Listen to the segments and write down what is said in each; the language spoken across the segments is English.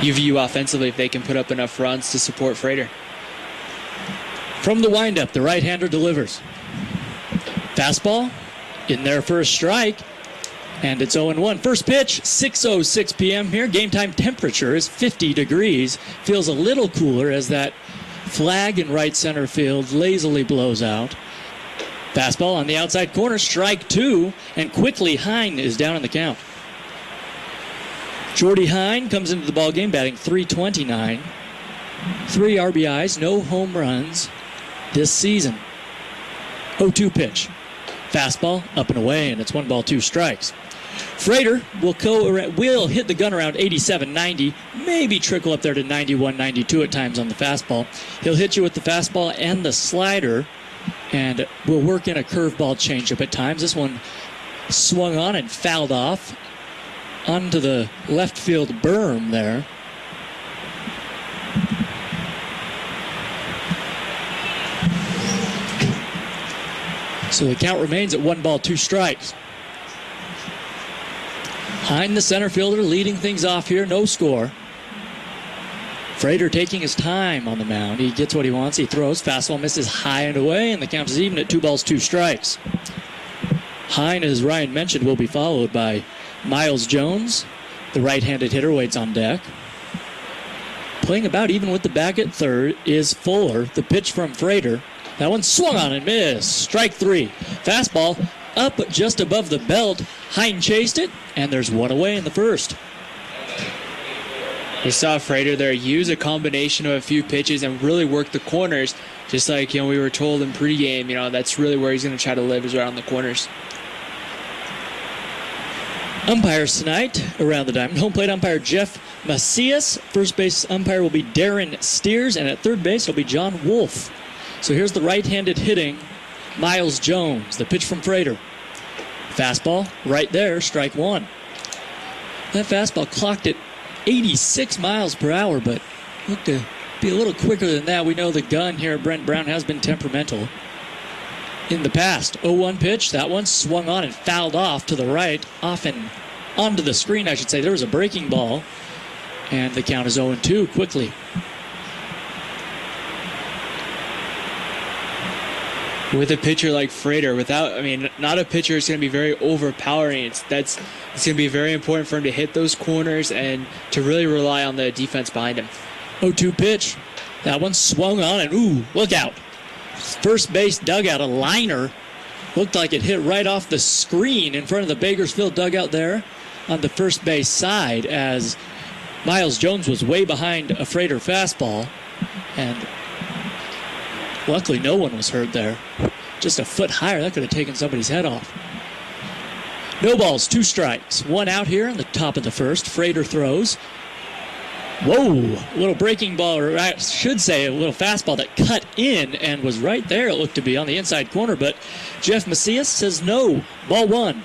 UVU offensively if they can put up enough runs to support Freighter. From the windup, the right-hander delivers. Fastball in there for a strike, and it's 0-1. First pitch, 6:06 p.m. here. Game time temperature is 50 degrees. Feels a little cooler as that flag in right center field lazily blows out. Fastball on the outside corner, strike two, and quickly Hine is down in the count. Jordy Hine comes into the ballgame batting .329. 3 RBIs, no home runs this season. 0-2 pitch. Fastball up and away, and it's 1-2 strikes. Freighter will hit the gun around 87, 90, maybe trickle up there to 91, 92 at times on the fastball. He'll hit you with the fastball and the slider, and will work in a curveball changeup at times. This one swung on and fouled off onto the left field berm there. So the count remains at 1-2 strikes. Hine, the center fielder, leading things off here. No score. Freighter taking his time on the mound. He gets what he wants. He throws. Fastball misses high and away, and the count is even at 2-2 strikes. Hine, as Ryan mentioned, will be followed by Miles Jones. The right-handed hitter waits on deck. Playing about even with the back at third is Fuller. The pitch from Freighter. That one swung on and missed. Strike three. Fastball up just above the belt. Hine chased it, and there's one away in the first. We saw Freighter there use a combination of a few pitches and really work the corners, just like we were told in pregame. That's really where he's going to try to live, is around the corners. Umpires tonight around the diamond. Home plate umpire Jeff Macias. First base umpire will be Darren Steers, and at third base will be John Wolf. So here's the right-handed hitting Miles Jones. The pitch from Freighter. Fastball right there, strike one. That fastball clocked at 86 miles per hour, but looked to be a little quicker than that. We know the gun here at Brent Brown has been temperamental in the past. 0-1 pitch. That one swung on and fouled off to the right, off and onto the screen, I should say. There was a breaking ball, and the count is 0-2 quickly. With a pitcher like Freighter, not a pitcher is going to be very overpowering. It's going to be very important for him to hit those corners and to really rely on the defense behind him. 0-2 pitch. That one swung on and, look out. First base dugout, a liner. Looked like it hit right off the screen in front of the Bakersfield dugout there on the first base side, as Miles Jones was way behind a Freighter fastball. And luckily, no one was hurt there. Just a foot higher, that could have taken somebody's head off. No balls, 2 strikes. 1 out here in the top of the first. Freighter throws. Whoa, a little breaking ball, or I should say a little fastball that cut in and was right there, it looked to be, on the inside corner. But Jeff Macias says no. Ball 1.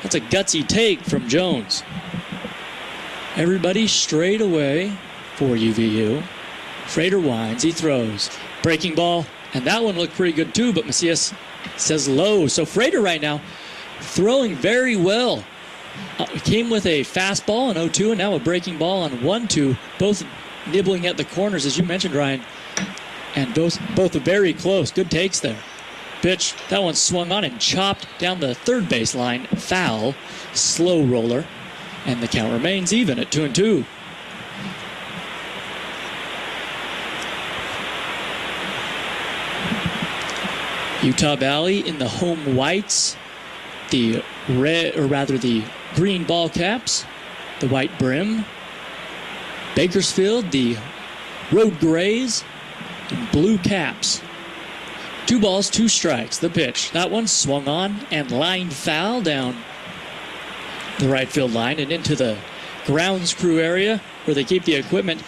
That's a gutsy take from Jones. Everybody straight away for UVU. Freighter winds, he throws. Breaking ball, and that one looked pretty good too, but Macias says low. So Freighter right now throwing very well. Came with a fastball on 0-2 and now a breaking ball on 1-2, both nibbling at the corners, as you mentioned, Ryan, and both are very close. Good takes there. Pitch, that one swung on and chopped down the third base line. Foul, slow roller, and the count remains even at 2-2. Utah Valley in the home whites, the green ball caps, the white brim. Bakersfield, the road grays, and blue caps. 2 balls, 2 strikes. The pitch. That one swung on and lined foul down the right field line and into the grounds crew area where they keep the equipment.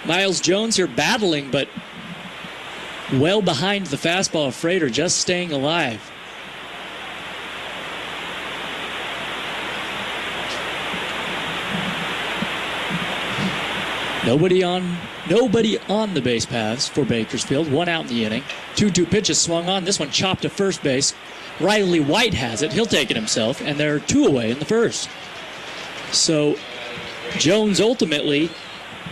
Miles Jones here battling, but well behind the fastball of Freighter, just staying alive. Nobody on the base paths for Bakersfield. 1 out in the inning. 2-2 pitches swung on. This one chopped to first base. Riley White has it. He'll take it himself, and there are 2 away in the first. So Jones ultimately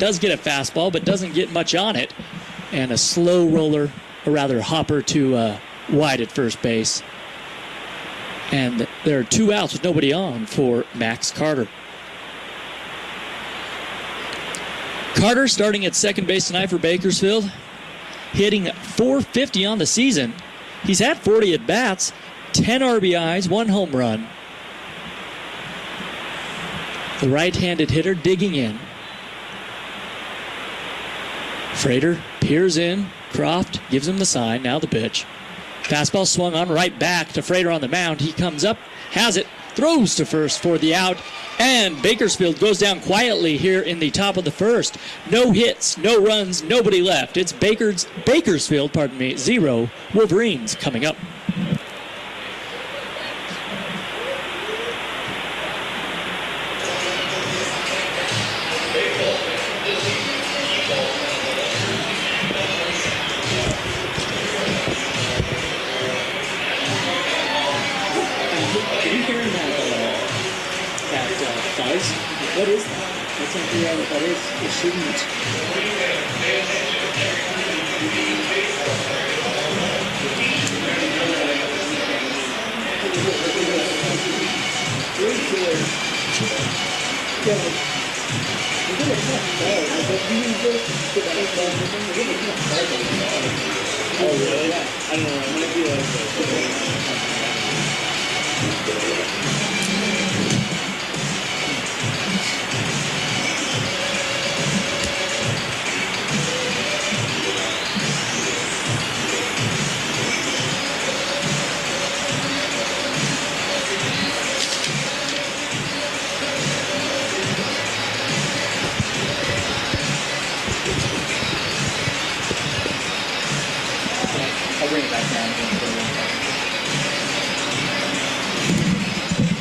does get a fastball, but doesn't get much on it. And a slow roller, or rather hopper to wide at first base. And there are 2 outs with nobody on for Max Carter. Carter starting at second base tonight for Bakersfield, hitting .450 on the season. He's had 40 at-bats, 10 RBIs, 1 home run. The right-handed hitter digging in. Frater peers in. Croft gives him the sign. Now the pitch. Fastball swung on right back to Frater on the mound. He comes up, has it, throws to first for the out. And Bakersfield goes down quietly here in the top of the first. No hits, no runs, nobody left. It's Bakersfield, 0. Wolverines coming up. What is that? That's not figure out what that is. It shouldn't. Oh, really? Yeah. I don't know. It might be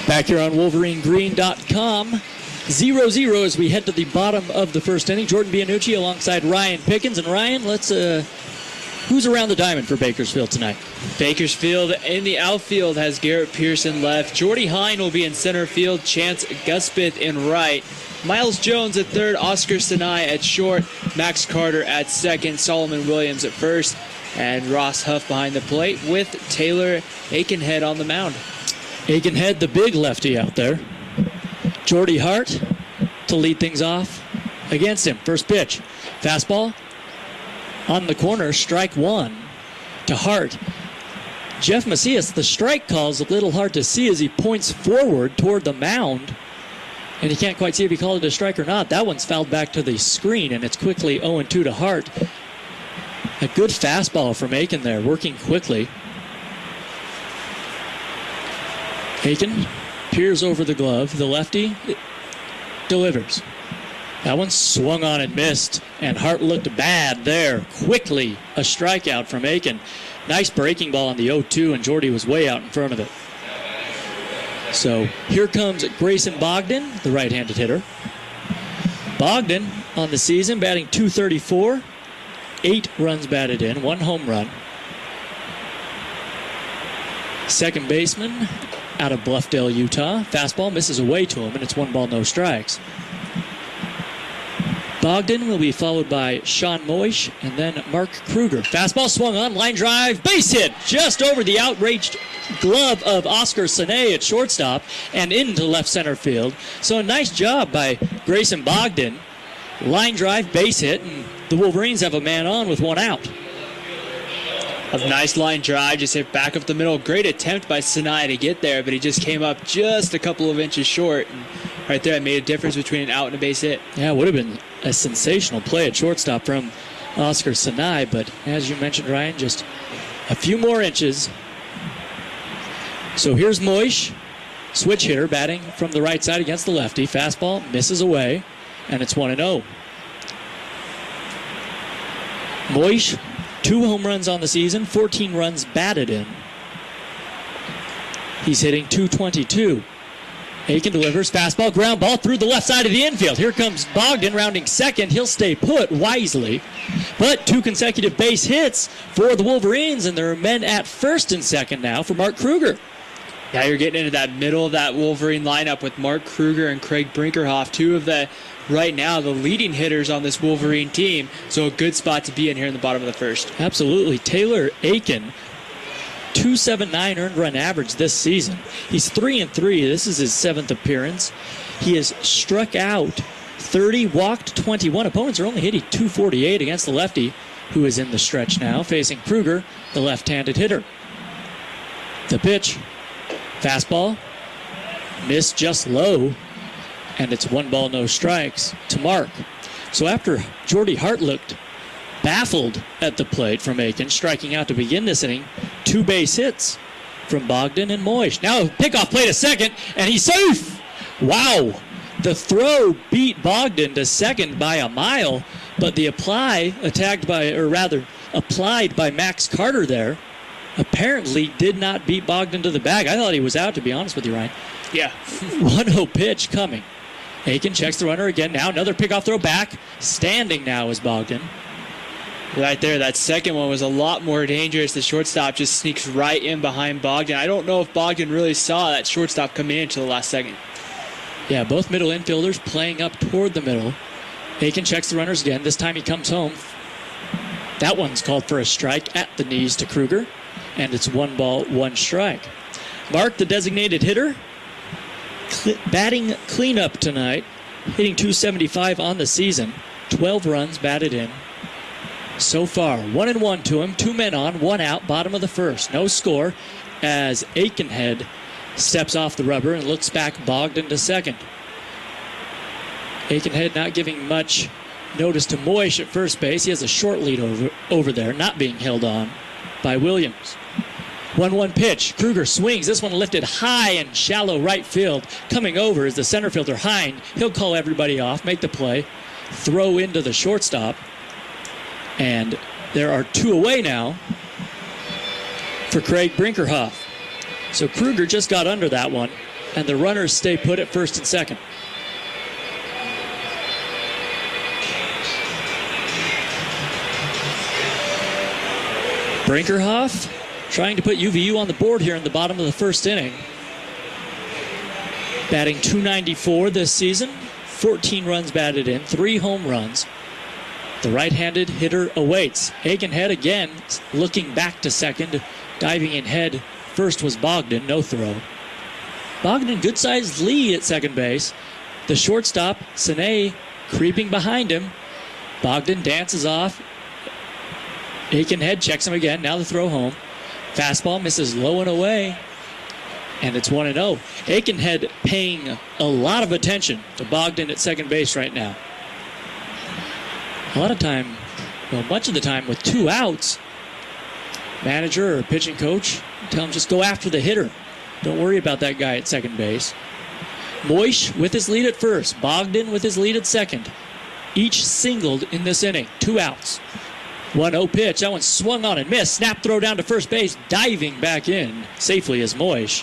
Back here on WolverineGreen.com. 0-0 as we head to the bottom of the first inning. Jordan Bianucci alongside Ryan Pickens. And Ryan, who's around the diamond for Bakersfield tonight? Bakersfield in the outfield has Garrett Pearson left. Jordy Hine will be in center field. Chance Guspeth in right. Miles Jones at third. Oscar Sinai at short. Max Carter at second. Solomon Williams at first. And Ross Huff behind the plate with Taylor Aikenhead on the mound. Aikenhead, the big lefty out there. Jordy Hart to lead things off against him. First pitch. Fastball on the corner. Strike 1 to Hart. Jeff Macias, the strike call's a little hard to see as he points forward toward the mound. And you can't quite see if he called it a strike or not. That one's fouled back to the screen, and it's quickly 0-2 to Hart. A good fastball from Aiken there, working quickly. Aiken peers over the glove. The lefty delivers. That one swung on and missed, and Hart looked bad there. Quickly, a strikeout from Aiken. Nice breaking ball on the 0-2, and Jordy was way out in front of it. So here comes Grayson Bogdan, the right-handed hitter. Bogdan on the season batting .234, 8 runs batted in, 1 home run. Second baseman out of Bluffdale, Utah. Fastball misses away to him, and it's 1 ball, no strikes. Bogdan will be followed by Sean Moish and then Mark Kruger. Fastball swung on, line drive, base hit just over the outraged glove of Oscar Sine at shortstop and into left center field. So a nice job by Grayson Bogdan. Line drive, base hit, and the Wolverines have a man on with 1 out. A nice line drive, just hit back up the middle. Great attempt by Sinai to get there, but he just came up just a couple of inches short. And right there, it made a difference between an out and a base hit. Yeah, it would have been a sensational play at shortstop from Oscar Sinai, but as you mentioned, Ryan, just a few more inches. So here's Moish, switch hitter, batting from the right side against the lefty. Fastball misses away, and it's 1-0. Moish, 2 home runs on the season, 14 runs batted in. He's hitting .222. Aiken delivers, fastball, ground ball through the left side of the infield. Here comes Bogdan rounding second. He'll stay put wisely. But 2 consecutive base hits for the Wolverines, and there are men at first and second now for Mark Kruger. Now you're getting into that middle of that Wolverine lineup with Mark Kruger and Craig Brinkerhoff, two of the, right now, the leading hitters on this Wolverine team. So a good spot to be in here in the bottom of the first. Absolutely. Taylor Aiken, 2.79 earned run average this season. He's 3-3. This is his 7th appearance. He has struck out 30, walked 21. Opponents are only hitting 248 against the lefty, who is in the stretch now, facing Kruger, the left-handed hitter. The pitch. Fastball, missed just low, and it's 1 ball, no strikes to Mark. So after Jordy Hart looked baffled at the plate from Aiken, striking out to begin this inning, 2 base hits from Bogdan and Moish. Now pickoff play to second, and he's safe! Wow! The throw beat Bogdan to second by a mile, but the applied by Max Carter there apparently did not beat Bogdan to the bag. I thought he was out, to be honest with you, Ryan. Yeah. 1-0 pitch coming. Aiken checks the runner again. Now another pickoff throw back. Standing now is Bogdan. Right there, that second one was a lot more dangerous. The shortstop just sneaks right in behind Bogdan. I don't know if Bogdan really saw that shortstop come in until the last second. Yeah, both middle infielders playing up toward the middle. Aiken checks the runners again. This time he comes home. That one's called for a strike at the knees to Kruger. And it's 1 ball, 1 strike. Mark, the designated hitter, batting cleanup tonight, hitting .275 on the season. 12 runs batted in so far. 1-1 to him. 2 men on, 1 out, bottom of the first. No score as Aikenhead steps off the rubber and looks back Bogdan to second. Aikenhead not giving much notice to Moish at first base. He has a short lead over there, not being held on by Williams. 1-1 pitch. Kruger swings. This one lifted high in shallow right field. Coming over is the center fielder Hind. He'll call everybody off, make the play, throw into the shortstop. And there are 2 away now for Craig Brinkerhoff. So Kruger just got under that one, and the runners stay put at first and second. Brinkerhoff trying to put UVU on the board here in the bottom of the first inning. Batting .294 this season, 14 runs batted in, 3 home runs. The right-handed hitter awaits. Aikenhead again looking back to second, diving in head. First was Bogdan, no throw. Bogdan, good-sized lead at second base. The shortstop, Sine, creeping behind him. Bogdan dances off. Aikenhead checks him again. Now the throw home. Fastball misses low and away. And it's 1-0. Aikenhead paying a lot of attention to Bogdan at second base right now. Much of the time with 2 outs, manager or pitching coach tell him just go after the hitter. Don't worry about that guy at second base. Moish with his lead at first. Bogdan with his lead at second. Each singled in this inning. 2 outs. 1-0 pitch. That one swung on and missed. Snap throw down to first base. Diving back in safely as Moish.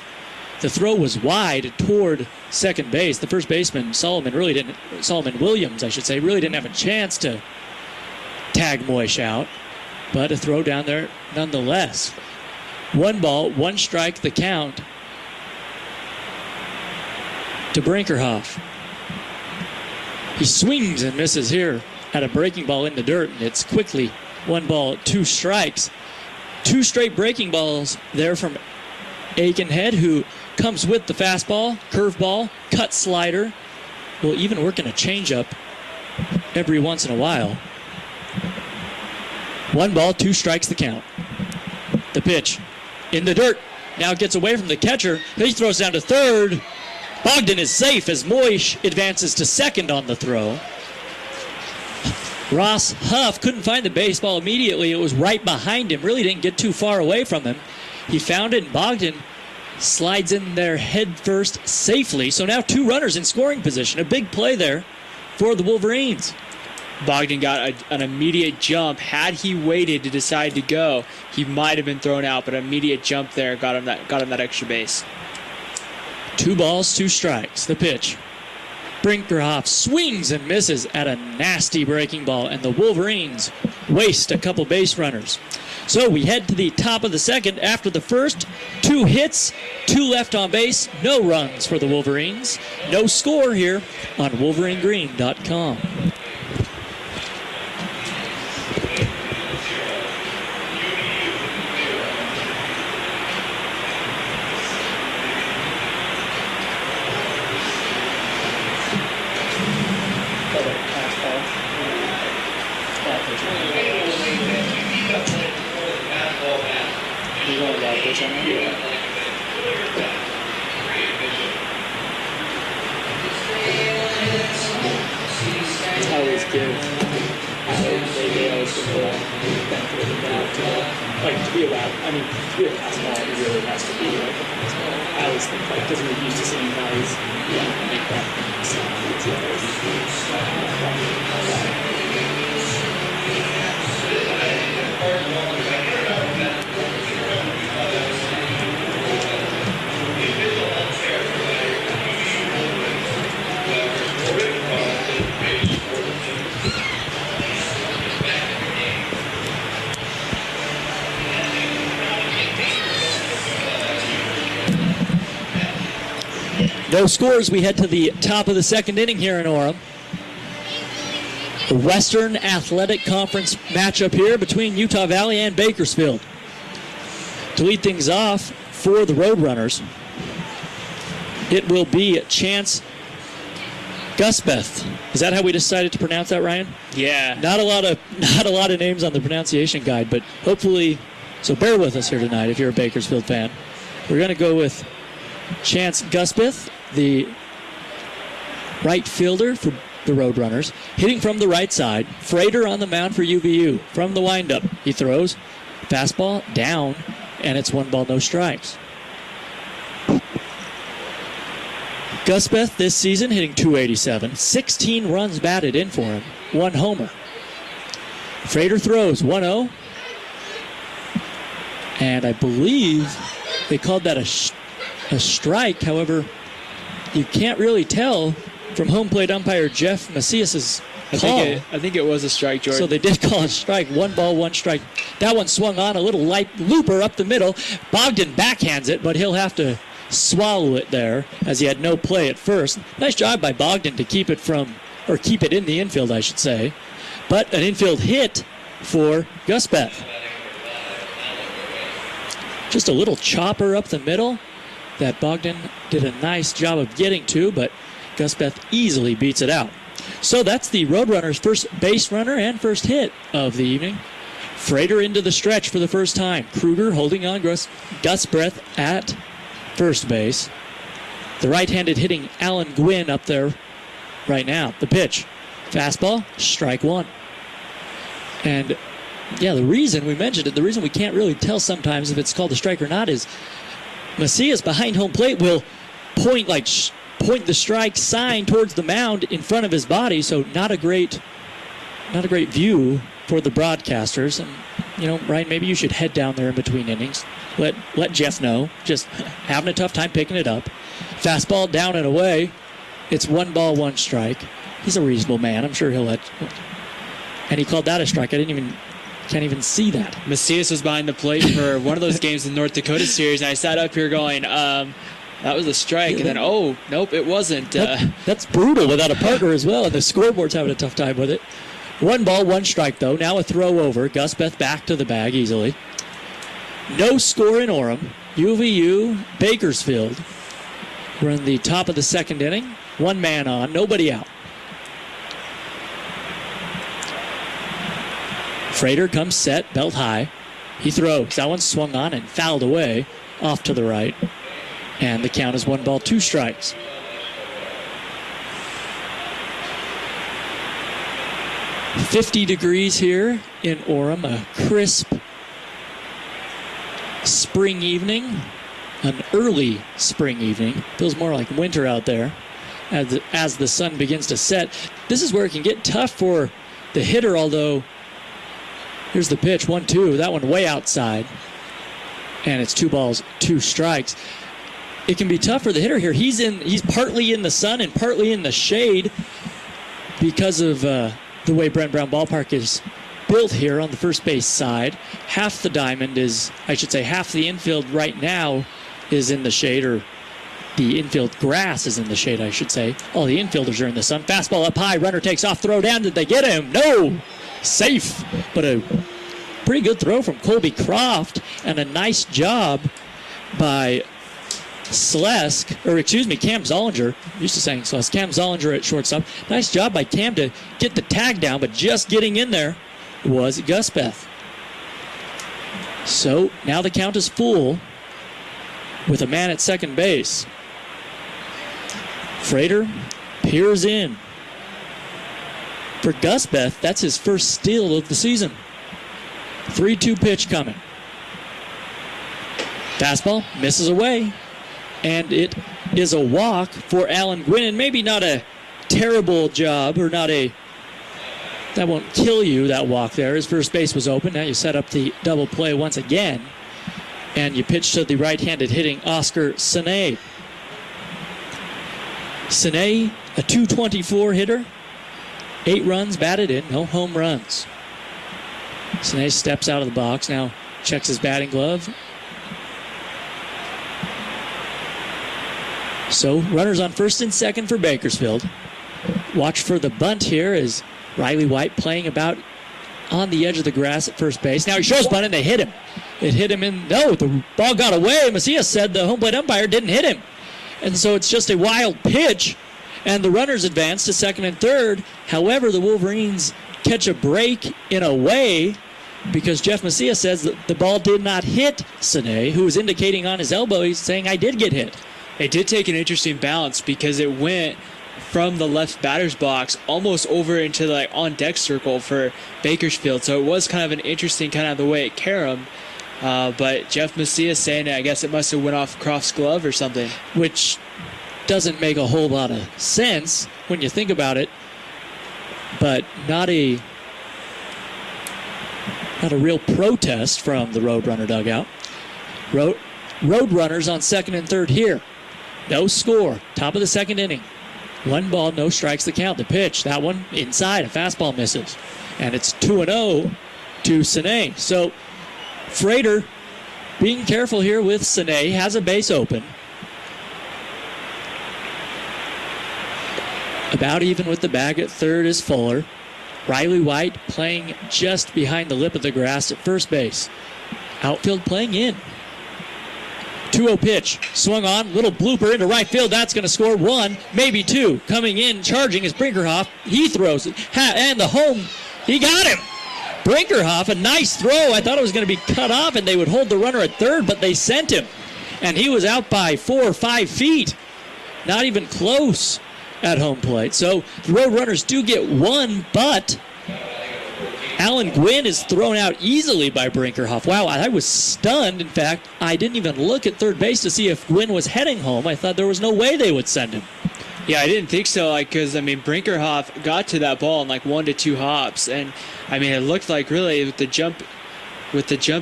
The throw was wide toward second base. The first baseman, Solomon Williams, really didn't have a chance to tag Moish out. But a throw down there nonetheless. 1 ball, 1 strike, the count to Brinkerhoff. He swings and misses here at a breaking ball in the dirt, and it's quickly 1 ball, 2 strikes. 2 straight breaking balls there from Aikenhead, who comes with the fastball, curveball, cut slider. Will even work in a changeup every once in a while. 1 ball, 2 strikes the count. The pitch in the dirt. Now gets away from the catcher. He throws down to third. Bogdan is safe as Moish advances to second on the throw. Ross Huff couldn't find the baseball immediately. It was right behind him. Really didn't get too far away from him. He found it, and Bogdan slides in there head first safely. So now 2 runners in scoring position. A big play there for the Wolverines. Bogdan got an immediate jump. Had he waited to decide to go, he might have been thrown out, but an immediate jump there got him that extra base. 2 balls, 2 strikes. The pitch. Brinkerhoff swings and misses at a nasty breaking ball, and the Wolverines waste a couple base runners. So we head to the top of the second after the first. 2 hits, 2 left on base, no runs for the Wolverines. No score here on WolverineGreen.com. Always give. They always give the benefit of the doubt. Like to be a lab, I mean, to be a fastball, it really has to be like a fastball. I always think like because we're used to seeing guys make that sound. No scores. We head to the top of the second inning here in Orem. The Western Athletic Conference matchup here between Utah Valley and Bakersfield. To lead things off for the Roadrunners, it will be Chance Gusbeth. Is that how we decided to pronounce that, Ryan? Yeah. Not a lot of names on the pronunciation guide, but hopefully, so bear with us here tonight if you're a Bakersfield fan. We're going to go with Chance Gusbeth, the right fielder for the Roadrunners, hitting from the right side. Frater on the mound for UVU. From the windup, he throws fastball down, and it's 1 ball, no strikes. Gusbeth this season hitting .287, 16 runs batted in for him, 1 homer. Frater throws 1-0, and I believe they called that a strike. However, you can't really tell from home plate umpire Jeff Macias's call. I think it was a strike, Jordan. So they did call a strike. 1 ball, 1 strike. That one swung on a little light looper up the middle. Bogdan backhands it, but he'll have to swallow it there as he had no play at first. Nice job by Bogdan to keep it in the infield, I should say. But an infield hit for Gusbeth. Just a little chopper up the middle that Bogdan did a nice job of getting to, but Gusbeth easily beats it out. So that's the Roadrunners' first base runner and first hit of the evening. Frater into the stretch for the first time. Kruger holding on Gusbeth at first base. The right-handed hitting Alan Gwynn up there right now. The pitch. Fastball, strike 1. And yeah, the reason we mentioned it, the reason we can't really tell sometimes if it's called a strike or not is Macias behind home plate will point the strike sign towards the mound in front of his body, so not a great view for the broadcasters. And Ryan, maybe you should head down there in between innings. Let Jeff know. Just having a tough time picking it up. Fastball down and away. It's 1 ball, 1 strike. He's a reasonable man. I'm sure he'll let. And he called that a strike. Can't even see that. Macias was behind the plate for one of those games in North Dakota series, and I sat up here going, that was a strike. And then, nope, it wasn't. That's brutal without a partner as well, and the scoreboard's having a tough time with it. 1 ball, 1 strike, though. Now a throw over. Gusbeth back to the bag easily. No score in Orem. UVU, Bakersfield. We're in the top of the second inning. 1 man on, nobody out. Frater comes set, belt high. He throws. That one swung on and fouled away off to the right. And the count is 1 ball, 2 strikes. .50 degrees here in Orem. A crisp spring evening. An early spring evening. Feels more like winter out there as the sun begins to set. This is where it can get tough for the hitter, although here's the pitch, 1-2. That one way outside. And it's 2 balls, 2 strikes. It can be tough for the hitter here. He's partly in the sun and partly in the shade because of the way Brent Brown Ballpark is built here on the first base side. Half the diamond is, half the infield right now is in the shade, or the infield grass is in the shade, I should say. All the infielders are in the sun. Fastball up high, runner takes off, throw down. Did they get him? No! Safe, but a pretty good throw from Colby Croft, and a nice job by Cam Zollinger. I'm used to saying Slesk. Cam Zollinger at shortstop. Nice job by Cam to get the tag down, but just getting in there was Guspeth. So now the count is full with a man at second base. Frater peers in. For Guspeth, that's his first steal of the season. 3-2 pitch coming. Fastball misses away. And it is a walk for Alan Gwynn. And maybe not a terrible job, or that won't kill you, that walk there. His first base was open. Now you set up the double play once again. And you pitch to the right-handed hitting Oscar Sine. Sine, a .224 hitter. 8 runs batted in, no home runs. Sine steps out of the box, now checks his batting glove. So runners on first and second for Bakersfield. Watch for the bunt here as Riley White playing about on the edge of the grass at first base. Now he shows bunt and they hit him. It hit him the ball got away. Macias said the home plate umpire didn't hit him. And so it's just a wild pitch. And the runners advance to second and third. However, the Wolverines catch a break in a way because Jeff Macias says that the ball did not hit Sine, who was indicating on his elbow. He's saying, I did get hit. It did take an interesting bounce because it went from the left batter's box almost over into the on-deck circle for Bakersfield. So it was kind of an interesting kind of the way it caromed. But Jeff Macias saying, I guess it must have went off Croft's glove or something. Which doesn't make a whole lot of sense when you think about it. But not a real protest from the Roadrunner dugout. Roadrunners on second and third here. No score. Top of the second inning. 1 ball, no strikes the count. The pitch, that one inside. A fastball misses. And it's 2-0 to Sine. So Frater being careful here with Sine. Has a base open. About even with the bag at third is Fuller. Riley White playing just behind the lip of the grass at first base. Outfield playing in. 2-0 pitch. Swung on. Little blooper into right field. That's going to score 1, maybe 2. Coming in, charging is Brinkerhoff. He throws it. And the home, he got him. Brinkerhoff, a nice throw. I thought it was going to be cut off and they would hold the runner at third, but they sent him. And he was out by 4 or 5 feet. Not even close at home plate. So the Roadrunners do get 1, but Alan Gwynn is thrown out easily by Brinkerhoff. Wow, I was stunned. In fact, I didn't even look at third base to see if Gwynn was heading home. I thought there was no way they would send him. Yeah, I didn't think so, because, Brinkerhoff got to that ball in 1 to 2 hops. And, it looked like really with the jump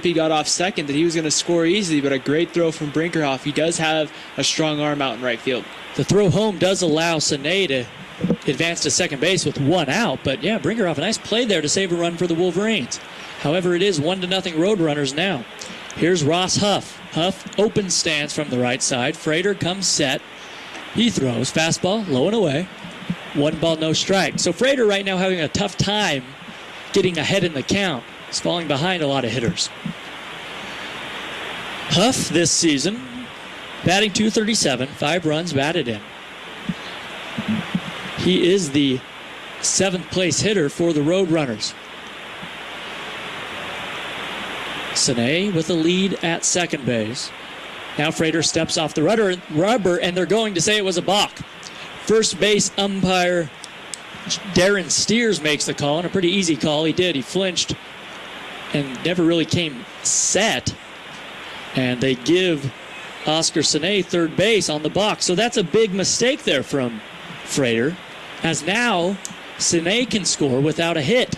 he got off second that he was going to score easily, but a great throw from Brinkerhoff. He does have a strong arm out in right field. The throw home does allow Sine to advance to second base with 1 out, but yeah, Brinkerhoff, a nice play there to save a run for the Wolverines. However, it is 1-0 Roadrunners now. Here's Ross Huff. Huff open stance from the right side. Frater comes set. He throws. Fastball, low and away. 1 ball, no strike. So Frater right now having a tough time getting ahead in the count. He's falling behind a lot of hitters. Huff this season, batting .237, 5 runs batted in. He is the 7th place hitter for the Roadrunners. Sine with a lead at second base. Now Frater steps off the rubber, and they're going to say it was a balk. First base umpire Darren Steers makes the call, and a pretty easy call. He did. He flinched and never really came set. And they give Oscar Sine third base on the box. So that's a big mistake there from Frater, as now Sine can score without a hit.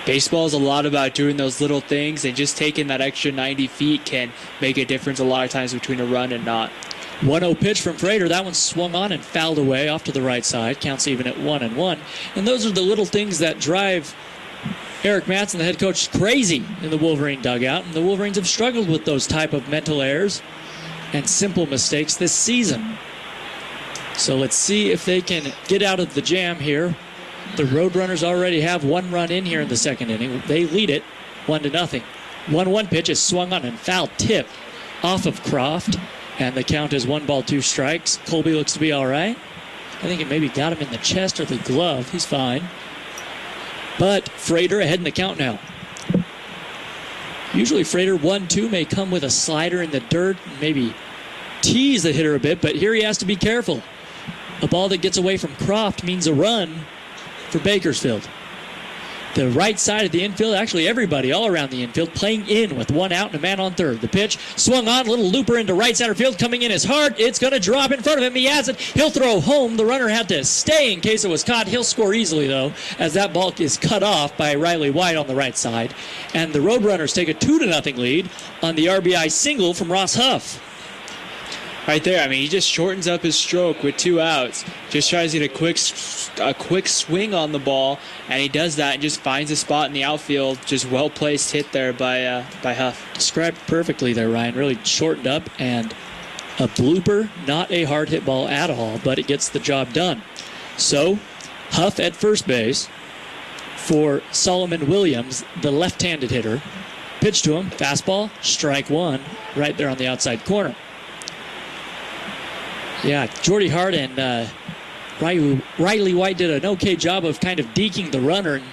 Baseball is a lot about doing those little things, and just taking that extra 90 feet can make a difference a lot of times between a run and not. 1-0 pitch from Frater. That one swung on and fouled away off to the right side. Counts even at 1-1. And those are the little things that drive Eric Matson, the head coach, is crazy in the Wolverine dugout, and the Wolverines have struggled with those type of mental errors and simple mistakes this season. So let's see if they can get out of the jam here. The Roadrunners already have one run in here in the second inning. They lead it 1-0. 1-1 pitch is swung on and foul tip off of Croft, and the count is 1 ball, 2 strikes. Colby looks to be all right. I think it maybe got him in the chest or the glove. He's fine. But Frater ahead in the count now. Usually Frater 1-2 may come with a slider in the dirt, maybe tease the hitter a bit, but here he has to be careful. A ball that gets away from Croft means a run for Bakersfield. The right side of the infield, actually everybody all around the infield, playing in with 1 out and a man on third. The pitch swung on, little looper into right center field, coming in is hard. It's going to drop in front of him. He has it. He'll throw home. The runner had to stay in case it was caught. He'll score easily, though, as that ball is cut off by Riley White on the right side. And the Roadrunners take a 2-0 lead on the RBI single from Ross Huff. Right there, I mean, he just shortens up his stroke with 2 outs. Just tries to get a quick swing on the ball, and he does that and just finds a spot in the outfield. Just well-placed hit there by Huff. Described perfectly there, Ryan. Really shortened up, and a blooper, not a hard hit ball at all, but it gets the job done. So, Huff at first base for Solomon Williams, the left-handed hitter. Pitch to him, fastball, strike 1, right there on the outside corner. Yeah, Jordy Hart and Riley White did an okay job of kind of deking the runner and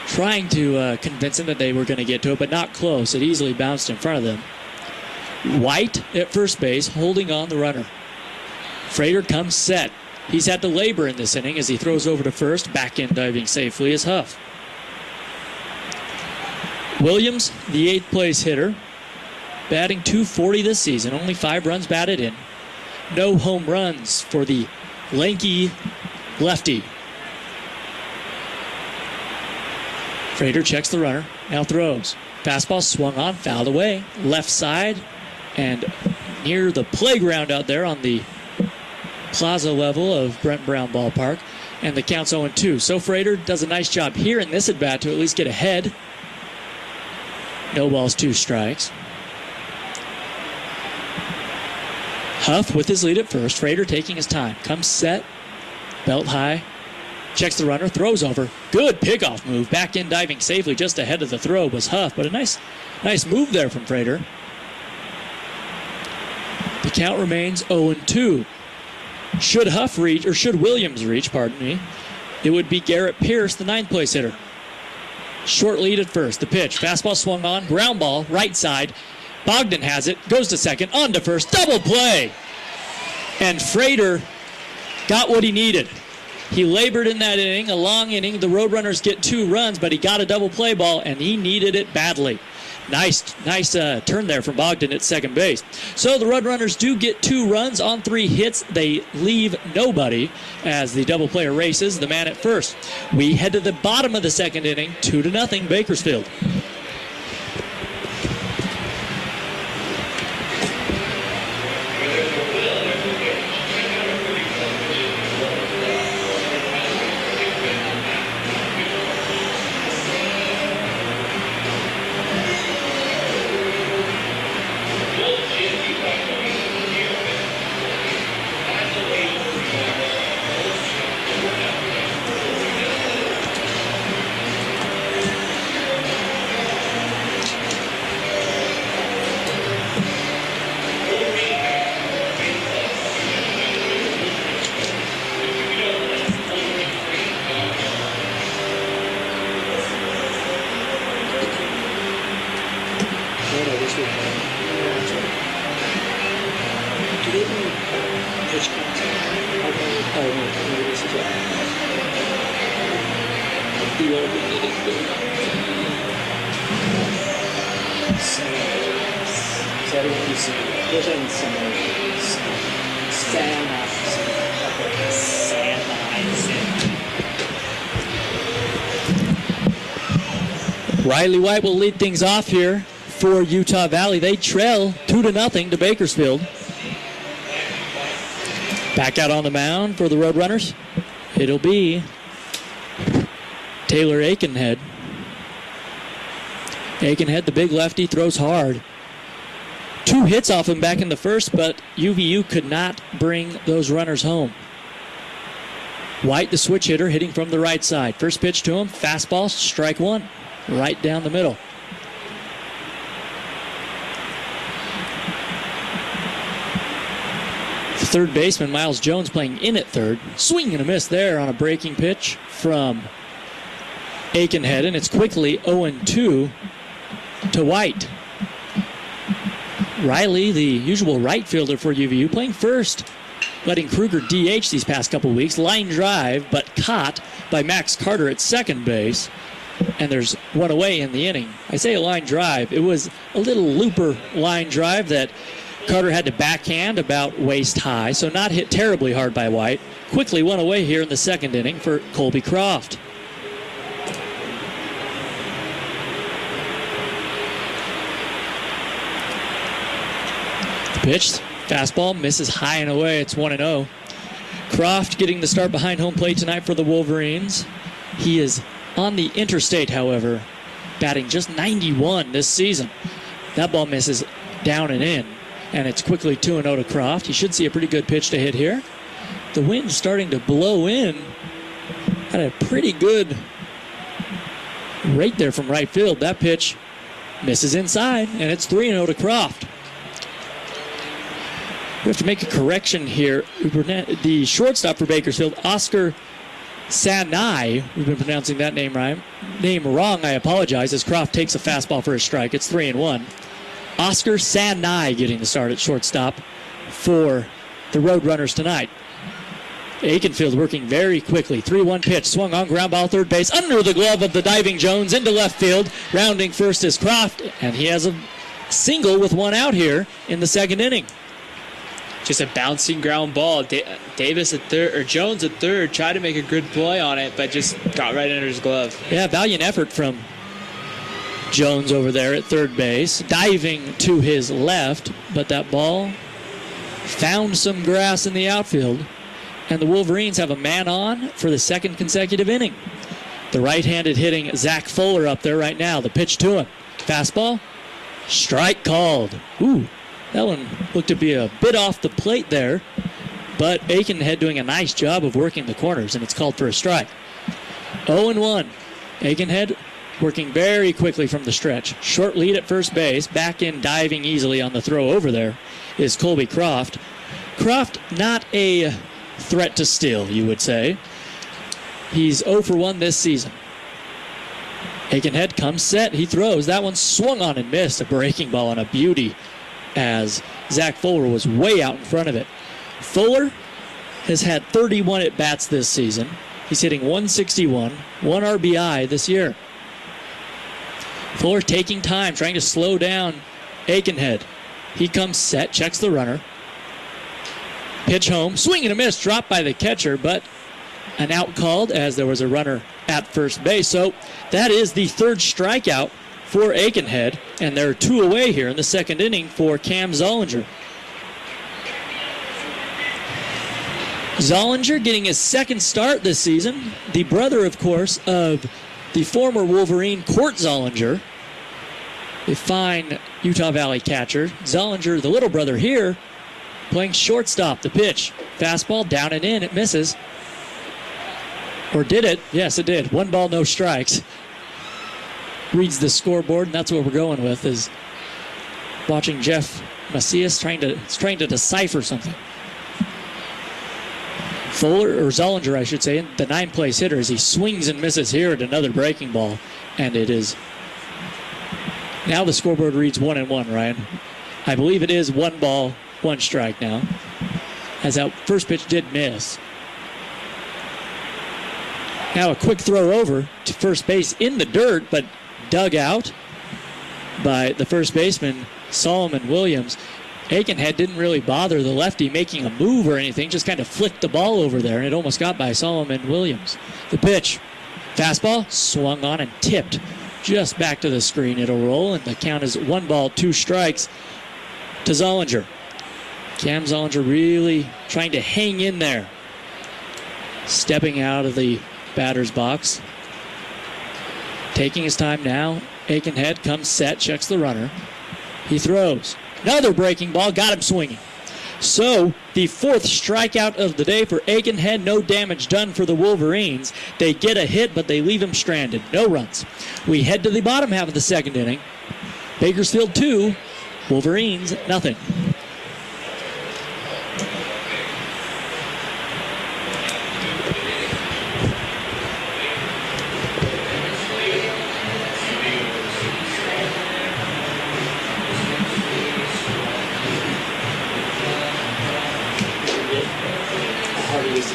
trying to convince him that they were going to get to it, but not close. It easily bounced in front of them. White at first base, holding on the runner. Frater comes set. He's had to labor in this inning as he throws over to first. Back in diving safely is Huff. Williams, the 8th place hitter, batting .240 this season. Only 5 runs batted in. No home runs for the lanky lefty. Frater checks the runner, now throws. Fastball swung on, fouled away. Left side and near the playground out there on the plaza level of Brent Brown Ballpark. And the count's 0-2. So Frater does a nice job here in this at-bat to at least get ahead. No balls, 2 strikes. Huff with his lead at first. Frater taking his time. Comes set. Belt high. Checks the runner. Throws over. Good pickoff move. Back in diving safely. Just ahead of the throw was Huff. But a nice move there from Frater. The count remains 0-2. Should Huff reach, or should Williams reach, pardon me, it would be Garrett Pierce, the 9th place hitter. Short lead at first. The pitch. Fastball swung on. Ground ball. Right side. Bogdan has it, goes to second, on to first, double play. And Frater got what he needed. He labored in that inning, a long inning. The Roadrunners get 2 runs, but he got a double play ball, and he needed it badly. Nice turn there from Bogdan at second base. So the Roadrunners do get 2 runs on 3 hits. They leave nobody as the double play erases the man at first. We head to the bottom of the second inning, 2-0 Bakersfield. Riley White will lead things off here for Utah Valley. They trail 2-0 to Bakersfield. Back out on the mound for the Roadrunners. It'll be Taylor Aikenhead. Aikenhead, the big lefty, throws hard. 2 hits off him back in the first, but UVU could not bring those runners home. White, the switch hitter, hitting from the right side. First pitch to him, fastball, strike 1, right down the middle. Third baseman Miles Jones playing in at third. Swing and a miss there on a breaking pitch from Aikenhead, and it's quickly 0-2 to White. Riley, the usual right fielder for UVU, playing first, letting Kruger DH these past couple weeks. Line drive, but caught by Max Carter at second base. And there's one away in the inning. I say a line drive. It was a little looper line drive that Carter had to backhand about waist high, so not hit terribly hard by White. Quickly one away here in the second inning for Colby Croft. The pitch, fastball, misses high and away. It's 1-0. Croft getting the start behind home plate tonight for the Wolverines. He is on the interstate, however, batting just 91 this season. That ball misses down and in. And it's quickly 2-0 to Croft. He should see a pretty good pitch to hit here. The wind's starting to blow in. Had a pretty good rate there from right field. That pitch misses inside, and it's 3-0 to Croft. We have to make a correction here. The shortstop for Bakersfield, Oscar Sanai, we've been pronouncing that name wrong, I apologize, as Croft takes a fastball for a strike. It's 3-1. Oscar Sanai getting the start at shortstop for the Roadrunners tonight. Aikenfield working very quickly. 3-1 pitch, swung on, ground ball, third base, under the glove of the diving Jones, into left field. Rounding first is Croft, and he has a single with 1 out here in the second inning. Just a bouncing ground ball. Davis at third, or Jones at third, tried to make a good play on it, but just got right under his glove. Yeah, valiant effort from Jones over there at third base, diving to his left, but that ball found some grass in the outfield, and the Wolverines have a man on for the second consecutive inning. The right-handed hitting Zach Fuller up there right now. The pitch to him. Fastball, strike called. Ooh, that one looked to be a bit off the plate there, but Aikenhead doing a nice job of working the corners, and it's called for a strike. 0-1. Aikenhead working very quickly from the stretch. Short lead at first base. Back in diving easily on the throw over there is Colby Croft. Croft, not a threat to steal, you would say. He's 0 for 1 this season. Aikenhead comes set. He throws. That one swung on and missed. A breaking ball and a beauty as Zach Fuller was way out in front of it. Fuller has had 31 at-bats this season. He's hitting 161, 1 RBI this year. Fuller taking time, trying to slow down Aikenhead. He comes set, checks the runner. Pitch home, swing and a miss, dropped by the catcher, but an out called as there was a runner at first base. So that is the third strikeout for Aikenhead, and there are 2 away here in the second inning for Cam Zollinger. Zollinger getting his second start this season. The brother, of course, of the former Wolverine Court Zollinger, a fine Utah Valley catcher. Zollinger, the little brother here, playing shortstop. The pitch, fastball down and in. It misses. Or did it? Yes, it did. 1 ball, no strikes. Reads the scoreboard, and that's what we're going with, is watching Jeff Macias trying to decipher something. Fuller, or Zollinger, I should say, the 9th place hitter, as he swings and misses here at another breaking ball. And it is, now the scoreboard reads 1-1, Ryan. I believe it is 1 ball, 1 strike now, as that first pitch did miss. Now a quick throw over to first base in the dirt, but dug out by the first baseman, Solomon Williams. Aikenhead didn't really bother the lefty making a move or anything, just kind of flicked the ball over there, and it almost got by Solomon Williams. The pitch, fastball, swung on and tipped just back to the screen. It'll roll, and the count is 1 ball, 2 strikes to Zollinger. Cam Zollinger really trying to hang in there. Stepping out of the batter's box. Taking his time now. Aikenhead comes set, checks the runner. He throws. Another breaking ball, got him swinging. So, the fourth strikeout of the day for Aikenhead. No damage done for the Wolverines. They get a hit, but they leave him stranded. No runs. We head to the bottom half of the second inning. Bakersfield 2, Wolverines nothing.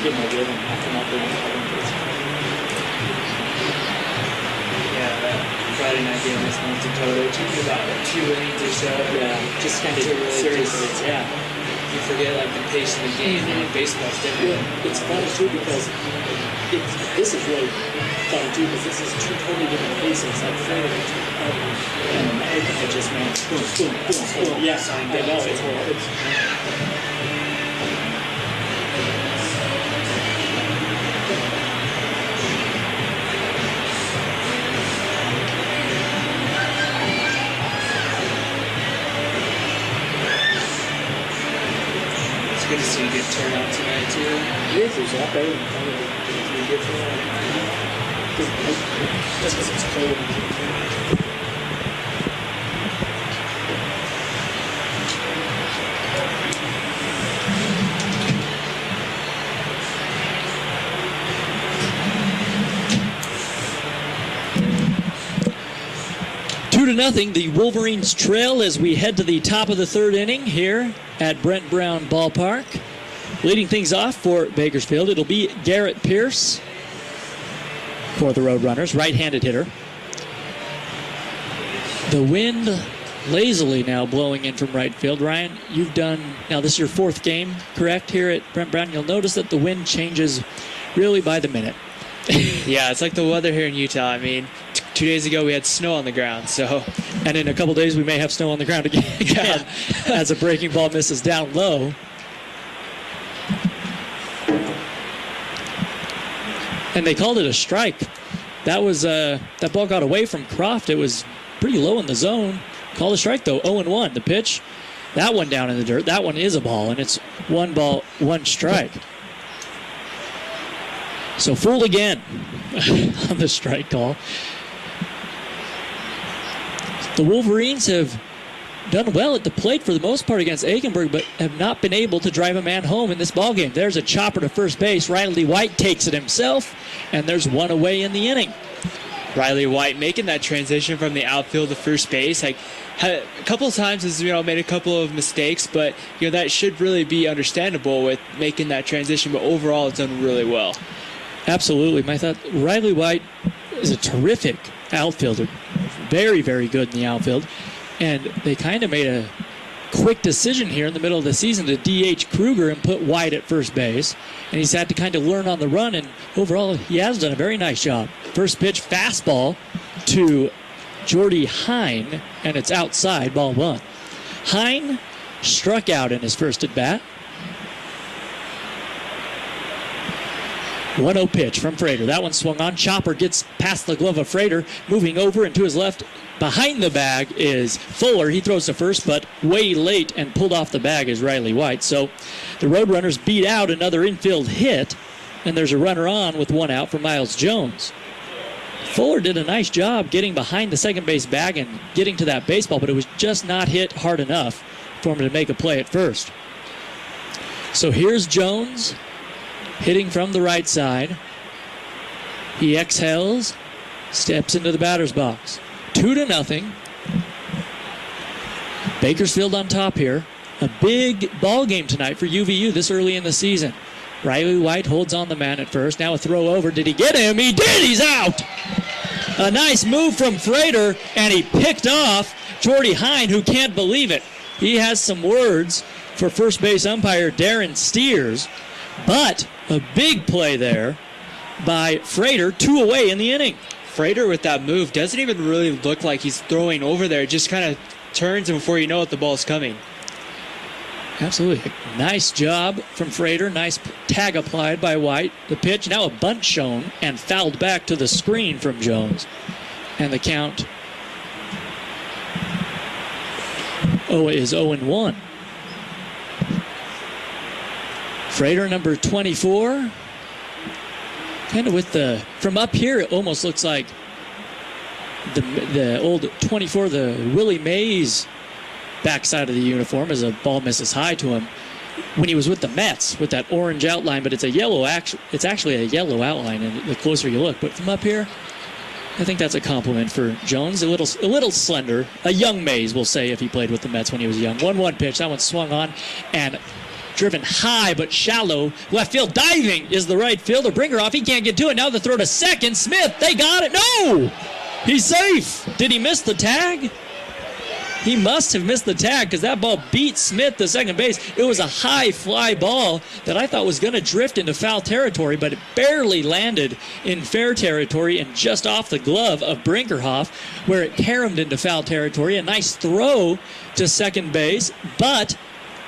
Get my rhythm after not being Friday night game against North Dakota. It took me about 2 innings or so. Yeah, just kind of really seriously. Yeah, you forget like the pace of the game. And baseball's different. Yeah, it's fun too because this is really fun too because this is 2 totally different paces. Like Fred and I just went boom, boom, boom, boom. Yeah, I know it's horrible. Good to see a good turnout tonight, too. It is. There's a lot better than we get for just because it's cold. 2-0, the Wolverines trail as we head to the top of the third inning here at Brent Brown Ballpark. Leading things off for Bakersfield, it'll be Garrett Pierce for the Roadrunners, right-handed hitter. The wind lazily now blowing in from right field. Ryan, you've done, now this is your 4th game, correct, here at Brent Brown. You'll notice that the wind changes really by the minute. Yeah, it's like the weather here in Utah. I mean, 2 days ago we had snow on the ground, so. And in a couple days we may have snow on the ground again as a breaking ball misses down low. And they called it a strike. That was that ball got away from Croft. It was pretty low in the zone. Called a strike though. 0-1. The pitch, that one down in the dirt. That one is a ball, and it's 1 ball, 1 strike. So fooled again on the strike call. The Wolverines have done well at the plate for the most part against Aikenberg, but have not been able to drive a man home in this ballgame. There's a chopper to first base. Riley White takes it himself, and there's 1 away in the inning. Riley White making that transition from the outfield to first base. Like, a couple of times has made a couple of mistakes, but that should really be understandable with making that transition. But overall, it's done really well. Absolutely. I thought Riley White is a terrific outfielder. Very, very good in the outfield. And they kind of made a quick decision here in the middle of the season to DH Kruger and put White at first base. And he's had to kind of learn on the run. And overall, he has done a very nice job. First pitch, fastball to Jordy Hine, and it's outside, ball 1. Hine struck out in his first at bat. 1-0 pitch from Frater. That one swung on. Chopper gets past the glove of Frater. Moving over and to his left behind the bag is Fuller. He throws to first, but way late and pulled off the bag is Riley White. So the Roadrunners beat out another infield hit, and there's a runner on with 1 out for Miles Jones. Fuller did a nice job getting behind the second base bag and getting to that baseball, but it was just not hit hard enough for him to make a play at first. So here's Jones. Hitting from the right side. He exhales, steps into the batter's box. 2-0. Bakersfield on top here. A big ball game tonight for UVU this early in the season. Riley White holds on the man at first. Now a throw over. Did he get him? He did. He's out. A nice move from Frater, and he picked off Jordy Hine, who can't believe it. He has some words for first base umpire Darren Steers, but a big play there by Frater, 2 away in the inning. Frater with that move doesn't even really look like he's throwing over there. It just kind of turns, and before you know it, the ball's coming. Absolutely. Nice job from Frater. Nice tag applied by White. The pitch, now a bunt shown and fouled back to the screen from Jones. And the count is 0-1. Freighter number 24. Kind of with from up here, it almost looks like the old 24, the Willie Mays backside of the uniform, as a ball misses high to him when he was with the Mets with that orange outline, but it's actually a yellow outline, and the closer you look. But from up here, I think that's a compliment for Jones. A little slender, a young Mays, we'll say, if he played with the Mets when he was young. 1-1 pitch. That one swung on and driven high but shallow. Left field diving is the right fielder. Brinkerhoff, he can't get to it. Now the throw to second. Smith, they got it. No! He's safe. Did he miss the tag? He must have missed the tag because that ball beat Smith to second base. It was a high fly ball that I thought was going to drift into foul territory, but it barely landed in fair territory and just off the glove of Brinkerhoff, where it caromed into foul territory. A nice throw to second base, but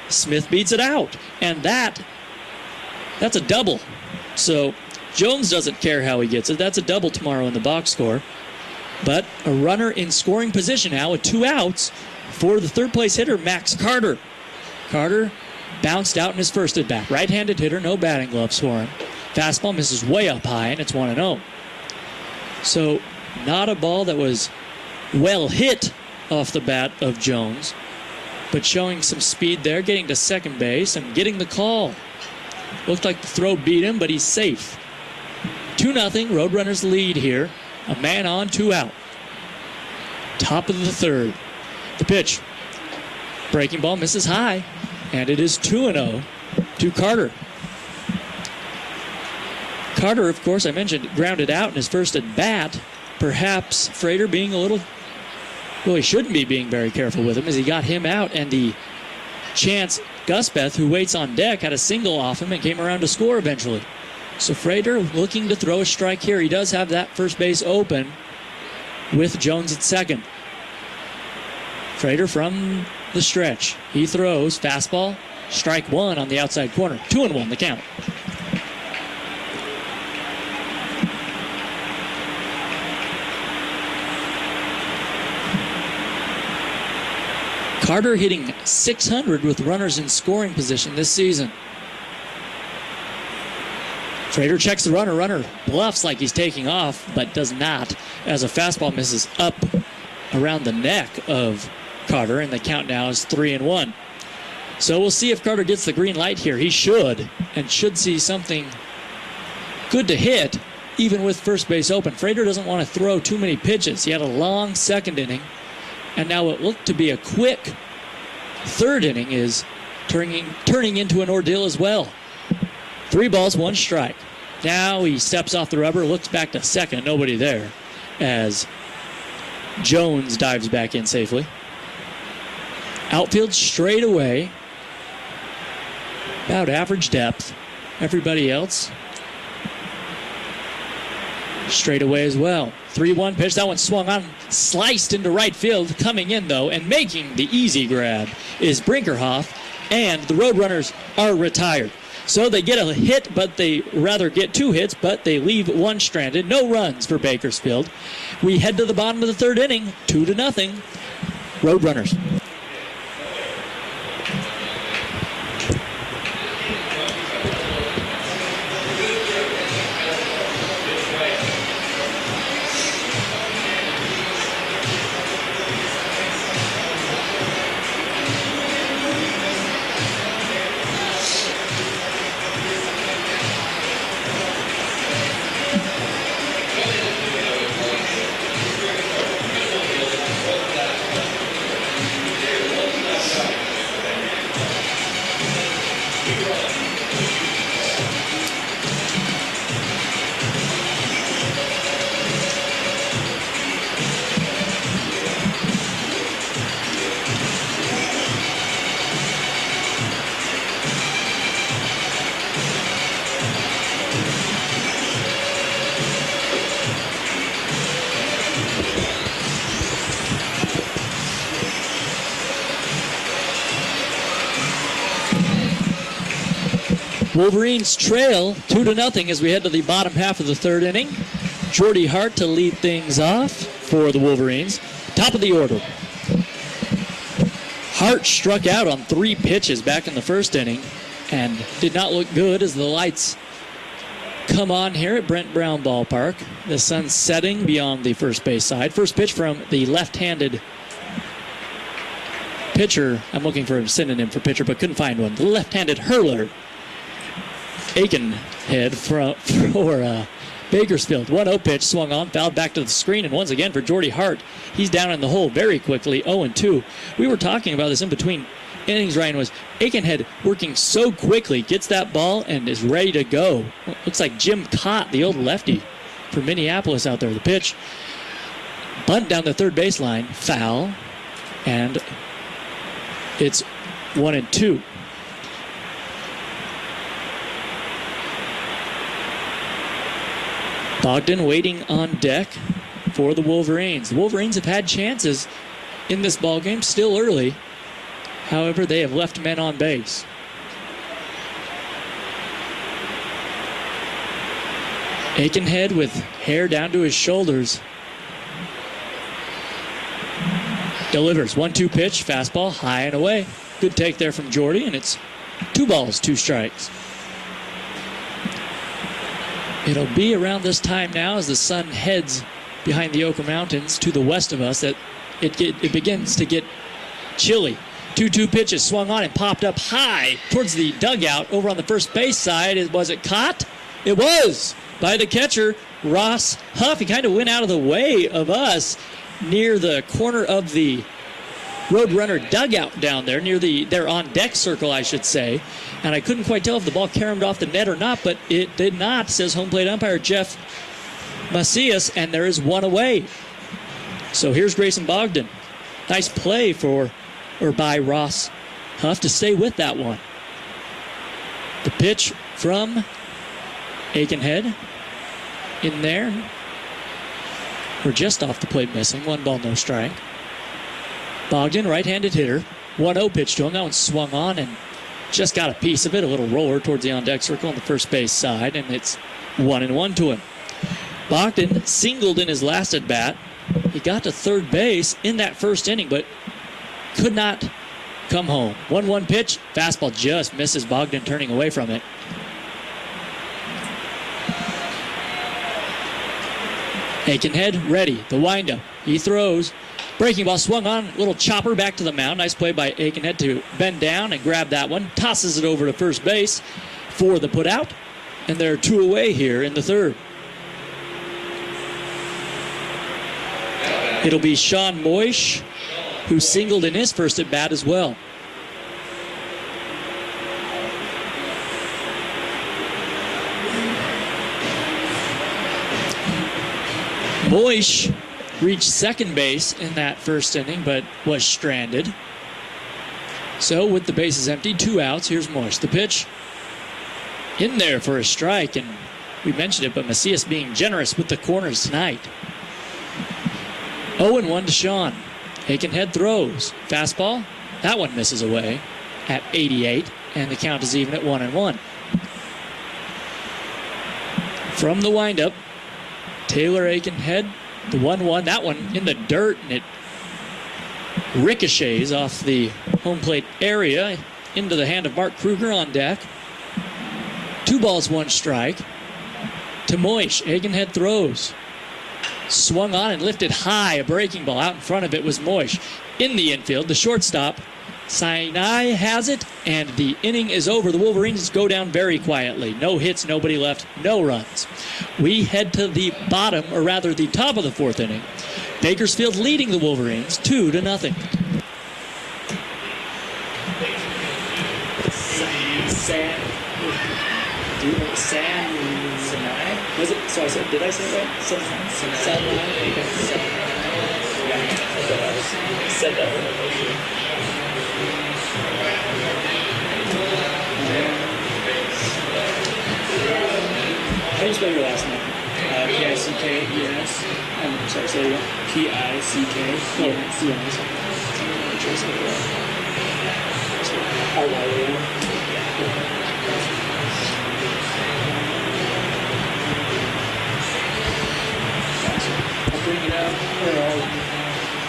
Smith beats it out. And that's a double. So Jones doesn't care how he gets it. That's a double tomorrow in the box score. But a runner in scoring position now with 2 outs for the third place hitter, Max Carter. Carter bounced out in his first at bat. Right-handed hitter, no batting gloves for him. Fastball misses way up high, and it's 1-0. So not a ball that was well hit off the bat of Jones, but showing some speed there, getting to second base and getting the call. Looked like the throw beat him, but he's safe. 2-0, Roadrunners lead here. A man on, 2 out. Top of the third. The pitch. Breaking ball misses high. And it is 2-0 to Carter. Carter, of course, I mentioned, grounded out in his first at bat. Perhaps Freighter being he shouldn't be being very careful with him as he got him out. And the Chance Gusbeth, who waits on deck, had a single off him and came around to score eventually. So Freighter looking to throw a strike here. He does have that first base open with Jones at second. Freighter from the stretch. He throws fastball, strike 1 on the outside corner. 2-1 the count. Carter hitting .600 with runners in scoring position this season. Freighter checks the runner. Runner bluffs like he's taking off, but does not, as a fastball misses up around the neck of Carter, and the count now is 3-1. So we'll see if Carter gets the green light here. He should, and should see something good to hit, even with first base open. Freighter doesn't want to throw too many pitches. He had a long second inning, and now what looked to be a quick third inning is turning into an ordeal as well. 3 balls, 1 strike. Now he steps off the rubber, looks back to second, nobody there, as Jones dives back in safely. Outfield straight away, about average depth. Everybody else straight away as well. 3-1 pitch, that one swung on, sliced into right field. Coming in though and making the easy grab is Brinkerhoff, and the Roadrunners are retired. So they get a hit, but they rather get 2 hits, but they leave 1 stranded. No runs for Bakersfield. We head to the bottom of the third inning, 2-0. Roadrunners. Wolverines trail 2-0 as we head to the bottom half of the third inning. Jordy Hart to lead things off for the Wolverines. Top of the order. Hart struck out on 3 pitches back in the first inning and did not look good as the lights come on here at Brent Brown Ballpark. The sun's setting beyond the first base side. First pitch from the left-handed pitcher. I'm looking for a synonym for pitcher, but couldn't find one. The left-handed hurler, Aikenhead for Bakersfield. 1-0 pitch, swung on, fouled back to the screen, and once again for Jordy Hart. He's down in the hole very quickly, 0-2. We were talking about this in between innings, Ryan, was Aikenhead working so quickly, gets that ball and is ready to go. Looks like Jim Cott, the old lefty for Minneapolis out there. The pitch, bunt down the third baseline, foul, and it's 1-2. Bogdan waiting on deck for the Wolverines. The Wolverines have had chances in this ballgame, still early. However, they have left men on base. Aikenhead with hair down to his shoulders. Delivers 1-2 pitch, fastball, high and away. Good take there from Jordy, and it's 2 balls, 2 strikes. It'll be around this time now as the sun heads behind the Oka Mountains to the west of us that it begins to get chilly. 2-2 pitches swung on and popped up high towards the dugout over on the first base side. Was it caught? It was by the catcher, Ross Huff. He kind of went out of the way of us near the corner of the Roadrunner dugout down there, near their on-deck circle, I should say. And I couldn't quite tell if the ball caromed off the net or not, but it did not, says home plate umpire Jeff Macias, and there is 1 away. So here's Grayson Bogdan. Nice play by Ross Huff to stay with that one. The pitch from Aikenhead in there. We're just off the plate missing. 1 ball, no strike. Bogdan, right-handed hitter. 1-0 pitch to him. That one swung on and just got a piece of it. A little roller towards the on-deck circle on the first base side, and it's 1-1 to him. Bogdan singled in his last at-bat. He got to third base in that first inning, but could not come home. 1-1 pitch. Fastball just misses Bogdan, turning away from it. Aikenhead ready. The windup. He throws. Breaking ball swung on. Little chopper back to the mound. Nice play by Aikenhead to bend down and grab that one. Tosses it over to first base for the putout. And there are 2 away here in the third. It'll be Sean Moish, who singled in his first at bat as well. Moish reached second base in that first inning, but was stranded. So with the bases empty, 2 outs, here's Moish. The pitch in there for a strike, and we mentioned it, but Macias being generous with the corners tonight. 0-1 to Sean. Aikenhead throws. Fastball. That one misses away at 88, and the count is even at 1-1. From the windup, Taylor Aikenhead, the 1-1. That one in the dirt, and it ricochets off the home plate area into the hand of Mark Kruger on deck. 2 balls, 1 strike. To Moish. Aikenhead throws. Swung on and lifted high. A breaking ball. Out in front of it was Moish. In the infield, the shortstop, Sinai, has it, and the inning is over. The Wolverines go down very quietly. No hits, nobody left, no runs. We head to the bottom, or rather the top of the 4th inning. Bakersfield leading the Wolverines 2-0. Sinai? Was it? So I said, did I say it right? Sinai? Okay. Said that one. How do you spell your last name? P-I-C-K-E-S. I'm sorry, say it again. P-I-C-K-E-S.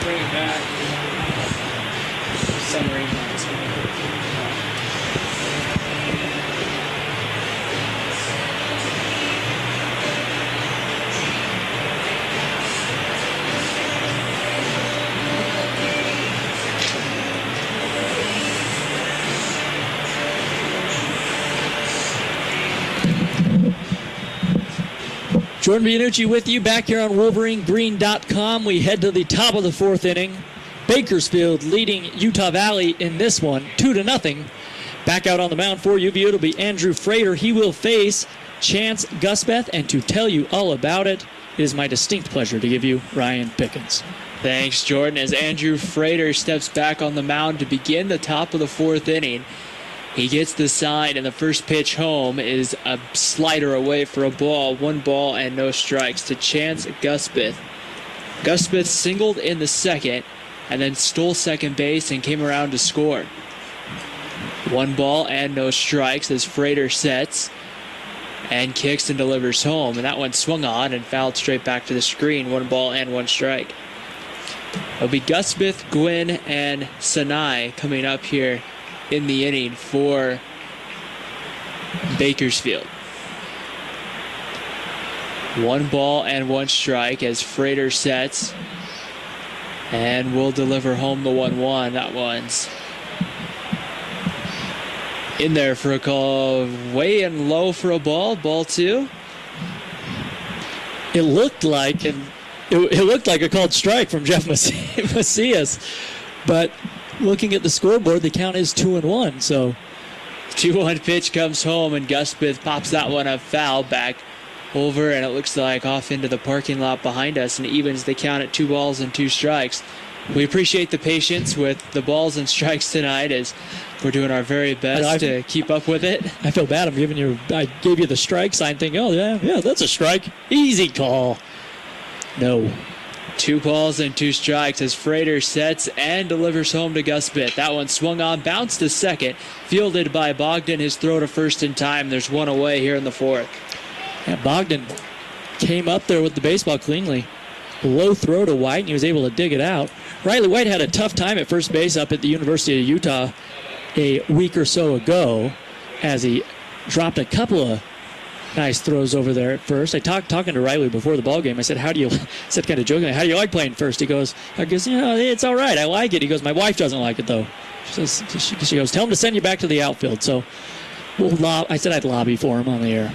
Bring it back. Summary. Jordan Bianucci with you back here on WolverineGreen.com. We head to the top of the fourth inning. Bakersfield leading Utah Valley in this one, 2-0. Back out on the mound for UVU, it'll be Andrew Frater. He will face Chance Gusbeth, and to tell you all about it, it is my distinct pleasure to give you Ryan Pickens. Thanks, Jordan. As Andrew Frater steps back on the mound to begin the top of the fourth inning, he gets the sign, and the first pitch home is a slider away for a ball. 1 ball and no strikes to Chance Gusbeth. Gusbeth singled in the second and then stole second base and came around to score. 1 ball and no strikes as Frater sets and kicks and delivers home. And that one swung on and fouled straight back to the screen. 1 ball and 1 strike. It'll be Gusbeth, Gwynn, and Sinai coming up here in the inning for Bakersfield. 1 ball and 1 strike as Frater sets and will deliver home the 1-1. That one's in there for a call, way and low for a ball. Ball 2. It looked like a called strike from Jeff Macias, but looking at the scoreboard, the count is 2-1. So 2-1 pitch comes home, and Gusbeth pops that one up foul back over, and it looks like off into the parking lot behind us, and evens the count at 2 balls and 2 strikes. We appreciate the patience with the balls and strikes tonight as we're doing our very best to keep up with it. I feel bad. I gave you the strike sign thinking, oh, yeah, that's a strike. Easy call. No. 2 balls and 2 strikes as Frater sets and delivers home to Gusbeth. That one swung on, bounced to second, fielded by Bogdan. His throw to first in time. There's 1 away here in the 4th. Yeah, Bogdan came up there with the baseball cleanly. Low throw to White, and he was able to dig it out. Riley White had a tough time at first base up at the University of Utah a week or so ago as he dropped a couple of nice throws over there at first. I talking to Riley before the ball game. I said, kind of jokingly, how do you like playing first? He goes, it's all right. I like it. He goes, my wife doesn't like it, though. She goes, tell him to send you back to the outfield. So I said I'd lobby for him on the air.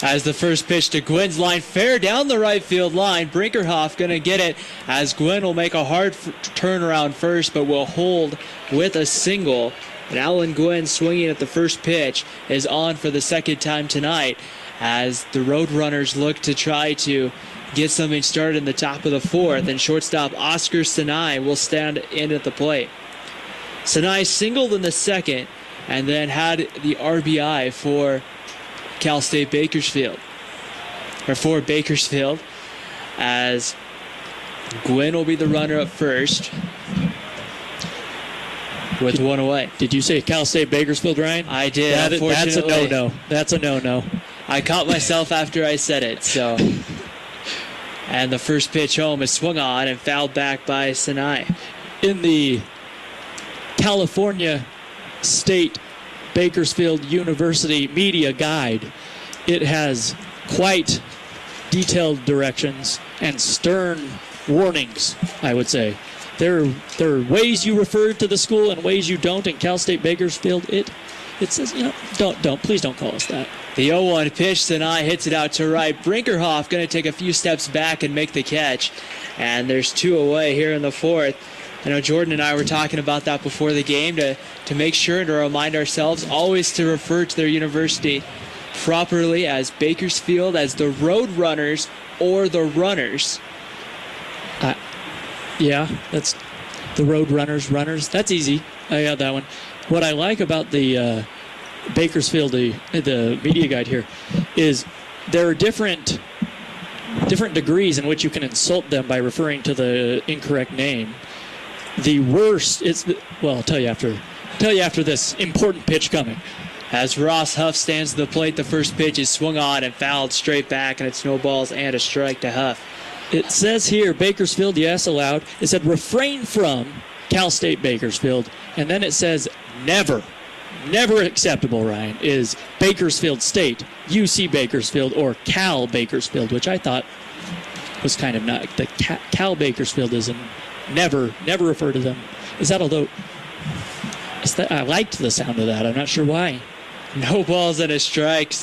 As the first pitch to Gwynn's line, fair down the right field line. Brinkerhoff going to get it as Gwynn will make a hard turnaround first, but will hold with a single. And Alan Gwynn, swinging at the first pitch, is on for the second time tonight as the Roadrunners look to try to get something started in the top of the 4th. And shortstop Oscar Sinai will stand in at the plate. Sinai singled in the second and then had the RBI for Cal State Bakersfield, or for Bakersfield, as Gwynn will be the runner up first with 1 away. Did you say Cal State Bakersfield, Ryan? I did. That's a no-no. That's a no-no. I caught myself after I said it. So, and the first pitch home is swung on and fouled back by Sinai. In the California State Bakersfield University Media Guide, it has quite detailed directions and stern warnings, I would say. There are ways you refer to the school and ways you don't. In Cal State Bakersfield, it says, please don't call us that. The 0-1 pitch, Sinai hits it out to right. Brinkerhoff going to take a few steps back and make the catch. And there's 2 away here in the 4th. I know Jordan and I were talking about that before the game to make sure and to remind ourselves always to refer to their university properly as Bakersfield, as the Roadrunners or the Runners. Yeah, that's the Runners. That's easy. I got that one. What I like about the Bakersfield, the media guide here, is there are different degrees in which you can insult them by referring to the incorrect name. The worst I'll tell you after this important pitch coming. As Ross Huff stands to the plate, the first pitch is swung on and fouled straight back, and it's no balls and a strike to Huff. It says here, Bakersfield, yes, allowed. It said refrain from Cal State Bakersfield. And then it says never acceptable, Ryan, is Bakersfield State, UC Bakersfield, or Cal Bakersfield, which I thought was kind of not. The Cal Bakersfield is never refer to them. Is that although I liked the sound of that. I'm not sure why. No balls and a strike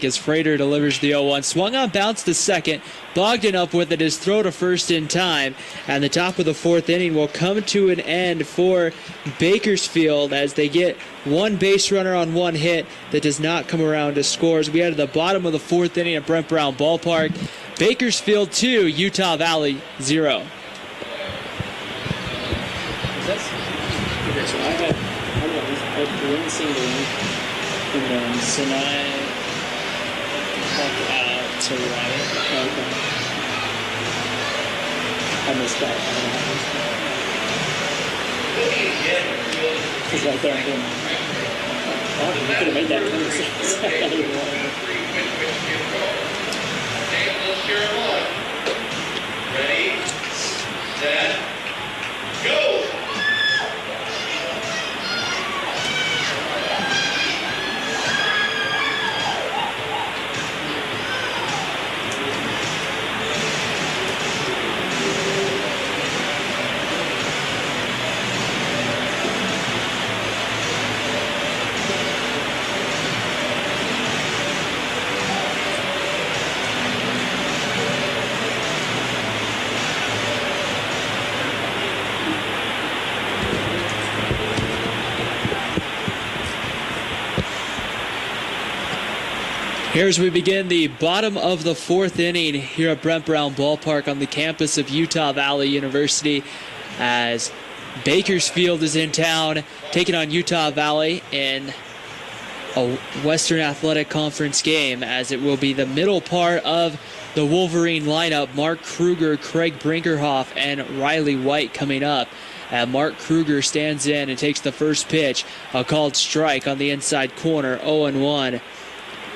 as Frater delivers the 0-1. Swung on, bounced to second. Bogdan up with it, his throw to first in time. And the top of the fourth inning will come to an end for Bakersfield as they get one base runner on one hit that does not come around to scores. We head to the bottom of the fourth inning at Brent Brown Ballpark. Bakersfield 2, Utah Valley 0. Okay, so I had one single and then Sinai up out to right. Okay. I missed that. It's right there. Oh, you could have made that 26. Ready, set, go! Here as we begin the bottom of the fourth inning here at Brent Brown Ballpark on the campus of Utah Valley University as Bakersfield is in town taking on Utah Valley in a Western Athletic Conference game, as it will be the middle part of the Wolverine lineup. Mark Kruger, Craig Brinkerhoff, and Riley White coming up. Mark Kruger stands in and takes the first pitch, a called strike on the inside corner, 0-1.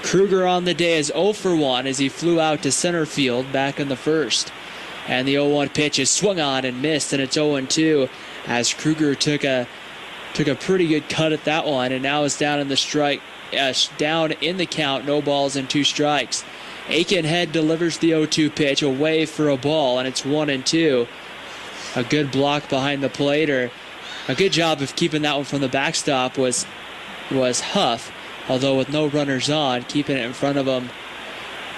Kruger on the day is 0 for 1 as he flew out to center field back in the first. And the 0-1 pitch is swung on and missed, and it's 0-2 as Kruger took a pretty good cut at that one, and now is down in the down in the count, no balls and 2 strikes. Aikenhead delivers the 0-2 pitch away for a ball, and it's 1-2. A good block behind the plate, or a good job of keeping that one from the backstop was Huff. Although with no runners on, keeping it in front of him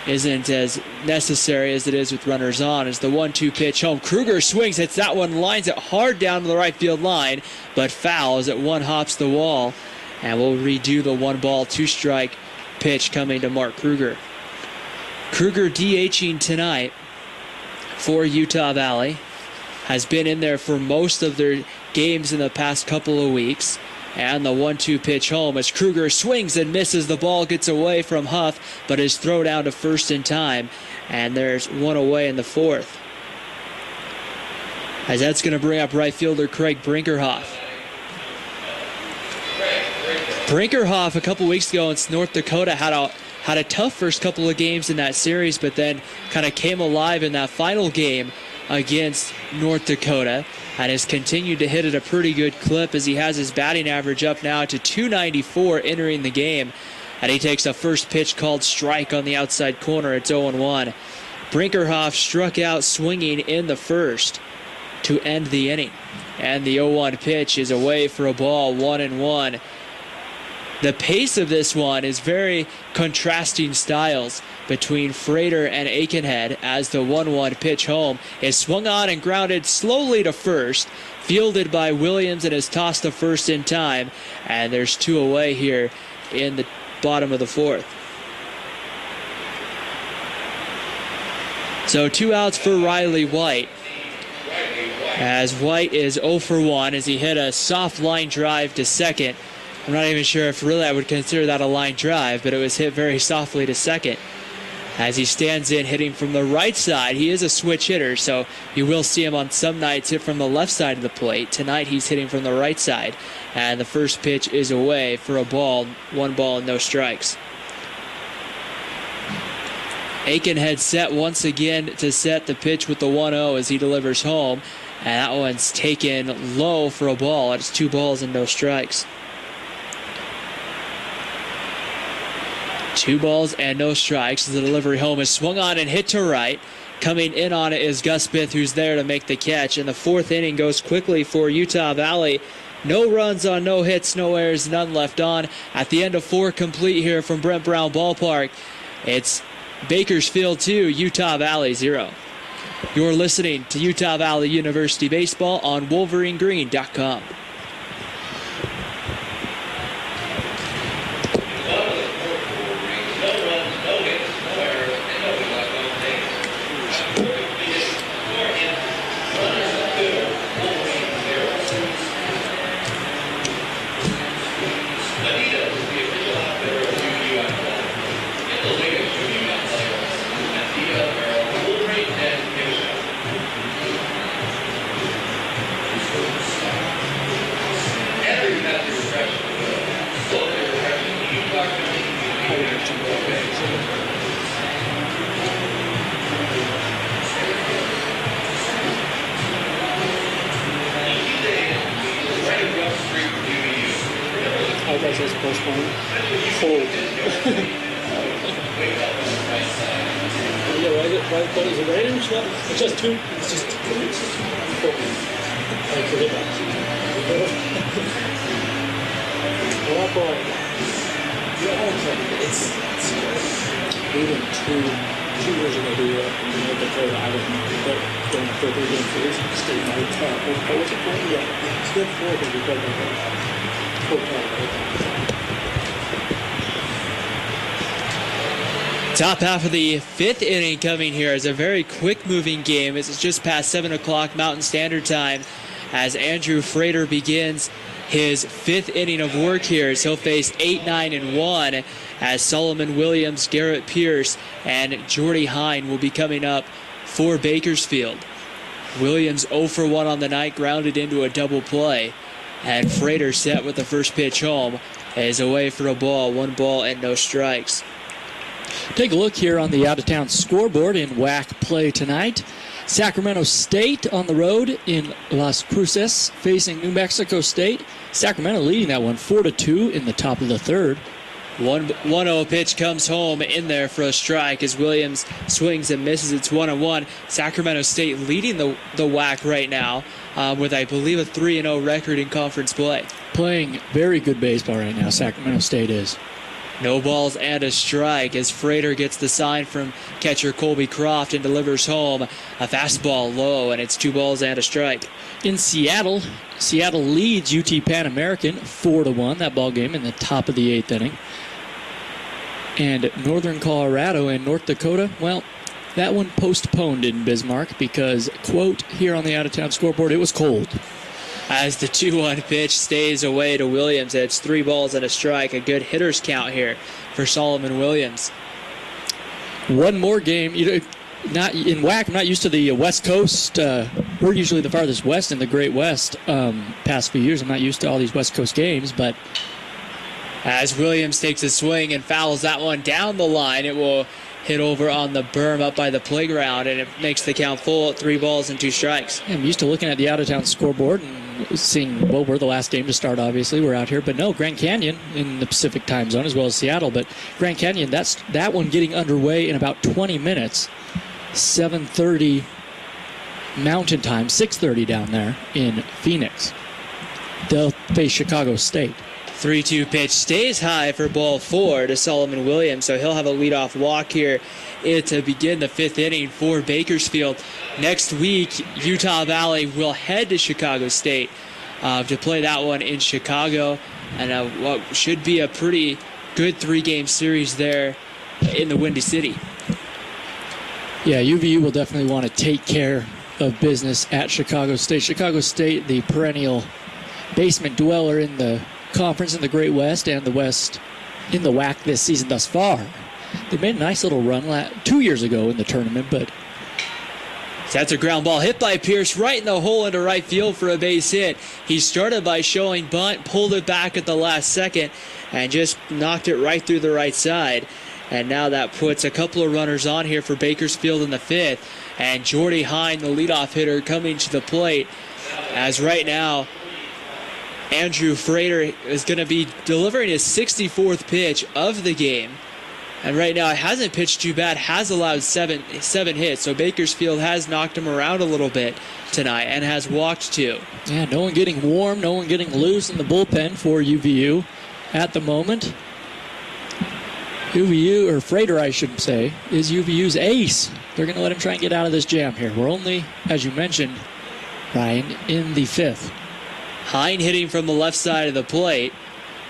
isn't as necessary as it is with runners on. As the 1-2 pitch home, Kruger swings, hits that one, lines it hard down to the right field line, but foul as it one hops the wall. And we'll redo the 1-ball, 2-strike pitch coming to Mark Kruger. Kruger DHing tonight for Utah Valley. Has been in there for most of their games in the past couple of weeks. And the 1-2 pitch home as Kruger swings and misses. The ball gets away from Huff, but is thrown down to first in time. And there's one away in the fourth. As that's going to bring up right fielder Craig Brinkerhoff. Brinkerhoff a couple weeks ago in North Dakota had a tough first couple of games in that series, but then kind of came alive in that final game against North Dakota, and has continued to hit at a pretty good clip as he has his batting average up now to .294 entering the game. And he takes a first pitch called strike on the outside corner. It's 0-1. Brinkerhoff struck out swinging in the first to end the inning. And the 0-1 pitch is away for a ball, 1-1. The pace of this one is very contrasting styles between Frater and Aikenhead as the 1-1 pitch home is swung on and grounded slowly to first, fielded by Williams and is tossed to first in time, and there's 2 away here in the bottom of the fourth. So 2 outs for Riley White, as White is 0 for 1 as he hit a soft line drive to second. I'm not even sure if really I would consider that a line drive, but it was hit very softly to second. As he stands in hitting from the right side, he is a switch hitter, so you will see him on some nights hit from the left side of the plate. Tonight he's hitting from the right side, and the first pitch is away for a ball, 1 ball and no strikes. Aikenhead set once again to set the pitch with the 1-0 as he delivers home. And that one's taken low for a ball. It's 2 balls and no strikes. 2 balls and no strikes. The delivery home is swung on and hit to right. Coming in on it is Gus Smith, who's there to make the catch. And the 4th inning goes quickly for Utah Valley. No runs on no hits, no errors, none left on. At the end of 4 complete here from Brent Brown Ballpark, it's Bakersfield 2, Utah Valley 0. You're listening to Utah Valley University Baseball on WolverineGreen.com. His postponed. Cold. Yeah, what is it? Range? No, it's just 2. It's just 2 weeks. I forget that. Oh boy. It's even 2 years ago we were in North Dakota. I was going for 3 game series. State night. What was it called? Yeah. It's good 4 because we played that. Top half of the 5th inning coming here is a very quick moving game. It's just past 7 o'clock Mountain Standard Time as Andrew Frater begins his 5th inning of work here as he'll face 8, 9, and 1 as Solomon Williams, Garrett Pierce, and Jordy Hine will be coming up for Bakersfield. Williams 0 for 1 on the night, grounded into a double play. And Frater set with the first pitch home is away for a ball, 1 ball and no strikes. Take a look here on the out-of-town scoreboard in WAC play tonight. Sacramento State on the road in Las Cruces facing New Mexico State. Sacramento leading that one 4-2 in the top of the 3rd. 1-0 pitch comes home in there for a strike as Williams swings and misses. It's 1-1. Sacramento State leading the WAC right now with, I believe, a 3-0 record in conference play. Playing very good baseball right now, Sacramento State is. No balls and a strike as Frater gets the sign from catcher Colby Croft and delivers home a fastball low, and it's 2 balls and a strike. In Seattle leads UT Pan American 4-1, that ball game in the top of the 8th inning. And Northern Colorado and North Dakota, well, that one postponed in Bismarck because, quote, here on the out-of-town scoreboard, it was cold. As the 2-1 pitch stays away to Williams, it's 3 balls and a strike. A good hitter's count here for Solomon Williams. One more game. Not in WAC, I'm not used to the West Coast. We're usually the farthest west in the Great West. Past few years, I'm not used to all these West Coast games, but as Williams takes a swing and fouls that one down the line, it will hit over on the berm up by the playground, and it makes the count full at 3 balls and 2 strikes. I'm used to looking at the out-of-town scoreboard and seeing, well, we're the last game to start, obviously. We're out here. But no, Grand Canyon in the Pacific time zone as well as Seattle. But Grand Canyon, that one getting underway in about 20 minutes. 7:30 Mountain Time, 6:30 down there in Phoenix. They'll face Chicago State. 3-2 pitch stays high for ball 4 to Solomon Williams, so he'll have a leadoff walk here to begin the 5th inning for Bakersfield. Next week, Utah Valley will head to Chicago State to play that one in Chicago, and what should be a pretty good 3-game series there in the Windy City. Yeah, UVU will definitely want to take care of business at Chicago State. Chicago State, the perennial basement dweller in the conference in the Great West and the West in the WAC this season thus far. They made a nice little run 2 years ago in the tournament, but that's a ground ball hit by Pierce right in the hole into right field for a base hit. He started by showing bunt, pulled it back at the last second, and just knocked it right through the right side. And now that puts a couple of runners on here for Bakersfield in the 5th. And Jordy Hine, the leadoff hitter, coming to the plate. As right now, Andrew Frater is going to be delivering his 64th pitch of the game. And right now, it hasn't pitched too bad, has allowed seven hits. So Bakersfield has knocked him around a little bit tonight and has walked 2. Yeah, no one getting warm, no one getting loose in the bullpen for UVU at the moment. UVU, or Frater, I should say, is UVU's ace. They're going to let him try and get out of this jam here. We're only, as you mentioned, Ryan, in the 5th. Hine hitting from the left side of the plate.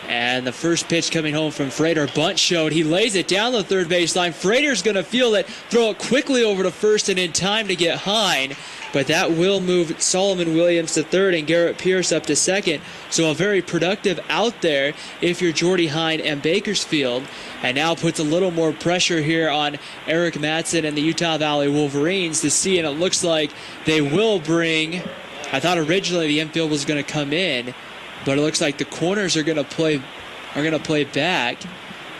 And the first pitch coming home from Frater. Bunt showed. He lays it down the third baseline. Frater's going to field it, throw it quickly over to first and in time to get Hine. But that will move Solomon Williams to third and Garrett Pierce up to second. So a very productive out there if you're Jordy Hine and Bakersfield. And now puts a little more pressure here on Eric Mattson and the Utah Valley Wolverines to see. And it looks like they will bring... I thought originally the infield was going to come in, but it looks like the corners are going to play back,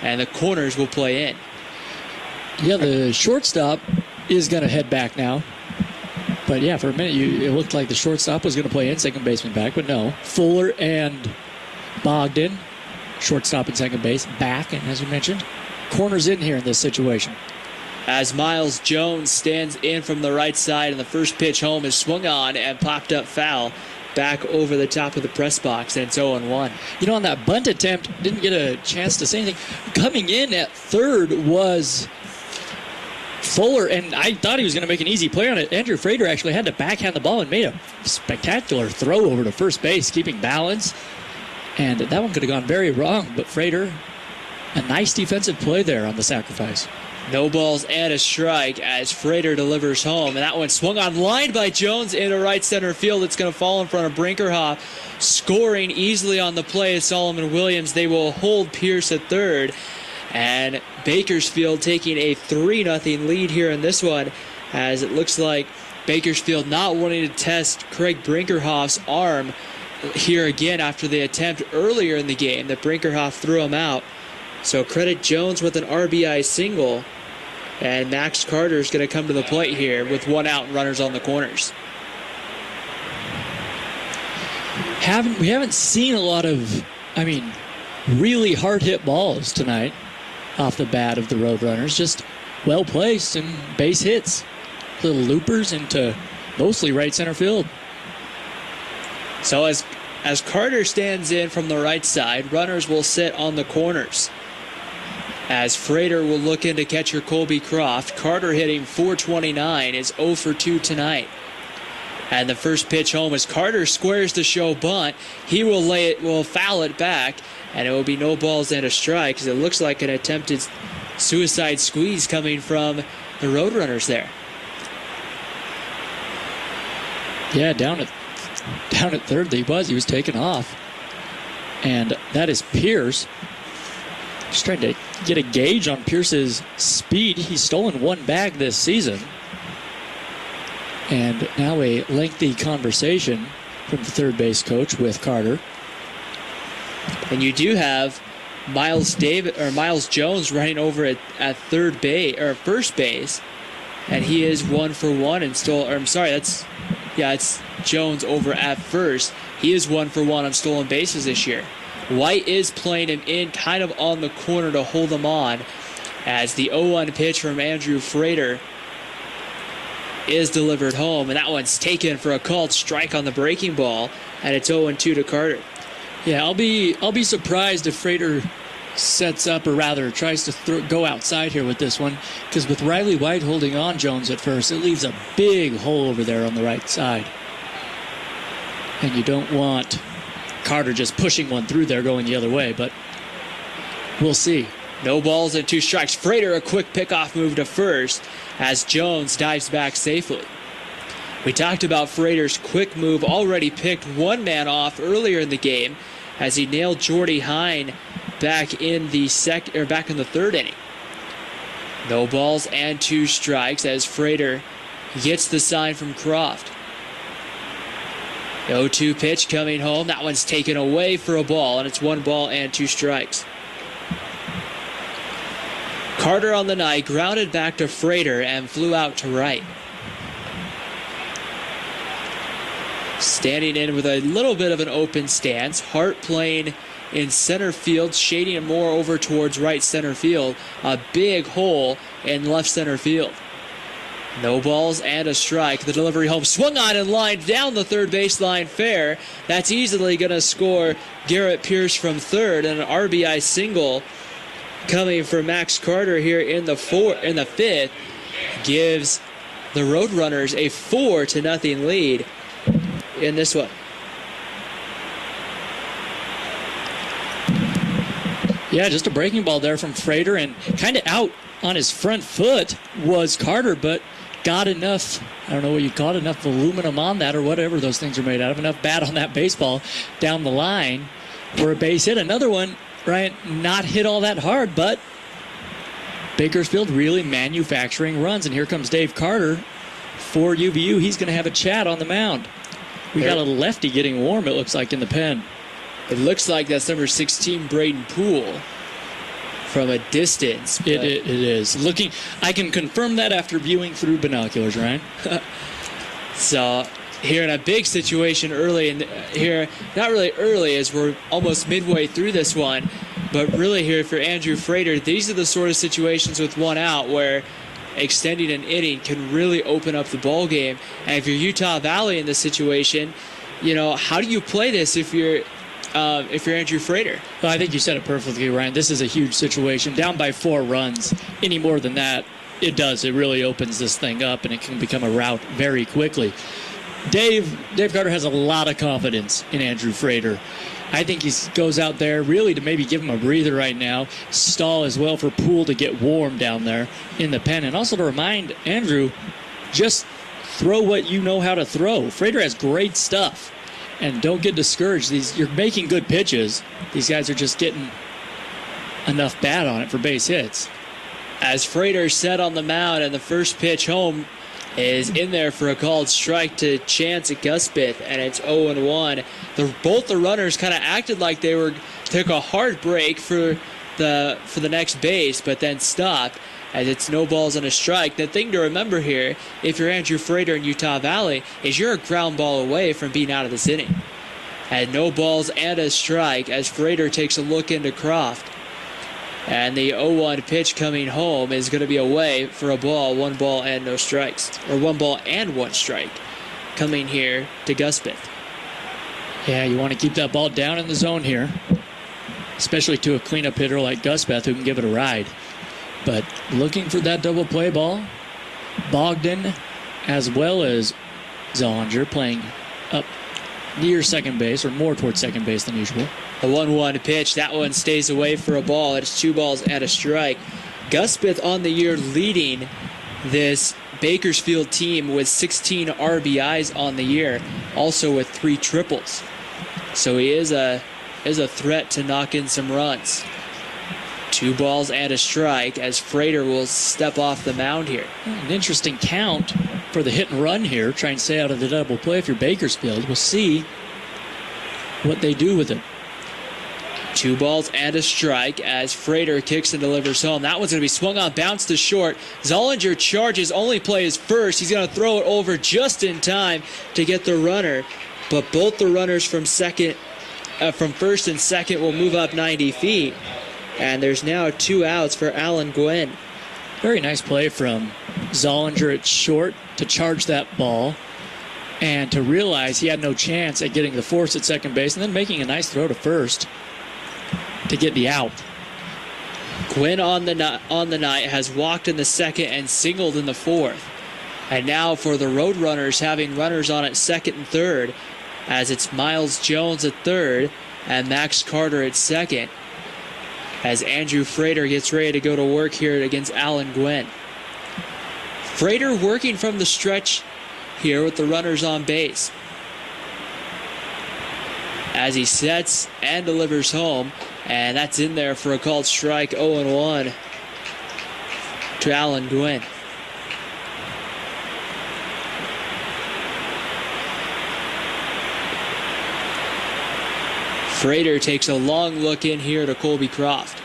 and the corners will play in. Yeah, the shortstop is going to head back now. But yeah, for a minute it looked like the shortstop was going to play in, second baseman back, but no. Fuller and Bogdan, shortstop and second base, back, and as you mentioned, corners in here in this situation. As Miles Jones stands in from the right side, and the first pitch home is swung on and popped up foul back over the top of the press box, and it's 0-1. You know, on that bunt attempt, didn't get a chance to say anything. Coming in at third was Fuller, and I thought he was going to make an easy play on it. Andrew Frater actually had to backhand the ball and made a spectacular throw over to first base, keeping balance. And that one could have gone very wrong, but Frater, a nice defensive play there on the sacrifice. No balls and a strike as Frater delivers home. And that one swung on, lined by Jones into right center field. It's going to fall in front of Brinkerhoff. Scoring easily on the play is Solomon Williams. They will hold Pierce at third. And Bakersfield taking a 3-0 lead here in this one, as it looks like Bakersfield not wanting to test Craig Brinkerhoff's arm here again after the attempt earlier in the game that Brinkerhoff threw him out. So credit Jones with an RBI single. And Max Carter is going to come to the plate here with one out and runners on the corners. We haven't seen a lot of, really hard-hit balls tonight off the bat of the Roadrunners. Just well-placed and base hits. Little loopers into mostly right center field. So as Carter stands in from the right side, runners will sit on the corners. As Frater will look into catcher Colby Croft. Carter hitting .429 is 0 for 2 tonight. And the first pitch home as Carter squares the show bunt. He will foul it back, and it will be no balls and a strike, because it looks like an attempted suicide squeeze coming from the Roadrunners there. Yeah, down at third he was taken off. And that is Pierce. Just trying to get a gauge on Pierce's speed. He's stolen one bag this season. And now a lengthy conversation from the third base coach with Carter. And you do have Miles Jones running over at third base or first base, and he is 1 for 1 and it's Jones over at first. He is 1 for 1 on stolen bases this year. White is playing him in kind of on the corner to hold him on, as the 0-1 pitch from Andrew Frater is delivered home, and that one's taken for a called strike on the breaking ball, and it's 0-2 to Carter. Yeah, I'll be surprised if Frater sets up, or rather tries to go outside here with this one, because with Riley White holding on Jones at first, it leaves a big hole over there on the right side. And you don't want Carter just pushing one through there going the other way, but we'll see. No balls and 2 strikes. Frater a quick pickoff move to first as Jones dives back safely. We talked about Frater's quick move, already picked one man off earlier in the game as he nailed Jordy Hine back in the third inning. No balls and 2 strikes as Frater gets the sign from Croft. 0-2 pitch coming home. That one's taken away for a ball, and it's 1 ball and 2 strikes. Carter on the night grounded back to Frater and flew out to right. Standing in with a little bit of an open stance. Hart playing in center field, shading it more over towards right center field. A big hole in left center field. No balls and a strike. The delivery home swung on and lined down the third baseline fair. That's easily going to score Garrett Pierce from third, and an RBI single coming for Max Carter here in the fifth gives the Roadrunners a 4-0 lead in this one. Yeah, just a breaking ball there from Frater, and kind of out on his front foot was Carter, but got enough, I don't know what you call it, enough aluminum on that or whatever those things are made out of, enough bat on that baseball down the line for a base hit. Another one, Ryan, not hit all that hard, but Bakersfield really manufacturing runs. And here comes Dave Carter for UVU. He's going to have a chat on the mound. We got a lefty getting warm, it looks like, in the pen. It looks like that's number 16, Braden Poole, from a distance. It is. Looking, I can confirm that after viewing through binoculars, Ryan. So here in a big situation early in here, not really early as we're almost midway through this one, but really here for Andrew Frater, these are the sort of situations with one out where extending an inning can really open up the ball game. And if you're Utah Valley in this situation, you know, how do you play this if you're Andrew Frater? Well, I think you said it perfectly, Ryan. This is a huge situation. Down by 4 runs. Any more than that, it does. It really opens this thing up, and it can become a rout very quickly. Dave Carter has a lot of confidence in Andrew Frater. I think he goes out there really to maybe give him a breather right now. Stall as well for Poole to get warm down there in the pen. And also to remind Andrew, just throw what you know how to throw. Frater has great stuff. And don't get discouraged. You're making good pitches. These guys are just getting enough bat on it for base hits. As Frater set on the mound, and the first pitch home is in there for a called strike to Chance Guspeth, and it's 0-1. Both the runners kind of acted like they took a hard break for the next base, but then stopped. As it's no balls and a strike. The thing to remember here, if you're Andrew Frater in Utah Valley, is you're a ground ball away from being out of this inning. And no balls and a strike as Frater takes a look into Croft. And the 0-1 pitch coming home is going to be away for a ball, 1 ball and no strikes. Or 1 ball and 1 strike coming here to Guspeth. Yeah, you want to keep that ball down in the zone here. Especially to a cleanup hitter like Guspeth who can give it a ride. But looking for that double play ball. Bogdan as well as Zollinger playing up near second base, or more towards second base than usual. A 1-1 pitch. That one stays away for a ball. It's 2 balls and a strike. Guspeth on the year leading this Bakersfield team with 16 RBIs on the year, also with 3 triples. So he is a threat to knock in some runs. 2 balls and a strike as Frater will step off the mound here. An interesting count for the hit and run here. Try and stay out of the double play if you're Bakersfield. We'll see what they do with it. 2 balls and a strike as Frater kicks and delivers home. That one's going to be swung on, bounced to short. Zollinger charges, only plays first. He's going to throw it over just in time to get the runner. But both the runners from first and second will move up 90 feet. And there's now 2 outs for Alan Gwynn. Very nice play from Zollinger at short to charge that ball and to realize he had no chance at getting the force at second base, and then making a nice throw to first to get the out. Gwynn on the night has walked in the second and singled in the fourth. And now for the Roadrunners, having runners on at second and third, as it's Miles Jones at third and Max Carter at second, as Andrew Frater gets ready to go to work here against Alan Gwynn. Frater working from the stretch here with the runners on base. As he sets and delivers home, and that's in there for a called strike, 0-1 to Alan Gwynn. Frater takes a long look in here to Colby Croft.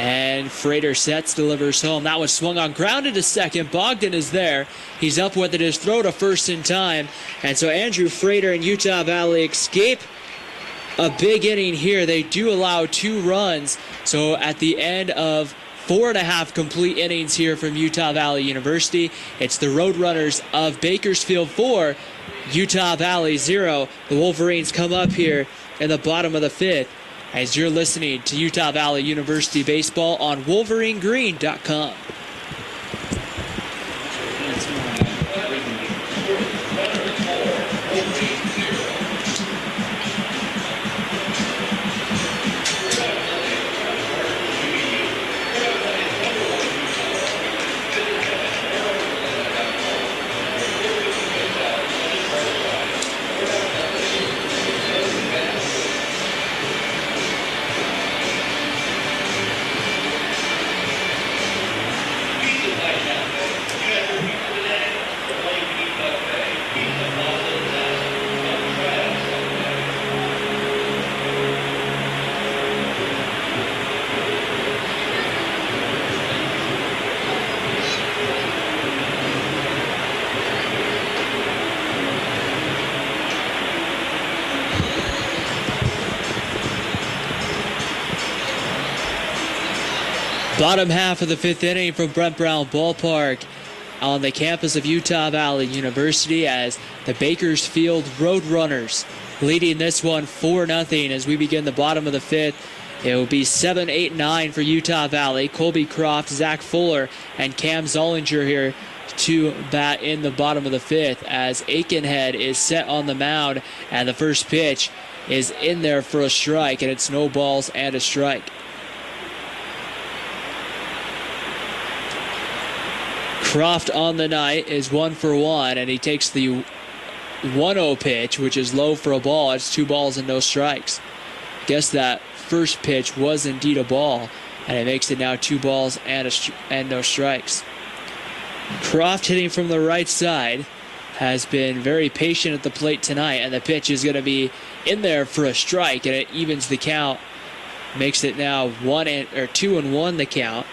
And Frater sets, delivers home. That was swung on, grounded to second. Bogdan is there. He's up with it. His throw to first in time. And so Andrew Frater and Utah Valley escape a big inning here. They do allow 2 runs. So at the end of 4.5 complete innings here from Utah Valley University, it's the Roadrunners of Bakersfield 4, Utah Valley 0. The Wolverines come up here in the bottom of the 5th as you're listening to Utah Valley University Baseball on WolverineGreen.com. Bottom half of the 5th inning from Brent Brown Ballpark on the campus of Utah Valley University as the Bakersfield Roadrunners leading this one 4-0 as we begin the bottom of the 5th. It will be 7, 8, 9 for Utah Valley. Colby Croft, Zach Fuller, and Cam Zollinger here to bat in the bottom of the 5th as Aikenhead is set on the mound and the first pitch is in there for a strike, and it's no balls and a strike. Croft on the night is 1 for 1, and he takes the 1-0 pitch, which is low for a ball. It's 2 balls and no strikes. Guess that first pitch was indeed a ball, and it makes it now 2 balls and no strikes. Croft hitting from the right side has been very patient at the plate tonight, and the pitch is going to be in there for a strike, and it evens the count. Makes it now 2-1 the count,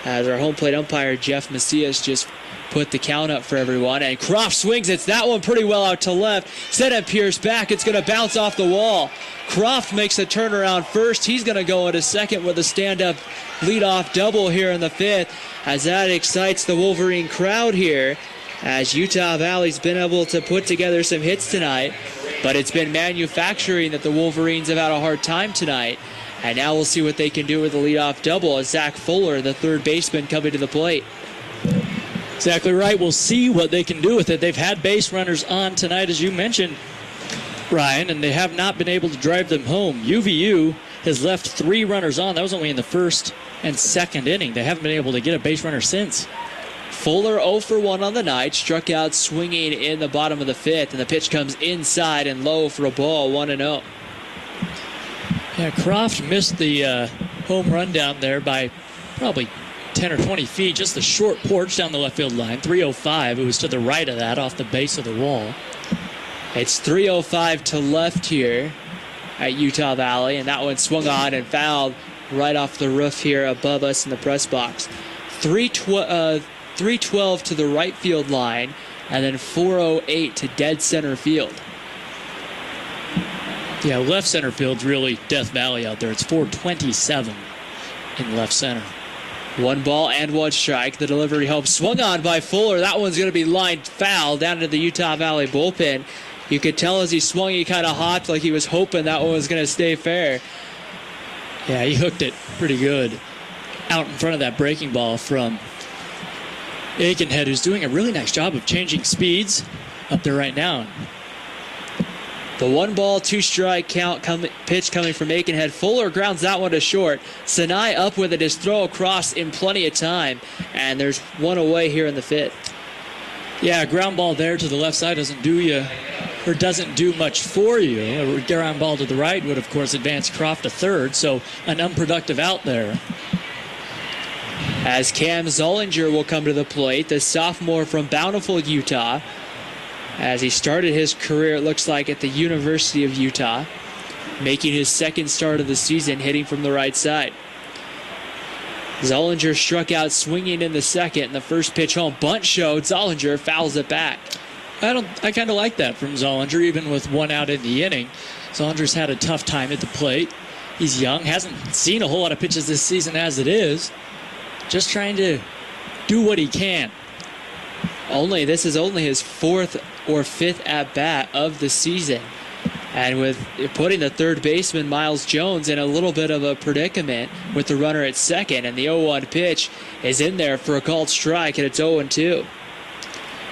as our home plate umpire Jeff Macias just put the count up for everyone. And Croft swings. It's that one pretty well out to left. Sent it Pierce back. It's going to bounce off the wall. Croft makes a turnaround first. He's going to go into second with a stand-up leadoff double here in the 5th, as that excites the Wolverine crowd here, as Utah Valley's been able to put together some hits tonight, but it's been manufacturing that the Wolverines have had a hard time tonight. And now we'll see what they can do with the leadoff double as Zach Fuller, the third baseman, coming to the plate. Exactly right. We'll see what they can do with it. They've had base runners on tonight, as you mentioned, Ryan, and they have not been able to drive them home. UVU has left 3 runners on. That was only in the first and second inning. They haven't been able to get a base runner since. Fuller 0 for 1 on the night, struck out swinging in the bottom of the 5th, and the pitch comes inside and low for a ball, 1-0. Yeah, Croft missed the home run down there by probably 10 or 20 feet, just the short porch down the left field line, 305. It was to the right of that, off the base of the wall. It's 305 to left here at Utah Valley, and that one swung on and fouled right off the roof here above us in the press box. 312 to the right field line, and then 408 to dead center field. Yeah, left center field's really Death Valley out there. It's 427 in left center. 1 ball and 1 strike. The delivery home swung on by Fuller. That one's going to be lined foul down into the Utah Valley bullpen. You could tell as he swung, he kind of hopped like he was hoping that one was going to stay fair. Yeah, he hooked it pretty good out in front of that breaking ball from Aikenhead, who's doing a really nice job of changing speeds up there right now. The 1 ball, 2 strike count pitch coming from Aikenhead. Fuller grounds that one to short. Sinai up with it. His throw across in plenty of time. And there's 1 away here in the 5th. Yeah, a ground ball there to the left side doesn't do much for you. A ground ball to the right would, of course, advance Croft to third. So an unproductive out there. As Cam Zollinger will come to the plate, the sophomore from Bountiful, Utah, as he started his career, it looks like, at the University of Utah, making his second start of the season, hitting from the right side. Zollinger struck out swinging in the second, and the first pitch home bunt showed. Zollinger fouls it back. I kind of like that from Zollinger, even with one out in the inning. Zollinger's had a tough time at the plate. He's young, hasn't seen a whole lot of pitches this season as it is. Just trying to do what he can. This is only his fourth or fifth at bat of the season. And with putting the third baseman Miles Jones in a little bit of a predicament with the runner at second, and the 0-1 pitch is in there for a called strike, and it's 0-2.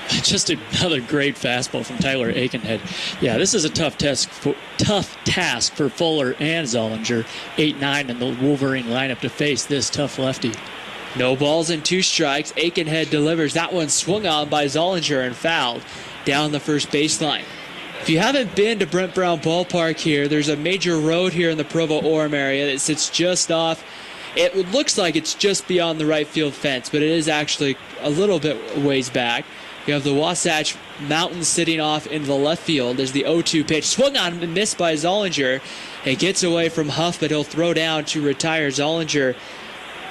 Just another great fastball from Tyler Aikenhead. Yeah, this is a tough task for Fuller and Zollinger. 8-9 in the Wolverine lineup to face this tough lefty. No balls and 2 strikes. Aikenhead delivers. That one swung on by Zollinger and fouled down the first baseline. If you haven't been to Brent Brown Ballpark here, there's a major road here in the Provo-Orem area that sits just off. It looks like it's just beyond the right field fence, but it is actually a little bit ways back. You have the Wasatch Mountains sitting off in the left field as the 0-2 pitch swung on and missed by Zollinger. It gets away from Huff, but he'll throw down to retire Zollinger,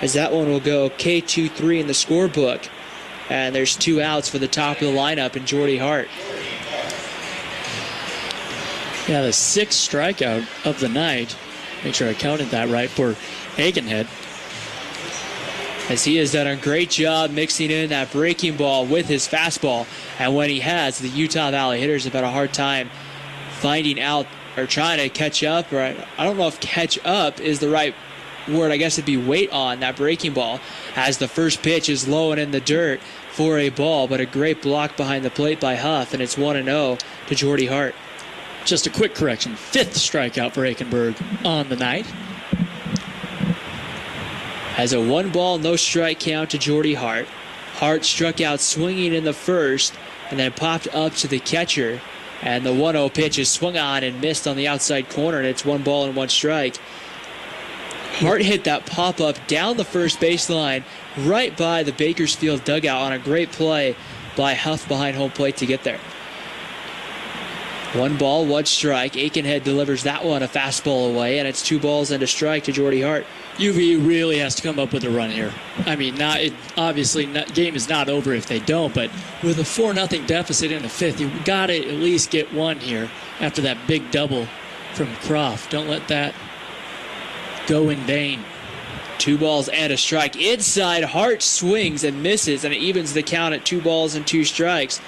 as that one will go K2-3 in the scorebook. And there's 2 outs for the top of the lineup and Jordy Hart. Yeah, the 6th strikeout of the night. Make sure I counted that right for Aikenhead. As he has done a great job mixing in that breaking ball with his fastball. And when he has, the Utah Valley hitters have had a hard time finding out or trying to catch up. Or I don't know if catch up is the right word. I guess it'd be wait on that breaking ball, as the first pitch is low and in the dirt for a ball. But a great block behind the plate by Huff, and it's 1-0 to Jordy Hart. Just a quick correction. 5th strikeout for Aikenberg on the night. Has a 1-ball, no strike count to Jordy Hart. Hart struck out swinging in the first and then popped up to the catcher. And the 1-0 pitch is swung on and missed on the outside corner, and it's 1 ball and 1 strike. Hart hit that pop-up down the first baseline right by the Bakersfield dugout on a great play by Huff behind home plate to get there. 1 ball, 1 strike. Aikenhead delivers that one a fastball away, and it's 2 balls and a strike to Jordy Hart. UV really has to come up with a run here. I mean, game is not over if they don't, but with a 4-0 deficit in the 5th, you got to at least get 1 here after that big double from Croft. Don't let that go in vain. 2 balls and a strike. Inside, Hart swings and misses, and it evens the count at 2 balls and 2 strikes.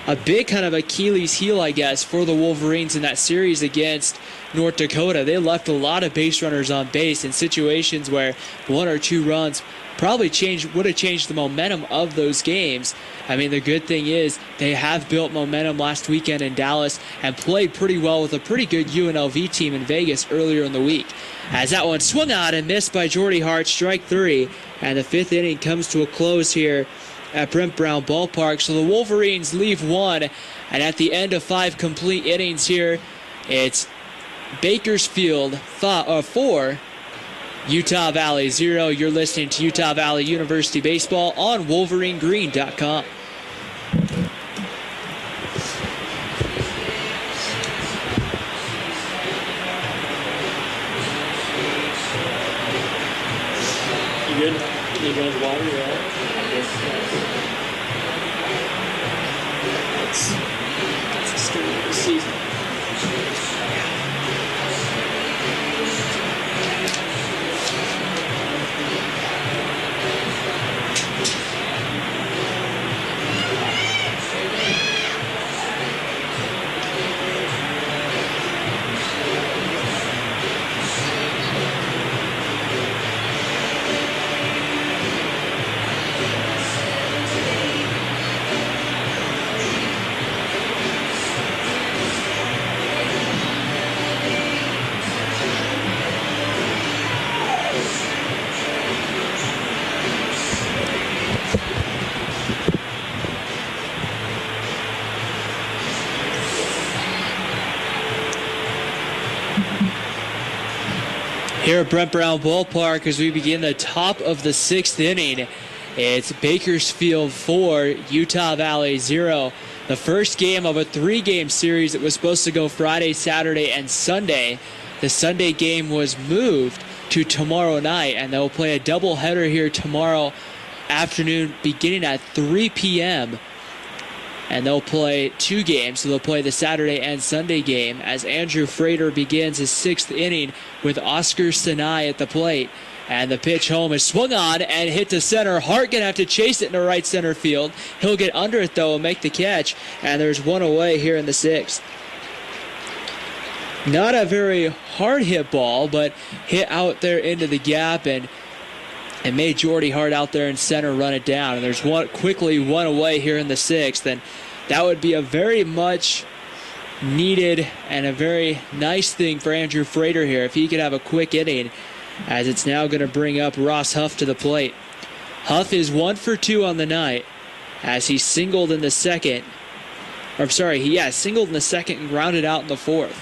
A big kind of Achilles heel, I guess, for the Wolverines in that series against North Dakota. They left a lot of base runners on base in situations where 1 or 2 runs probably would have changed the momentum of those games. I mean, the good thing is they have built momentum last weekend in Dallas and played pretty well with a pretty good UNLV team in Vegas earlier in the week. As that one swung out and missed by Jordy Hart, strike 3, and the 5th inning comes to a close here at Brent Brown Ballpark. So the Wolverines leave 1, and at the end of 5 complete innings here, it's Bakersfield 4, Utah Valley 0. You're listening to Utah Valley University Baseball on WolverineGreen.com. You good? You need one of the water? Yeah. That's the story of the season. Here at Brent Brown Ballpark, as we begin the top of the 6th inning, it's Bakersfield 4, Utah Valley 0. The first game of a 3-game series that was supposed to go Friday, Saturday, and Sunday. The Sunday game was moved to tomorrow night, and they'll play a doubleheader here tomorrow afternoon beginning at 3 p.m. And they'll play 2 games, so they'll play the Saturday and Sunday game as Andrew Frater begins his 6th inning with Oscar Sinai at the plate. And the pitch home is swung on and hit to center. Hart going to have to chase it into right center field. He'll get under it, though, and make the catch. And there's one away here in the 6th. Not a very hard hit ball, but hit out there into the gap and made Jordy Hart out there in center run it down. And there's quickly one away here in the 6th. And that would be a very much needed and a very nice thing for Andrew Frater here if he could have a quick inning, as it's now going to bring up Ross Huff to the plate. Huff is 1 for 2 on the night as he singled in the second. Singled in the second and grounded out in the 4th.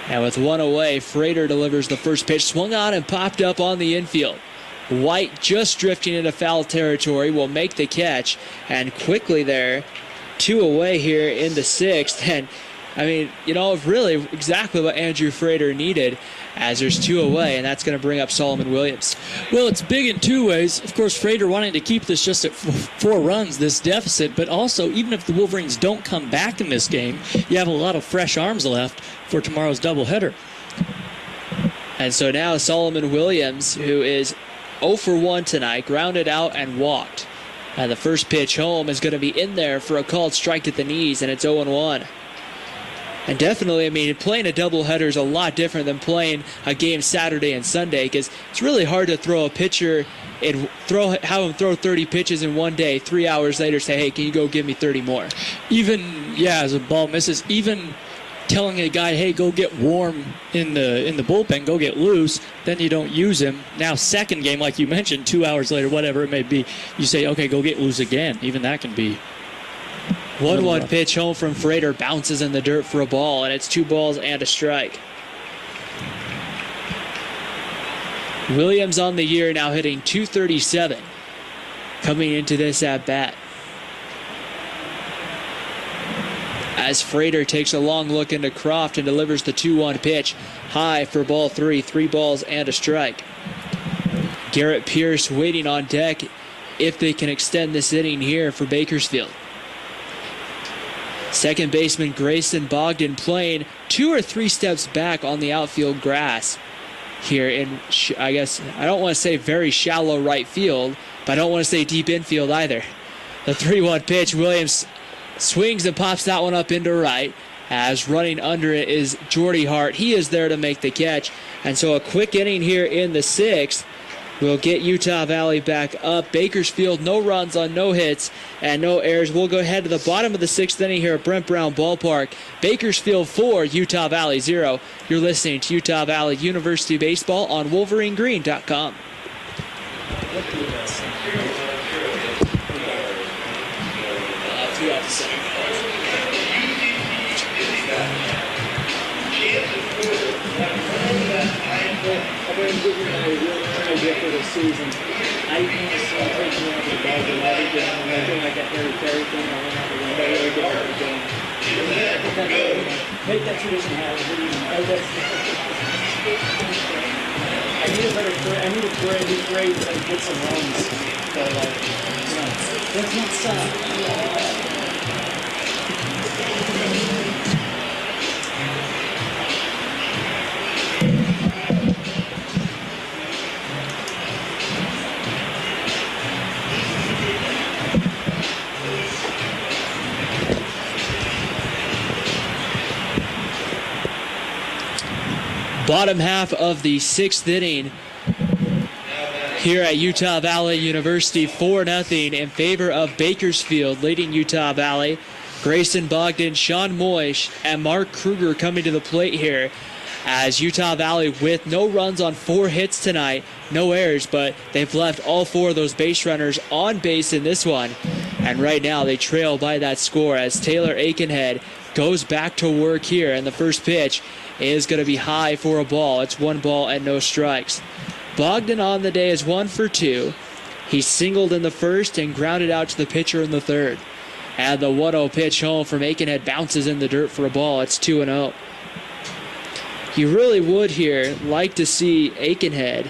And with one away, Frater delivers the first pitch. Swung on and popped up on the infield. White just drifting into foul territory will make the catch. And quickly there, 2 away here in the 6th. And, really exactly what Andrew Frater needed, as there's 2 away, and that's going to bring up Solomon Williams. Well, it's big in 2 ways. Of course, Frater wanting to keep this just at 4 runs, this deficit, but also, even if the Wolverines don't come back in this game, you have a lot of fresh arms left for tomorrow's doubleheader. And so now Solomon Williams, who is 0 for 1 tonight, grounded out and walked. And the first pitch home is going to be in there for a called strike at the knees, and it's 0-1. And definitely, playing a doubleheader is a lot different than playing a game Saturday and Sunday, because it's really hard to throw a pitcher and have him throw 30 pitches in one day. 3 hours later, say, hey, can you go give me 30 more? As a ball misses, even telling a guy, hey, go get warm in the bullpen, go get loose, then you don't use him. Now, second game, like you mentioned, 2 hours later, whatever it may be, you say, okay, go get loose again. Even that can be 1-1 pitch home from Frater, bounces in the dirt for a ball, and it's 2 balls and a strike. Williams on the year now hitting .237 coming into this at bat. As Frater takes a long look into Croft and delivers the 2-1 pitch high for ball 3, 3 balls and a strike. Garrett Pierce waiting on deck if they can extend this inning here for Bakersfield. Second baseman Grayson Bogdan playing 2 or 3 steps back on the outfield grass here in, I don't want to say very shallow right field, but I don't want to say deep infield either. The 3-1 pitch, Williams swings and pops that one up into right, as running under it is Jordy Hart. He is there to make the catch. And so a quick inning here in the 6th will get Utah Valley back up. Bakersfield, no runs on no hits and no errors. We'll go ahead to the bottom of the 6th inning here at Brent Brown Ballpark. Bakersfield 4, Utah Valley 0. You're listening to Utah Valley University Baseball on WolverineGreen.com. For the season, I want to see taking out the ball and everything, and they're doing like a Harry Carey thing. I went out the window, really get out of the game. Make that tradition happen. I need a brand new grade and get some runs. But let's not stop. Bottom half of the 6th inning here at Utah Valley University, 4-0 in favor of Bakersfield, leading Utah Valley. Grayson Bogdan, Sean Moish, and Mark Kruger coming to the plate here, as Utah Valley with no runs on 4 hits tonight, no errors, but they've left all 4 of those base runners on base in this one. And right now they trail by that score as Taylor Aikenhead goes back to work here, and the first pitch is going to be high for a ball. It's 1 ball and no strikes. Bogdan on the day is 1 for 2. He singled in the first and grounded out to the pitcher in the 3rd. And the 1-0 pitch home from Aikenhead bounces in the dirt for a ball. It's 2-0. You really would here like to see Aikenhead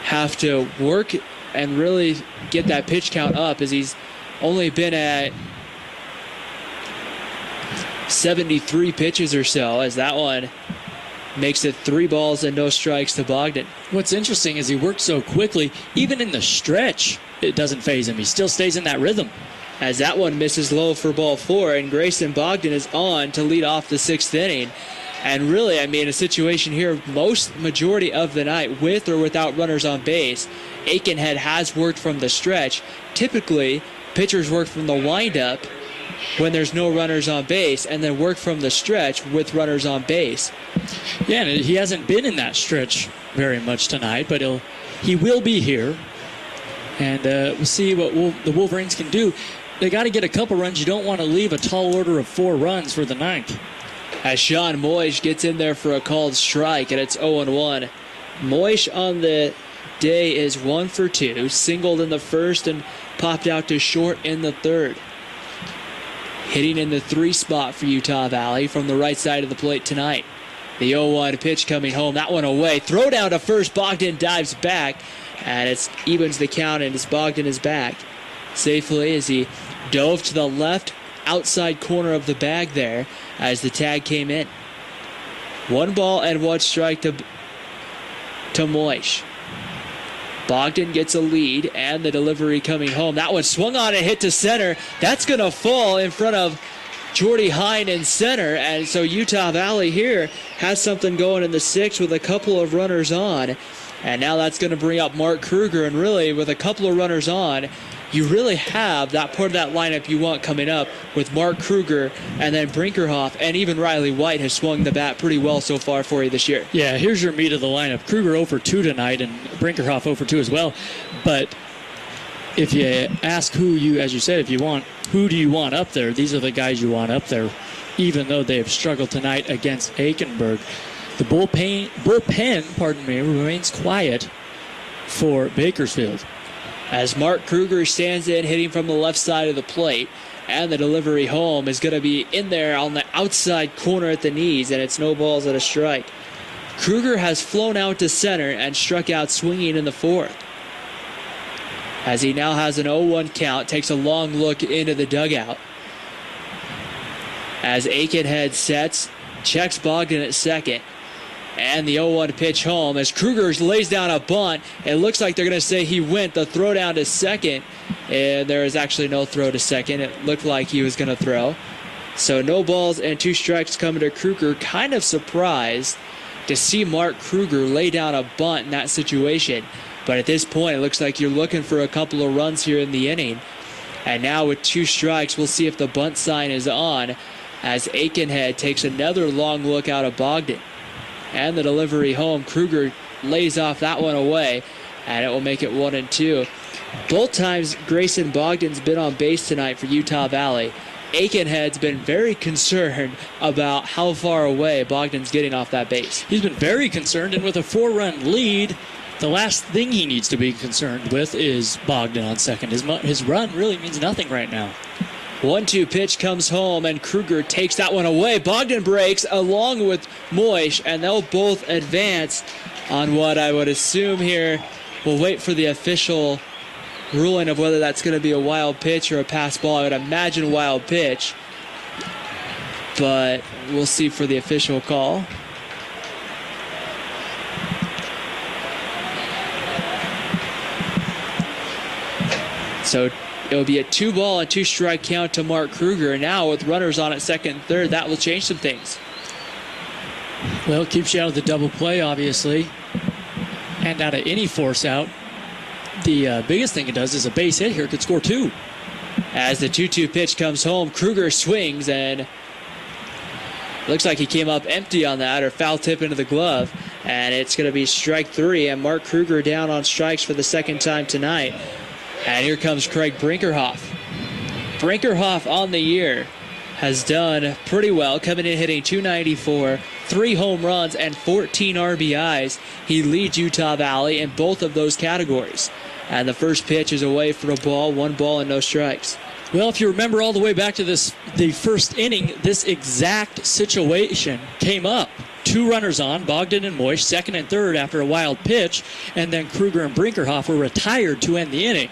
have to work and really get that pitch count up, as he's only been at 73 pitches or so, as that one makes it 3 balls and no strikes to Bogdan. What's interesting is he worked so quickly, even in the stretch, it doesn't faze him. He still stays in that rhythm. As that one misses low for ball 4, and Grayson Bogdan is on to lead off the 6th inning. And really, I mean, a situation here, majority of the night, with or without runners on base, Aikenhead has worked from the stretch. Typically, pitchers work from the windup when there's no runners on base, and then work from the stretch with runners on base. Yeah, and he hasn't been in that stretch very much tonight, but he will be here. And we'll see what the Wolverines can do. They got to get a couple runs. You don't want to leave a tall order of 4 runs for the 9th. As Sean Moish gets in there for a called strike, and it's 0-1. Moish on the day is 1 for 2, singled in the first and popped out to short in the 3rd. Hitting in the 3 spot for Utah Valley from the right side of the plate tonight. The 0-1 pitch coming home, that one away. Throw down to first, Bogdan dives back, and it evens the count, and Bogdan is back safely as he dove to the left outside corner of the bag there as the tag came in. 1 ball and 1 strike to Moish. Bogdan gets a lead, and the delivery coming home. That one swung on and hit to center. That's going to fall in front of Jordy Hine in center, and so Utah Valley here has something going in the 6th with a couple of runners on. And now that's going to bring up Mark Kruger, and really with a couple of runners on, you really have that part of that lineup you want coming up with Mark Kruger, and then Brinkerhoff, and even Riley White has swung the bat pretty well so far for you this year. Yeah, here's your meat of the lineup. Kruger 0 for 2 tonight, and Brinkerhoff 0 for 2 as well. But if you ask who you, as you said, who do you want up there, these are the guys you want up there, even though they have struggled tonight against Aikenberg. The bullpen, remains quiet for Bakersfield. As Mark Kruger stands in, hitting from the left side of the plate, and the delivery home is going to be in there on the outside corner at the knees, and it's no balls and a strike. Kruger has flown out to center and struck out swinging in the 4th. As he now has an 0-1 count, takes a long look into the dugout. As Aikenhead sets, checks Bogdan at second. And the 0-1 pitch home as Kruger lays down a bunt. It looks like they're going to say he went. The throw down to second. And there is actually no throw to second. It looked like he was going to throw. So no balls and 2 strikes coming to Kruger. Kind of surprised to see Mark Kruger lay down a bunt in that situation. But at this point, it looks like you're looking for a couple of runs here in the inning. And now with 2 strikes, we'll see if the bunt sign is on as Aikenhead takes another long look out of Bogdan. And the delivery home, Kruger lays off that one away, and it will make it 1-2. Both times Grayson Bogdan's been on base tonight for Utah Valley. Aikenhead's been very concerned about how far away Bogdan's getting off that base. He's been very concerned, and with a 4-run lead, the last thing he needs to be concerned with is Bogdan on second. His run really means nothing right now. 1-2 pitch comes home, and Kruger takes that one away. Bogdan breaks along with Moish, and they'll both advance on what I would assume here. We'll wait for the official ruling of whether that's going to be a wild pitch or a pass ball. I would imagine wild pitch, but we'll see for the official call. So it'll be a 2-ball and 2 strike count to Mark Kruger. And now with runners on at second and third, that will change some things. Well, it keeps you out of the double play, obviously, and out of any force out. The biggest thing it does is a base hit here could score 2. As the 2-2 pitch comes home, Kruger swings, and looks like he came up empty on that, or foul tip into the glove. And it's going to be strike 3, and Mark Kruger down on strikes for the second time tonight. And here comes Craig Brinkerhoff. Brinkerhoff on the year has done pretty well, coming in hitting .294, 3 home runs, and 14 RBIs. He leads Utah Valley in both of those categories. And the first pitch is away for a ball, 1 ball and no strikes. Well, if you remember all the way back to the first inning, this exact situation came up 2 runners on, Bogdan and Moish, second and third after a wild pitch, and then Kruger and Brinkerhoff were retired to end the inning.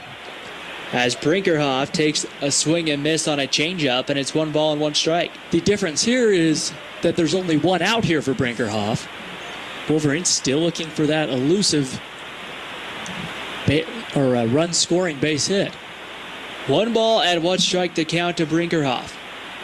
As Brinkerhoff takes a swing and miss on a changeup, and it's 1 ball and 1 strike. The difference here is that there's only 1 out here for Brinkerhoff. Wolverines still looking for that elusive run-scoring base hit. 1 ball and 1 strike to count to Brinkerhoff.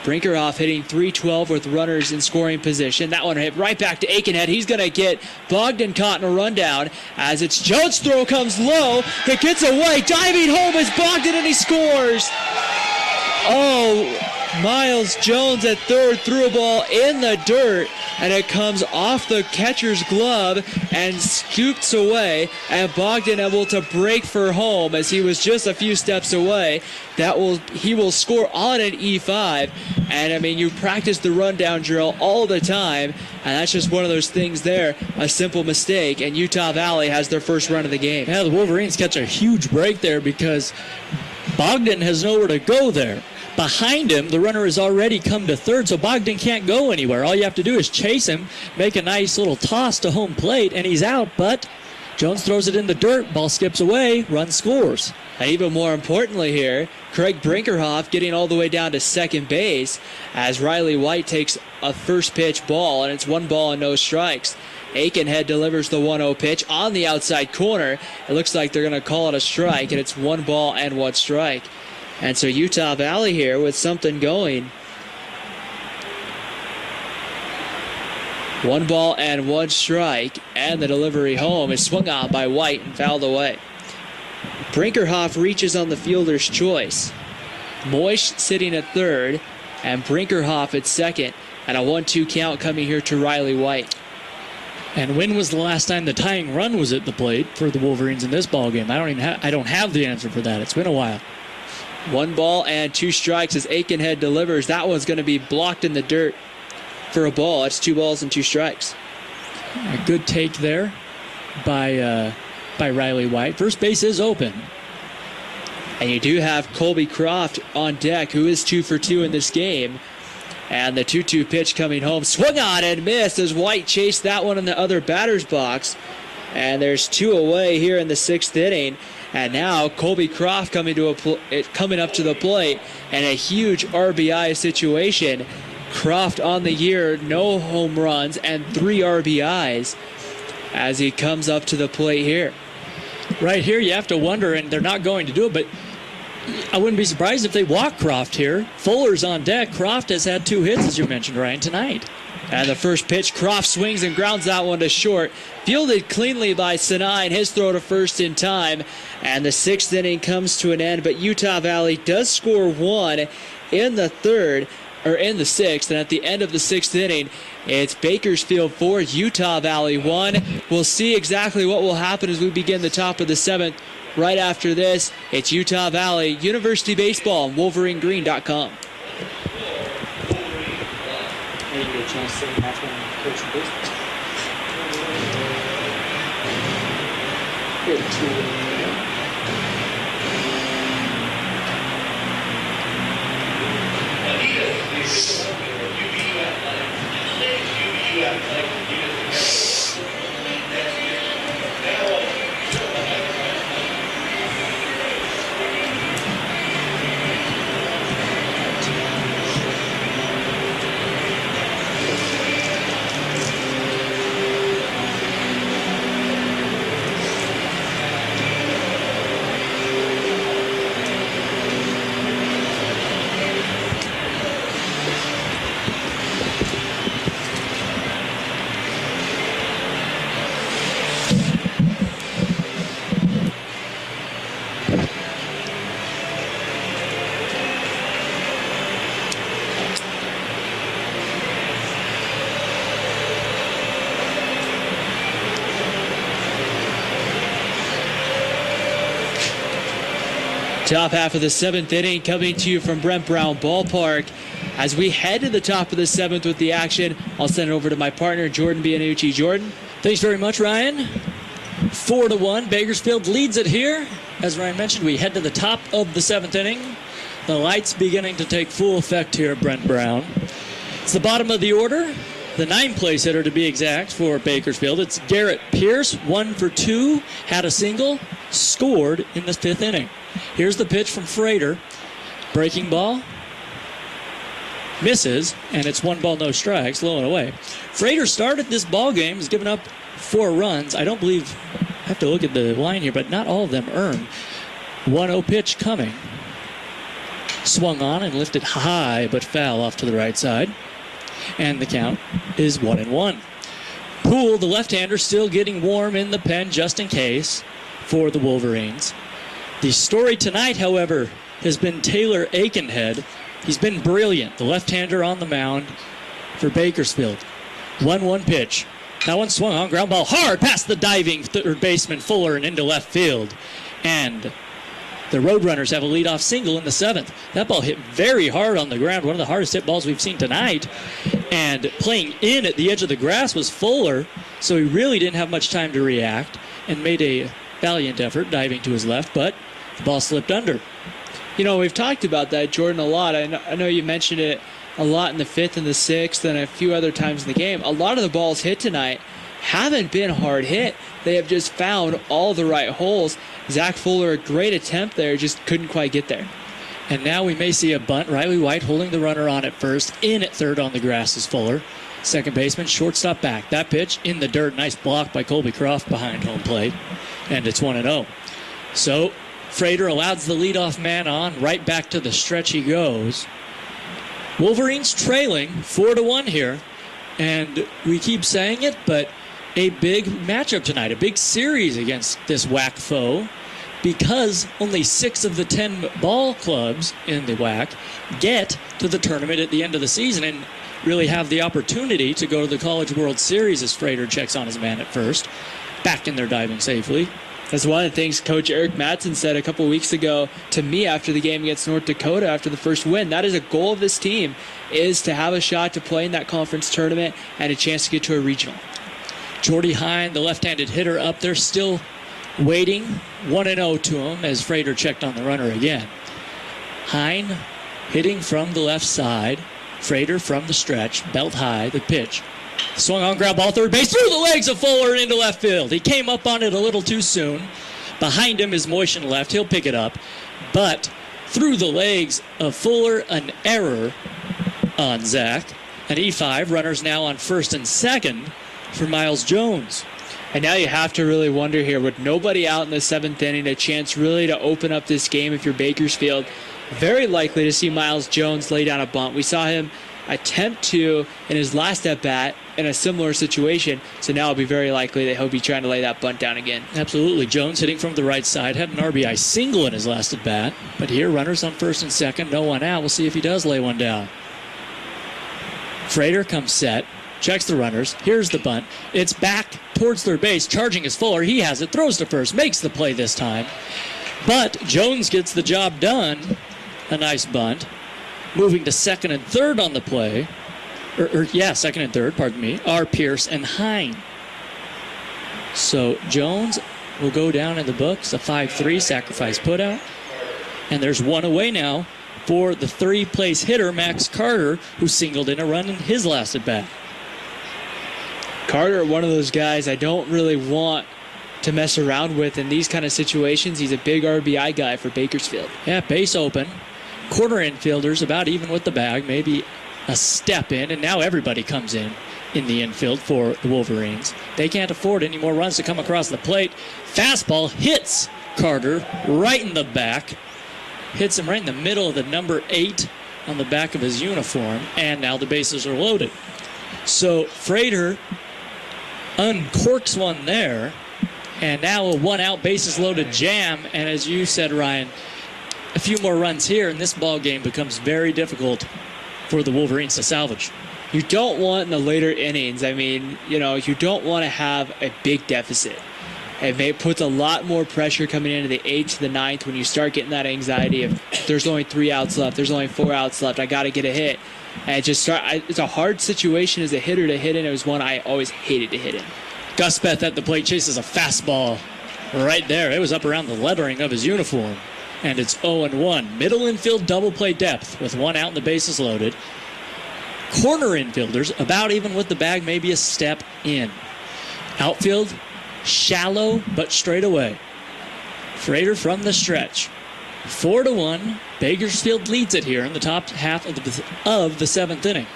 Brinkerhoff hitting .312 with runners in scoring position. That one hit right back to Aikenhead. He's going to get Bogdan caught in a rundown as it's Jones' throw comes low. It gets away. Diving home is Bogdan, and he scores. Oh, Miles Jones at third threw a ball in the dirt, and it comes off the catcher's glove and scoops away, and Bogdan able to break for home as he was just a few steps away. He will score on an E5, and I mean, you practice the rundown drill all the time, and that's just one of those things there, a simple mistake, and Utah Valley has their first run of the game. Yeah, the Wolverines catch a huge break there because Bogdan has nowhere to go there. Behind him, the runner has already come to third, so Bogdan can't go anywhere. All you have to do is chase him, make a nice little toss to home plate, and he's out. But Jones throws it in the dirt, ball skips away, run scores. And even more importantly here, Craig Brinkerhoff getting all the way down to second base as Riley White takes a first pitch ball, and it's 1 ball and no strikes. Aikenhead delivers the 1-0 pitch on the outside corner. It looks like they're going to call it a strike, and it's 1 ball and 1 strike. And so Utah Valley here with something going. 1 ball and 1 strike, and the delivery home is swung on by White and fouled away. Brinkerhoff reaches on the fielder's choice. Moish sitting at third, and Brinkerhoff at second, and a 1-2 count coming here to Riley White. And when was the last time the tying run was at the plate for the Wolverines in this ballgame? I don't have the answer for that. It's been a while. 1 ball and 2 strikes as Aikenhead delivers. That one's going to be blocked in the dirt for a ball. It's 2 balls and 2 strikes. A good take there by Riley White. First base is open. And you do have Colby Croft on deck, who is 2 for 2 in this game. And the 2-2 pitch coming home. Swung on and missed as White chased that one in the other batter's box. And there's 2 away here in the 6th inning. And now Colby Croft coming up to the plate, and a huge RBI situation. Croft on the year, no home runs and 3 RBIs as he comes up to the plate here. Right here, you have to wonder, and they're not going to do it, but I wouldn't be surprised if they walk Croft here. Fuller's on deck. Croft has had 2 hits, as you mentioned, Ryan, tonight. And the first pitch, Croft swings and grounds that one to short. Fielded cleanly by Sinai, and his throw to first in time. And the 6th inning comes to an end, but Utah Valley does score 1 in the 6th. And at the end of the 6th inning, it's Bakersfield 4, Utah Valley 1. We'll see exactly what will happen as we begin the top of the 7th. Right after this, it's Utah Valley University Baseball on WolverineGreen.com. I didn't get a chance to match when I'm coaching baseball. Good 2. Top half of the 7th inning coming to you from Brent Brown Ballpark. As we head to the top of the 7th with the action, I'll send it over to my partner, Jordan Bianucci. Jordan? Thanks very much, Ryan. 4-1. Bakersfield leads it here. As Ryan mentioned, we head to the top of the 7th inning. The lights beginning to take full effect here at Brent Brown. It's the bottom of the order. the 9th place hitter to be exact for Bakersfield. It's Garrett Pierce, 1 for 2, had a single, scored in the 5th inning. Here's the pitch from Frater. Breaking ball. Misses, and it's 1 ball, no strikes, low and away. Frater started this ball game, has given up 4 runs. I don't believe, I have to look at the line here, but not all of them earned. 1-0 pitch coming. Swung on and lifted high, but foul off to the right side. And the count is 1-1. Poole, the left-hander, still getting warm in the pen just in case for the Wolverines. The story tonight, however, has been Taylor Aikenhead. He's been brilliant, the left-hander on the mound for Bakersfield. 1-1 pitch. That one swung on, ground ball hard past the diving third baseman Fuller and into left field. And the Roadrunners have a leadoff single in the 7th. That ball hit very hard on the ground, one of the hardest hit balls we've seen tonight. And playing in at the edge of the grass was Fuller, so he really didn't have much time to react and made a valiant effort diving to his left, but the ball slipped under. You know, we've talked about that, Jordan, a lot. I know you mentioned it a lot in the 5th and the 6th and a few other times in the game. A lot of the balls hit tonight haven't been hard hit. They have just found all the right holes. Zach Fuller, a great attempt there, just couldn't quite get there. And now we may see a bunt. Riley White holding the runner on at first. In at third on the grass is Fuller. Second baseman, shortstop back. That pitch in the dirt. Nice block by Colby Croft behind home plate. And it's 1-0. So Frater allows the leadoff man on. Right back to the stretch he goes. Wolverines trailing 4-1 here. And we keep saying it, but a big matchup tonight, a big series against this WAC foe, because only 6 of the 10 ball clubs in the WAC get to the tournament at the end of the season and really have the opportunity to go to the College World Series as Frater checks on his man at first, back in there diving safely. That's one of the things Coach Eric Mattson said a couple weeks ago to me after the game against North Dakota after the first win. That is a goal of this team, is to have a shot to play in that conference tournament and a chance to get to a regional. Jordy Hine, the left-handed hitter, up there still waiting. 1-0 to him as Frater checked on the runner again. Hine hitting from the left side. Frater from the stretch, belt high, the pitch. Swung on, ground ball, third base, through the legs of Fuller into left field. He came up on it a little too soon. Behind him is Motion left. He'll pick it up. But through the legs of Fuller, an error on Zach. An E5, runners now on first and second for Miles Jones. And now you have to really wonder here, with nobody out in the 7th inning, a chance really to open up this game if you're Bakersfield. Very likely to see Miles Jones lay down a bunt. We saw him attempt to in his last at-bat in a similar situation, so now it'll be very likely that he'll be trying to lay that bunt down again. Absolutely. Jones hitting from the right side, had an RBI single in his last at-bat, but here runners on first and second, no one out. We'll see if he does lay one down. Frater comes set, checks the runners. Here's the bunt. It's back towards third base. Charging is Fuller. He has it. Throws to first. Makes the play this time. But Jones gets the job done. A nice bunt. Moving to second and third on the play. Second and third, pardon me, are Pierce and Hine. So Jones will go down in the books. A 5-3 sacrifice putout. And there's one away now for the 3rd-place hitter, Max Carter, who singled in a run in his last at-bat. Carter, one of those guys I don't really want to mess around with in these kind of situations. He's a big RBI guy for Bakersfield. Yeah, base open. Corner infielders about even with the bag, maybe a step in, and now everybody comes in the infield for the Wolverines. They can't afford any more runs to come across the plate. Fastball hits Carter right in the back. Hits him right in the middle of the number 8 on the back of his uniform, and now the bases are loaded. So Frater uncorks one there, and now a one-out bases loaded jam, and as you said, Ryan, a few more runs here, and this ball game becomes very difficult for the Wolverines to salvage. You don't want in the later innings, you don't want to have a big deficit. It puts a lot more pressure coming into the 8th to the 9th when you start getting that anxiety of there's only 3 outs left, there's only 4 outs left, I got to get a hit. And it's a hard situation as a hitter to hit in. It was one I always hated to hit in. Guspeth at the plate chases a fastball right there. It was up around the lettering of his uniform. And it's 0-1. Middle infield double play depth with 1 out and the bases loaded. Corner infielders about even with the bag, maybe a step in. Outfield, shallow but straight away. Frater from the stretch. 4-1. Bakersfield leads it here in the top half of the seventh inning.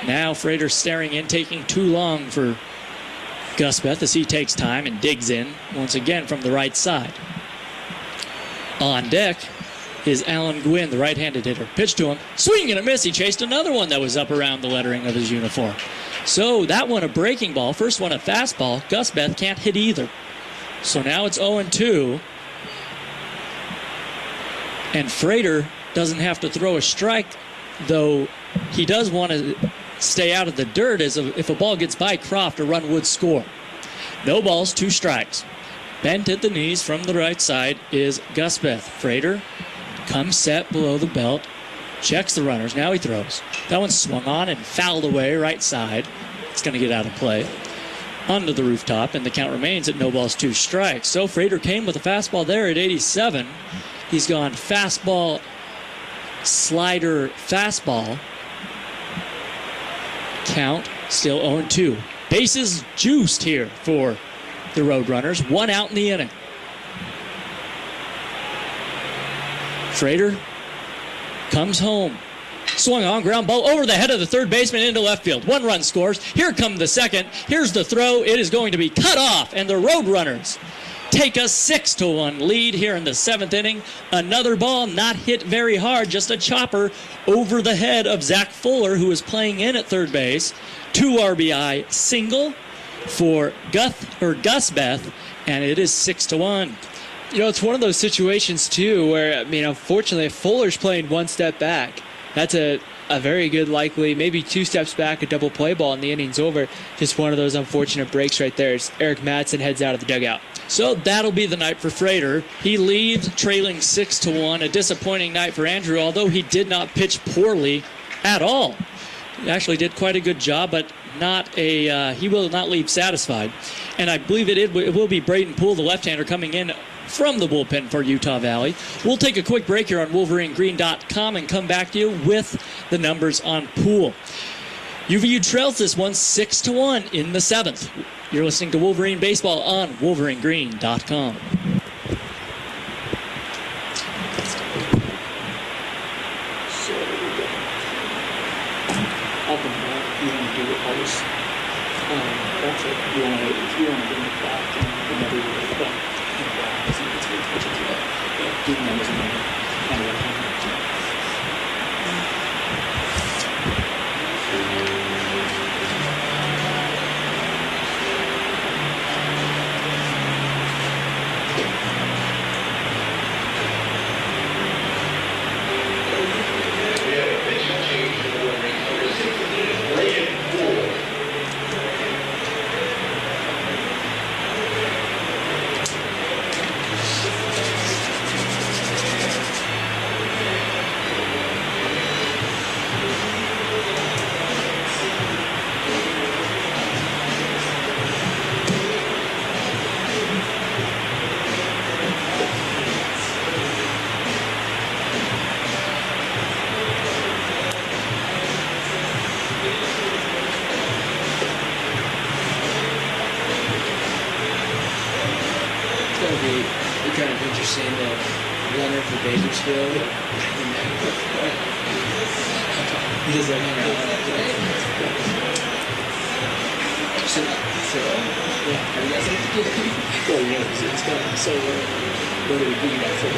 Now Frater staring in, taking too long for Gusbeth as he takes time and digs in once again from the right side. On deck is Alan Gwynn, the right-handed hitter. Pitch to him. Swing and a miss. He chased another one that was up around the lettering of his uniform. So that one a breaking ball. First one a fastball. Gusbeth can't hit either. So now it's 0-2. And Frater doesn't have to throw a strike, though he does want to stay out of the dirt as if a ball gets by Croft, a run would score. No balls, 2 strikes. Bent at the knees from the right side is Gusbeth. Frater comes set below the belt, checks the runners. Now he throws. That one swung on and fouled away right side. It's going to get out of play. Onto the rooftop, and the count remains at no balls, 2 strikes. So Frater came with a fastball there at 87. He's gone fastball, slider, fastball. Count still 0-2. Bases juiced here for the Roadrunners. 1 out in the inning. Frater comes home. Swung on, ground ball over the head of the third baseman into left field. 1 run scores. Here comes the second. Here's the throw. It is going to be cut off, and the Roadrunners take a 6-1 lead here in the 7th inning. Another ball not hit very hard, just a chopper over the head of Zach Fuller, who is playing in at third base. 2 RBI single for Gusbeth, and it is 6-1. You know, it's one of those situations, too, where, I mean, unfortunately, if Fuller's playing 1 step back, that's a very good likely, maybe 2 steps back, a double play ball, and the inning's over. Just one of those unfortunate breaks right there as Eric Madsen heads out of the dugout. So that'll be the night for Frater. He leaves trailing 6-1. A disappointing night for Andrew, although he did not pitch poorly at all. He actually did quite a good job, but he will not leave satisfied. And I believe it will be Braden Poole, the left-hander, coming in from the bullpen for Utah Valley. We'll take a quick break here on WolverineGreen.com and come back to you with the numbers on Poole. UVU trails this one 6-1 in the 7th. You're listening to Wolverine Baseball on WolverineGreen.com. Up and back, you want to do all this. That's it. If you want to bring it back and whenever you're ready. But, I think it's good to put it to that. But do the numbers on the right hand. Kind of interesting, the runner for Bakersfield. He does that hang out. Yeah, I guess well, you know, it's kind of so what do we do that for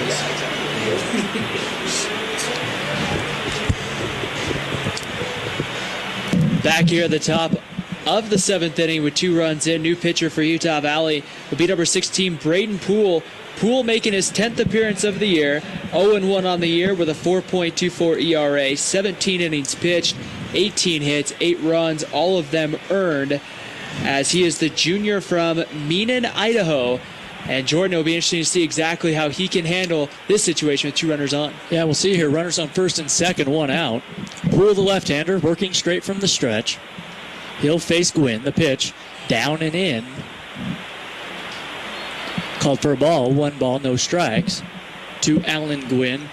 this? Back here at the top of the 7th inning with 2 runs in. New pitcher for Utah Valley will be number 16, Braden Poole. Poole making his 10th appearance of the year, 0-1 on the year with a 4.24 ERA, 17 innings pitched, 18 hits, 8 runs, all of them earned, as he is the junior from Meenan, Idaho. And Jordan, it'll be interesting to see exactly how he can handle this situation with 2 runners on. Yeah, we'll see here. Runners on first and second, 1 out. Poole, the left-hander, working straight from the stretch. He'll face Gwynn. The pitch, down and in. Called for a ball. 1 ball, no strikes. To Alan Gwynn.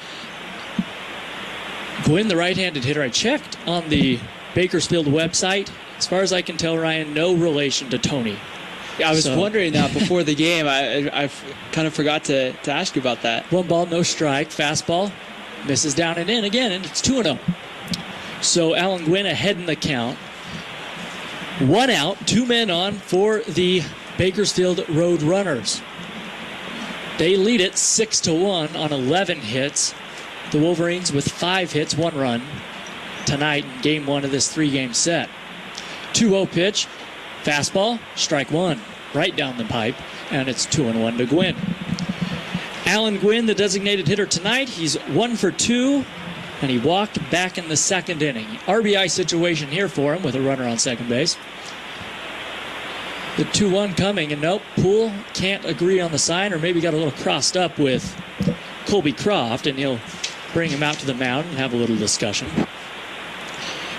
Gwynn, the right-handed hitter. I checked on the Bakersfield website. As far as I can tell, Ryan, no relation to Tony. Yeah, I was wondering that before the game. I kind of forgot to ask you about that. 1 ball, no strike. Fastball misses down and in again, and it's 2-0. So Alan Gwynn ahead in the count. 1 out, 2 men on for the Bakersfield Road Runners. They lead it 6-1 on 11 hits. The Wolverines with 5 hits, 1 run tonight in game 1 of this 3-game set. 2-0 pitch. Fastball, strike 1, right down the pipe, and it's 2-1 to Gwynn. Alan Gwynn, the designated hitter tonight, he's 1 for 2, and he walked back in the 2nd inning. RBI situation here for him with a runner on second base. The 2-1 coming, and nope, Poole can't agree on the sign, or maybe got a little crossed up with Colby Croft, and he'll bring him out to the mound and have a little discussion.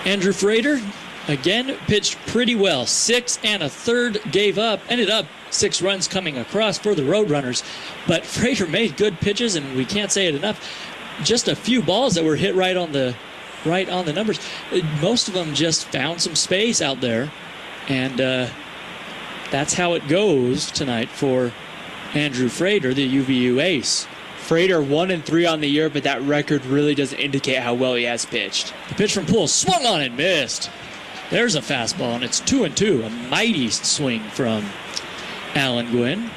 Andrew Frater, again, pitched pretty well. 6 1/3 gave up. Ended up 6 runs coming across for the Roadrunners. But Frater made good pitches, and we can't say it enough. Just a few balls that were hit right on the numbers. Most of them just found some space out there. And that's how it goes tonight for Andrew Frater, the UVU ace. Frater 1-3 on the year, but that record really doesn't indicate how well he has pitched. The pitch from Poole, swung on and missed. There's a fastball, and it's 2-2. A mighty swing from Alan Gwynn.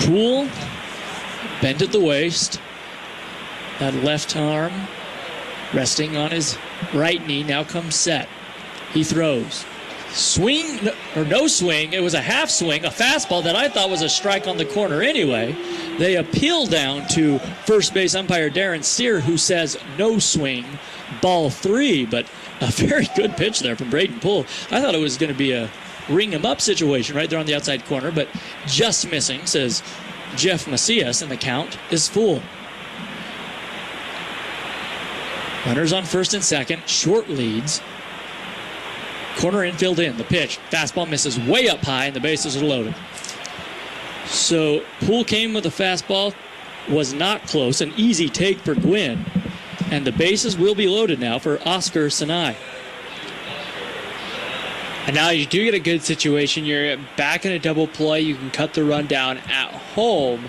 Poole bent at the waist. That left arm resting on his right knee. Now comes set. He throws. Swing or no swing. It was a half swing, a fastball that I thought was a strike on the corner anyway. They appeal down to first base umpire Darren Steer, who says no swing, ball 3. But a very good pitch there from Braden Poole. I thought it was going to be a ring him up situation right there on the outside corner, but just missing, says Jeff Macias, and the count is full. Runners on first and second, short leads. Corner infield in, the pitch. Fastball misses way up high, and the bases are loaded. So Poole came with a fastball, was not close, an easy take for Gwynn. And the bases will be loaded now for Oscar Sinai. And now you do get a good situation. You're back in a double play. You can cut the run down at home.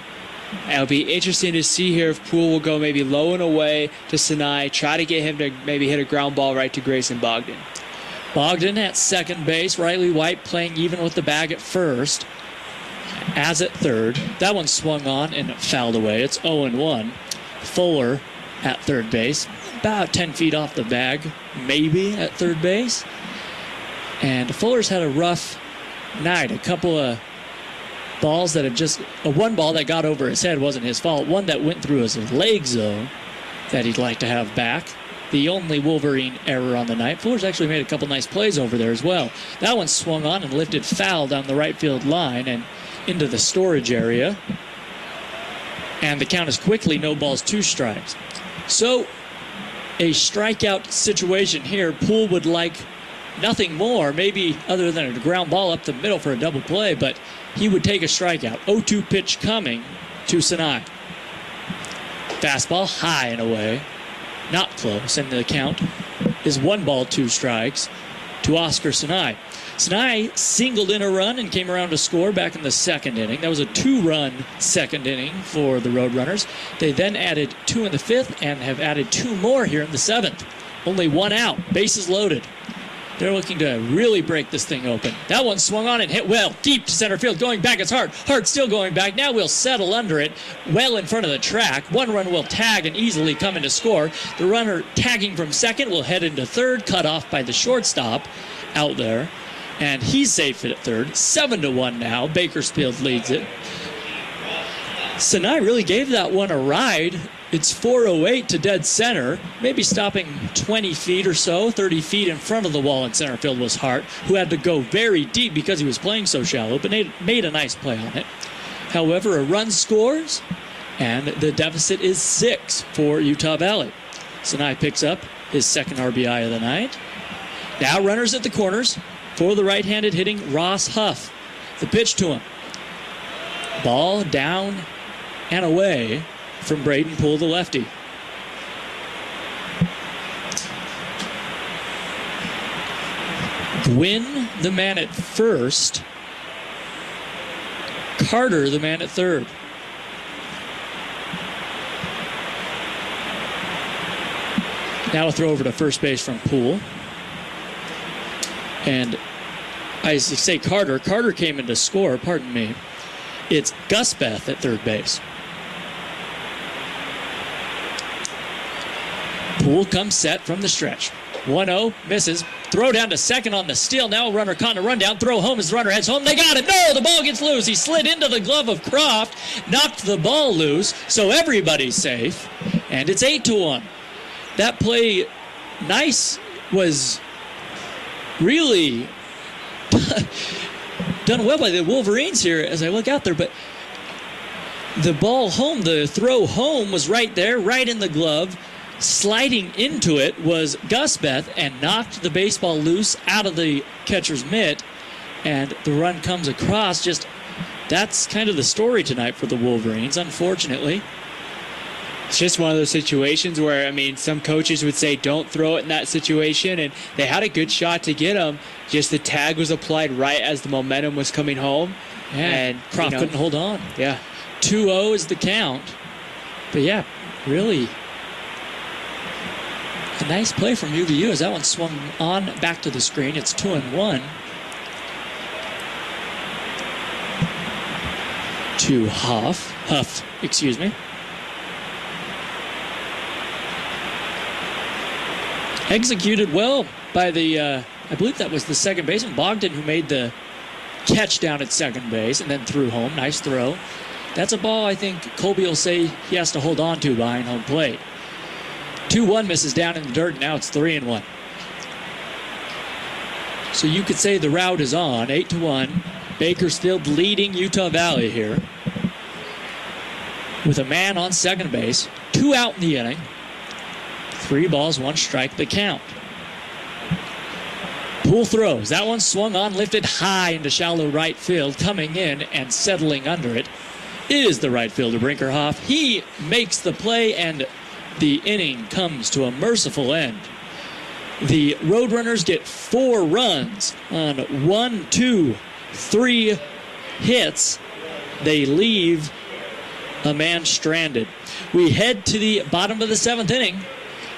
And it'll be interesting to see here if Poole will go maybe low and away to Sinai, try to get him to maybe hit a ground ball right to Grayson Bogdan. Bogdan at second base. Riley White playing even with the bag at first. As at third. That one swung on and fouled away. It's 0-1. Fuller at third base. About 10 feet off the bag, maybe at third base. And Fuller's had a rough night. A couple of balls that have just... one ball that got over his head wasn't his fault. One that went through his legs, though, that he'd like to have back. The only Wolverine error on the night. Fuller's actually made a couple nice plays over there as well. That one swung on and lifted foul down the right field line and into the storage area. And the count is quickly 0-2 strikes. So, a strikeout situation here. Poole would like nothing more, maybe other than a ground ball up the middle for a double play, but he would take a strikeout. 0-2 pitch coming to Sinai. Fastball high and away. Not close, and the count is 1-2 strikes to Oscar Sinai. Sinai singled in a run and came around to score back in the second inning. That was a 2-run second inning for the Roadrunners. They then added 2 in the fifth and have added 2 more here in the seventh. Only 1 out, bases loaded. They're looking to really break this thing open. That one swung on and hit well, deep to center field, going back. It's Hart. Hart still going back. Now we'll settle under it, well in front of the track. 1 run will tag and easily come in to score. The runner tagging from second will head into third, cut off by the shortstop out there. And he's safe at third. 7-1 now. Bakersfield leads it. Sinai really gave that one a ride. It's 408 to dead center. Maybe stopping 20 feet or so, 30 feet in front of the wall in center field was Hart, who had to go very deep because he was playing so shallow, but made a nice play on it. However, a run scores, and the deficit is 6 for Utah Valley. Sinai picks up his second RBI of the night. Now runners at the corners for the right-handed hitting Ross Huff. The pitch to him. Ball down and away from Braden Poole, the lefty. Gwynn, the man at first. Carter, the man at third. Now a throw over to first base from Poole. And I say Carter. Carter came in to score, pardon me. It's Gusbeth at third base. Poole comes set from the stretch. 1-0, misses. Throw down to second on the steal. Now a runner caught in a run down. Throw home as the runner heads home. They got it. No, the ball gets loose. He slid into the glove of Croft, knocked the ball loose, so everybody's safe. And it's 8-1. That play, nice, was really done well by the Wolverines here as I look out there. But the ball home, the throw home was right there, right in the glove. Sliding into it was Gusbeth and knocked the baseball loose out of the catcher's mitt, and the run comes across. Just that's kind of the story tonight for the Wolverines, unfortunately. It's just one of those situations where, I mean, some coaches would say don't throw it in that situation, and they had a good shot to get him. Just the tag was applied right as the momentum was coming home. Yeah, and Croft couldn't hold on. Yeah. 2-0 is the count. But yeah, really a nice play from UVU as that one swung on back to the screen. It's 2-1. To Huff, excuse me. Executed well by the, I believe that was the second baseman, Bogdan, who made the catch down at second base and then threw home. Nice throw. That's a ball I think Colby will say he has to hold on to behind home plate. 2-1 misses down in the dirt. Now it's 3-1. So you could say the route is on. 8-1. Bakersfield leading Utah Valley here. With a man on second base. 2 out in the inning. 3 balls, 1 strike, the count. Poole throws. That one swung on, lifted high into shallow right field. Coming in and settling under it is the right fielder, Brinkerhoff. He makes the play, and the inning comes to a merciful end. The Roadrunners get 4 runs on 1, 2, 3 hits. They leave a man stranded. We head to the bottom of the 7th inning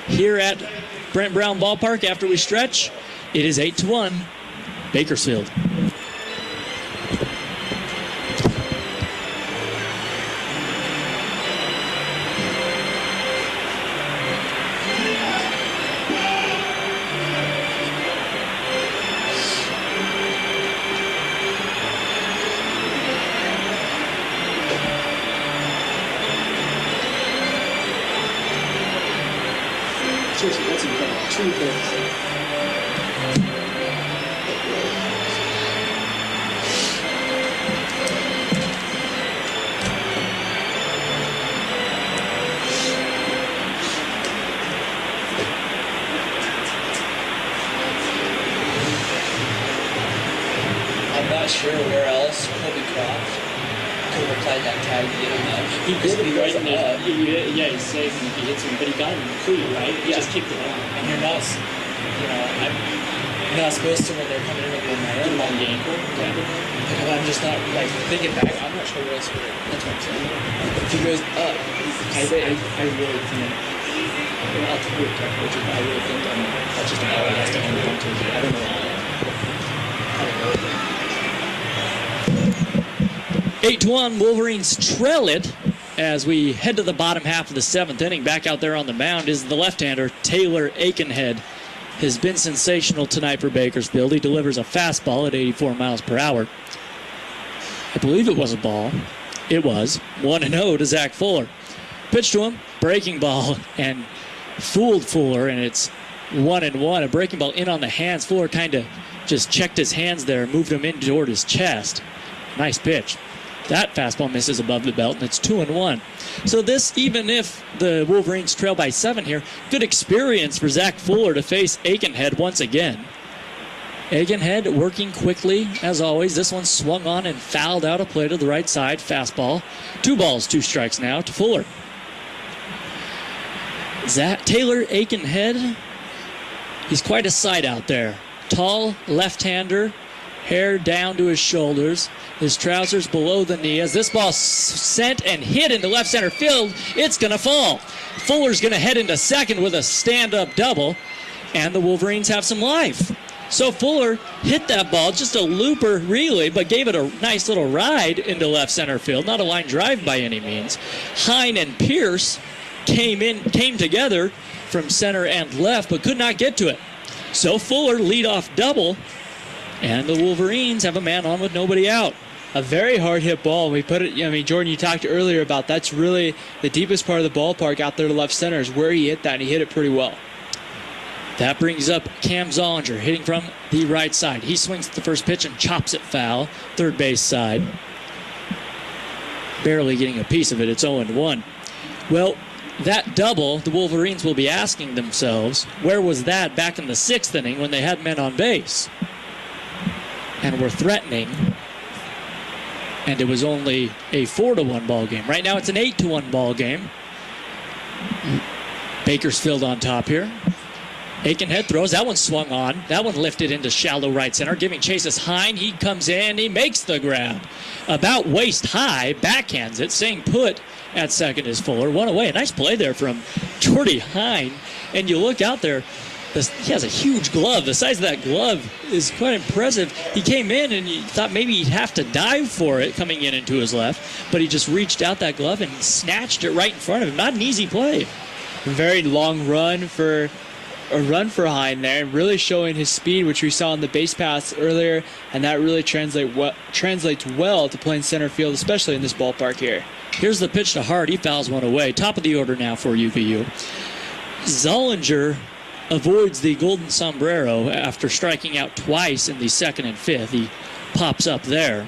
here at Brent Brown Ballpark after we stretch. It is 8-1, Bakersfield. Seriously, that's incredible. 2 hits. I'm not sure where else Kobe Croft could have applied that tag to get him out. He did it right in up. yeah, he's safe if he hits him, but he got him clean, right? He Yeah. just kicked it out. And you're not, you're not supposed to when they're coming in with the man. Long game. Because I'm just not, like, thinking back, I'm not sure what else would have. That's what I'm saying. If he goes up, I really think, I'll tell you a coach, but I really think that's just a ball he has to hold on to. I don't know how. 8-1, Wolverines trail it as we head to the bottom half of the 7th inning. Back out there on the mound is the left-hander, Taylor Aikenhead. Has been sensational tonight for Bakersfield. He delivers a fastball at 84 miles per hour. I believe it was a ball. It was. 1-0 to Zach Fuller. Pitch to him, breaking ball, and fooled Fuller, and it's 1-1. A breaking ball in on the hands. Fuller kind of just checked his hands there, moved him in toward his chest. Nice pitch. That fastball misses above the belt, and it's 2-1. So this, even if the Wolverines trail by 7 here, good experience for Zach Fuller to face Aikenhead once again. Aikenhead working quickly, as always. This one swung on and fouled out a play to the right side. Fastball. 2 balls, 2 strikes now to Fuller. Taylor Aikenhead, he's quite a sight out there. Tall left-hander, hair down to his shoulders, his trousers below the knee. As this ball sent and hit into left center field, it's going to fall. Fuller's going to head into second with a stand-up double, and the Wolverines have some life. So Fuller hit that ball, just a looper really, but gave it a nice little ride into left center field. Not a line drive by any means. Hine and Pierce came together from center and left, but could not get to it. So Fuller leadoff double, and the Wolverines have a man on with nobody out. A very hard hit ball. We put it, I mean, Jordan, you talked earlier about that's really the deepest part of the ballpark out there to left center is where he hit that, and he hit it pretty well. That brings up Cam Zollinger hitting from the right side. He swings at the first pitch and chops it foul, third base side. Barely getting a piece of it. It's 0-1. Well, that double, the Wolverines will be asking themselves, where was that back in the 6th inning when they had men on base? And were threatening, and it was only a 4-1 ball game. Right now it's an 8-1 ball game. Bakersfield on top here. Aikenhead throws. That one swung on. That one lifted into shallow right center. Giving chase is Hine. He comes in. He makes the grab. About waist high. Backhands it. Staying put at second is Fuller. One away. A nice play there from Jordy Hine. And you look out there. He has a huge glove. The size of that glove is quite impressive. He came in and you thought maybe he'd have to dive for it coming in into his left. But he just reached out that glove and snatched it right in front of him. Not an easy play. Very long run for Hine there, and really showing his speed, which we saw in the base pass earlier, and that really translates well to playing center field, especially in this ballpark here. Here's the pitch to Hart. He fouls one away. Top of the order now for UVU. Zollinger avoids the golden sombrero after striking out twice in the 2nd and 5th. He pops up there.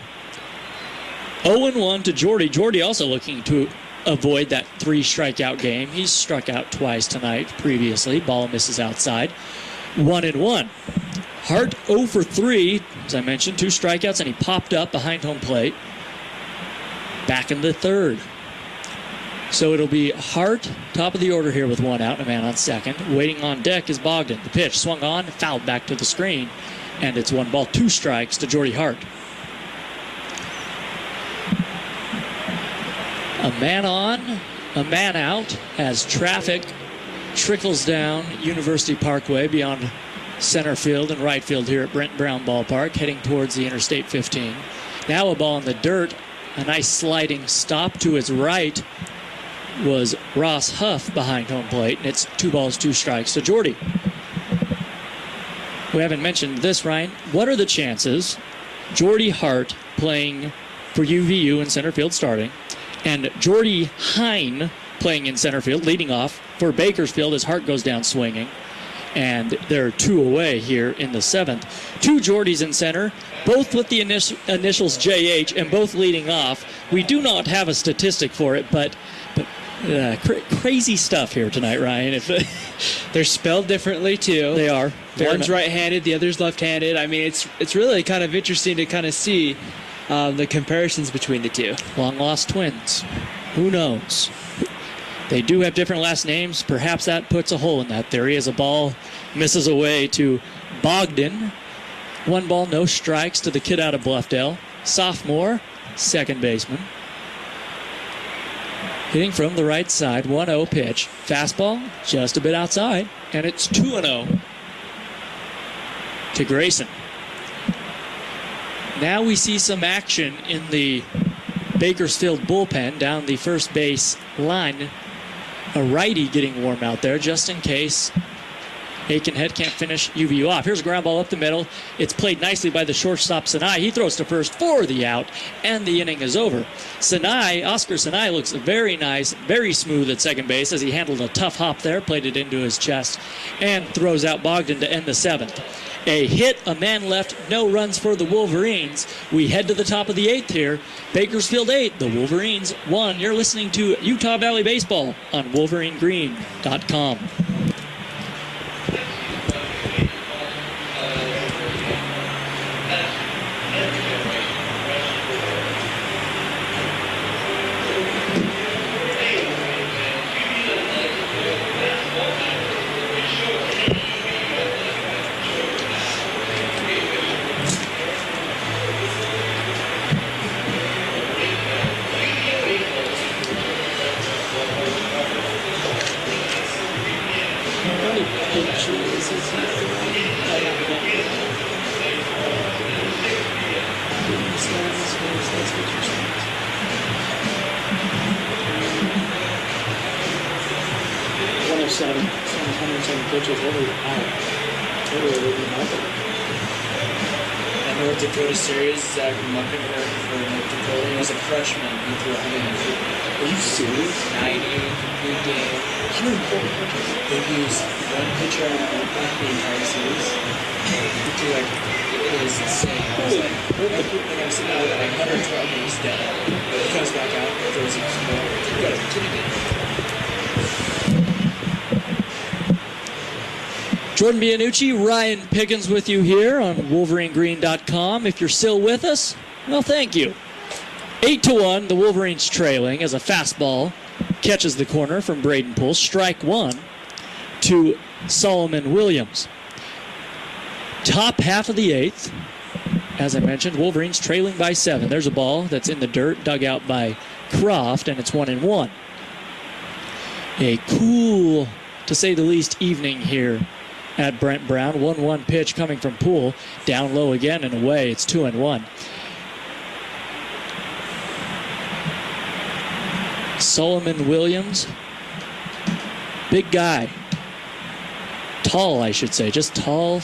0-1 to Jordy. Jordy also looking to avoid that 3 strikeout game. He's struck out twice tonight previously. Ball misses outside. 1-1. Hart 0 for 3. As I mentioned, 2 strikeouts, and he popped up behind home plate. Back in the 3rd. So it'll be Hart, top of the order here with 1 out and a man on second. Waiting on deck is Bogdan. The pitch swung on, fouled back to the screen, and it's 1 ball, 2 strikes to Jordy Hart. A man on, a man out as traffic trickles down University Parkway beyond center field and right field here at Brent Brown Ballpark, heading towards the Interstate 15. Now a ball in the dirt, a nice sliding stop to his right was Ross Huff behind home plate, and it's 2 balls, 2 strikes to Jordy. We haven't mentioned this, Ryan. What are the chances Jordy Hart playing for UVU in center field starting, and Jordy Hine playing in center field, leading off for Bakersfield as Hart goes down swinging. And there are 2 away here in the 7th. 2 Jordys in center, both with the initials JH and both leading off. We do not have a statistic for it, but crazy stuff here tonight, Ryan. They're spelled differently, too. They are. One's right-handed, the other's left-handed. I mean, it's really kind of interesting to kind of see the comparisons between the 2. Long-lost twins. Who knows? They do have different last names. Perhaps that puts a hole in that theory as a ball misses away to Bogdan. 1 ball, no strikes to the kid out of Bluffdale. Sophomore, second baseman. Hitting from the right side, 1-0 pitch. Fastball, just a bit outside, and it's 2-0 to Grayson. Now we see some action in the Bakersfield bullpen down the first base line. A righty getting warm out there just in case Aikenhead can't finish UVU off. Here's a ground ball up the middle. It's played nicely by the shortstop, Sinai. He throws to first for the out, and the inning is over. Oscar Sinai looks very nice, very smooth at second base as he handled a tough hop there, played it into his chest, and throws out Bogdan to end the 7th. A hit, a man left, no runs for the Wolverines. We head to the top of the 8th here. Bakersfield 8, the Wolverines 1. You're listening to Utah Valley Baseball on WolverineGreen.com. many pitches is he? Seven, 107 pitches. What would be remarkable? That North Dakota series, Zach Muckenberg for North Dakota. He was a freshman. He threw 150. Are you serious? 90 complete game. 140 pitches. They used one pitcher on the entire series. He threw it was insane. I was like, I'm sitting there with 112 and he's dead. He comes back out, throws it more. You gotta be kidding me. Jordan Bianucci, Ryan Pickens with you here on WolverineGreen.com. If you're still with us, well, thank you. 8-1, the Wolverines trailing as a fastball catches the corner from Braden Poole. Strike one to Solomon Williams. Top half of the eighth. As I mentioned, Wolverines trailing by 7. There's a ball that's in the dirt, dug out by Croft, and it's 1-1. A cool, to say the least, evening here at Brent Brown. 1-1 pitch coming from Poole. Down low again and away. It's 2-1. Solomon Williams. Big guy. Tall, I should say. Just tall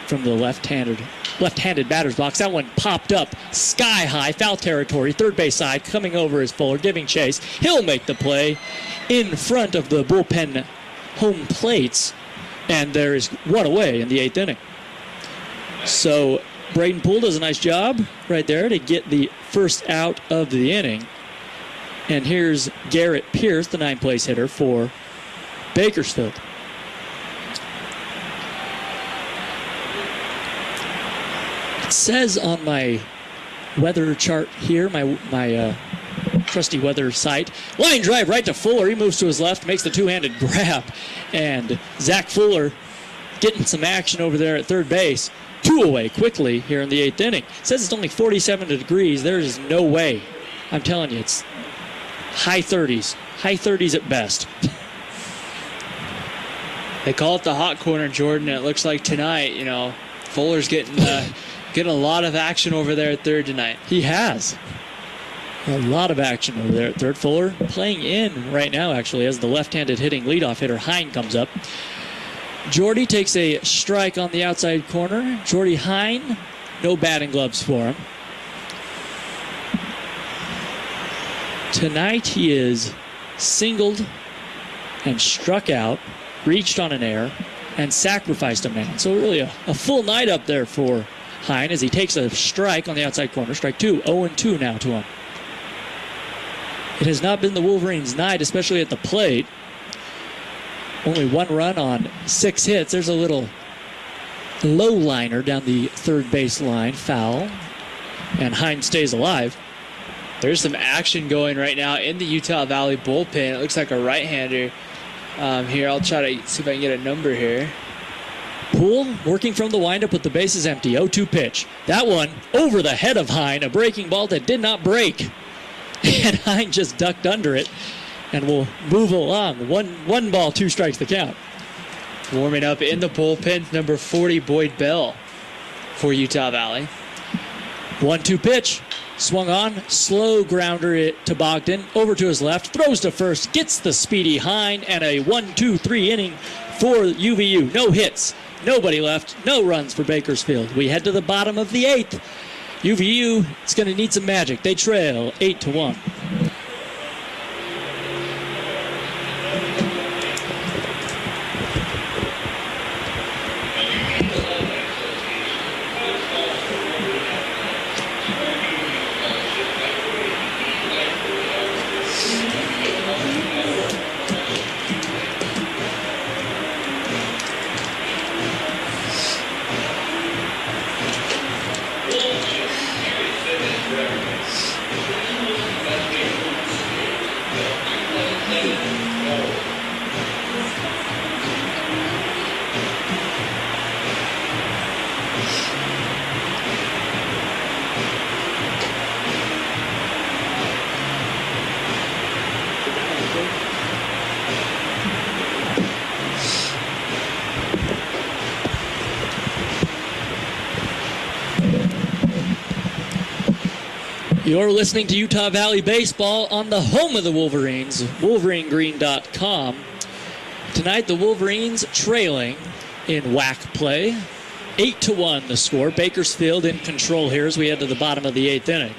from the left-handed batter's box. That one popped up sky high, foul territory, third base side, coming over is Fuller, giving chase. He'll make the play in front of the bullpen home plates. And there is one away in the 8th inning. So Braden Poole does a nice job right there to get the first out of the inning. And here's Garrett Pierce, the 9th place hitter for Bakersfield. It says on my weather chart here, my trusty weather site. Line drive right to Fuller. He moves to his left, makes the two-handed grab. And Zach Fuller getting some action over there at third base. 2 away quickly here in the 8th inning. It says it's only 47 degrees. There is no way. I'm telling you, it's high 30s. High 30s at best. They call it the hot corner, Jordan. It looks like tonight, Fuller's getting a lot of action over there at third tonight. He has. A lot of action over there at third. Fuller playing in right now, actually, as the left-handed hitting leadoff hitter Hine comes up. Jordy takes a strike on the outside corner. Jordy Hine, no batting gloves for him. Tonight he is singled and struck out, reached on an error, and sacrificed a man. So really a full night up there for Hine as he takes a strike on the outside corner. Strike two. 0-2 now to him. It has not been the Wolverines' night, especially at the plate. Only 1 run on 6 hits. There's a little low liner down the third base line. Foul. And Hine stays alive. There's some action going right now in the Utah Valley bullpen. It looks like a right-hander here. I'll try to see if I can get a number here. Poole working from the windup with the bases empty. 0-2 pitch. That one over the head of Hine. A breaking ball that did not break. And Hine just ducked under it and will move along. One ball, 2 strikes the count. Warming up in the bullpen, number 40, Boyd Bell for Utah Valley. 1-2 pitch. Swung on. Slow grounder it to Bogdan. Over to his left. Throws to first. Gets the speedy Hine. And a 1-2-3 inning for UVU. No hits. Nobody left. No runs for Bakersfield. We head to the bottom of the 8th. UVU is going to need some magic. They trail 8-1. You're listening to Utah Valley Baseball on the home of the Wolverines, WolverineGreen.com. Tonight, the Wolverines trailing in WAC play. 8-1 the score. Bakersfield in control here as we head to the bottom of the 8th inning.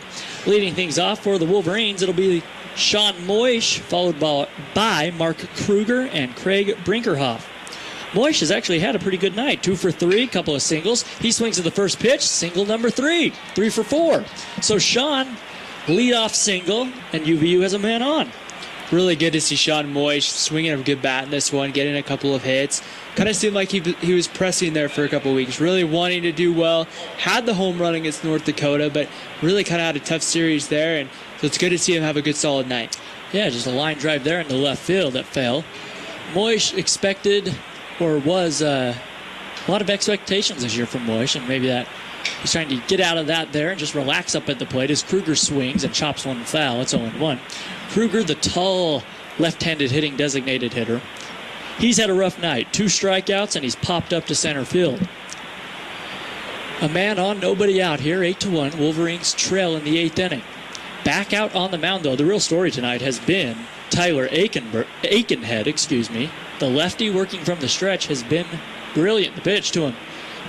Leading things off for the Wolverines, it'll be Sean Moish, followed by Mark Kruger and Craig Brinkerhoff. Moish has actually had a pretty good night. 2 for 3, couple of singles. He swings at the first pitch, single number 3. 3 for 4. So Sean, leadoff single, and UVU has a man on. Really good to see Sean Moish swinging a good bat in this one, getting a couple of hits. Kind of seemed like he was pressing there for a couple of weeks, really wanting to do well. Had the home run against North Dakota, but really kind of had a tough series there, and so it's good to see him have a good solid night. Yeah, just a line drive there in the left field that fell. Moish expected, or was a lot of expectations this year from Moish, and maybe that he's trying to get out of that there and just relax up at the plate as Kruger swings and chops one foul. It's 0-1. Kruger, the tall left-handed hitting designated hitter, he's had a rough night. 2 strikeouts, and he's popped up to center field. A man on, nobody out here. 8-1. Wolverines trail in the 8th inning. Back out on the mound, though, the real story tonight has been Tyler Aikenhead. The lefty working from the stretch has been brilliant. The pitch to him.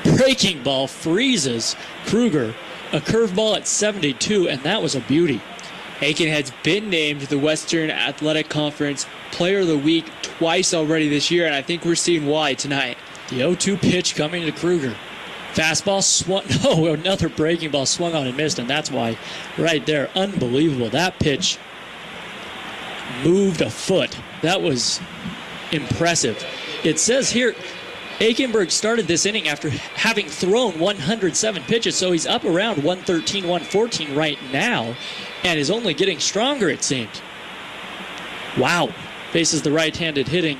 Breaking ball freezes Kruger. A curveball at 72, and that was a beauty. Aikenhead's been named the Western Athletic Conference Player of the Week twice already this year, and I think we're seeing why tonight. The 0-2 pitch coming to Kruger. Fastball swung. No, another breaking ball swung on and missed, and that's why right there. Unbelievable. That pitch moved a foot. That was impressive. It says here, Aikenberg started this inning after having thrown 107 pitches, so he's up around 113, 114 right now, and is only getting stronger, it seems. Wow. Faces the right-handed hitting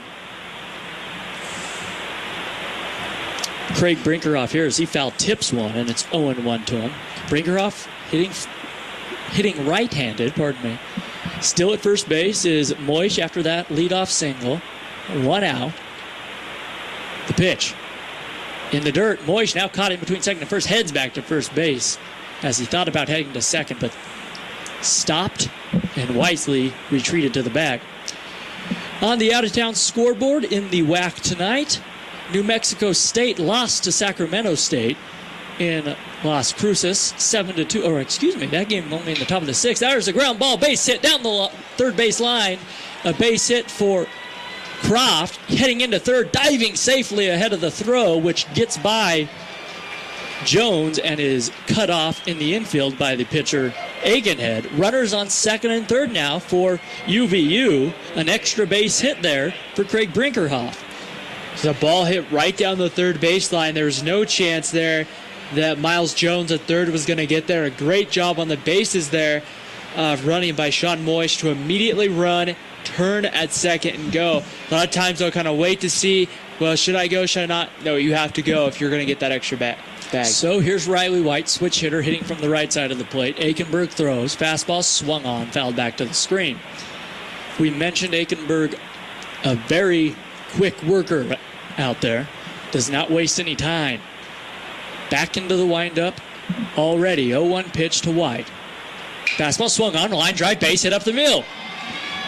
Craig Brinkerhoff here as he foul tips one, and it's 0-1 to him. Brinkerhoff hitting right-handed, Still at first base is Moish after that leadoff single. 1 out. The pitch. In the dirt, Moish now caught in between second and first, heads back to first base as he thought about heading to second, but stopped and wisely retreated to the bag. On the out-of-town scoreboard in the WAC tonight, New Mexico State lost to Sacramento State in Las Cruces, 7-2. Or excuse me, that game only in the top of the 6th. There's a ground ball base hit down the third base line. A base hit for Croft, heading into third, diving safely ahead of the throw, which gets by Jones and is cut off in the infield by the pitcher Aikenhead. Runners on second and third now for UVU. An extra base hit there for Craig Brinkerhoff. The ball hit right down the third baseline. There was no chance there that Miles Jones at third was going to get there. A great job on the bases there, running by Sean Moish to immediately run, turn at second, and go. A lot of times they'll kind of wait to see, well, should I go, should I not? No, you have to go if you're going to get that extra bag. So here's Riley White, switch hitter, hitting from the right side of the plate. Aikenberg throws. Fastball swung on, fouled back to the screen. We mentioned Aikenberg, a very quick worker out there. Does not waste any time. Back into the windup already. 0-1 pitch to White. Fastball swung on, line drive, base hit up the middle.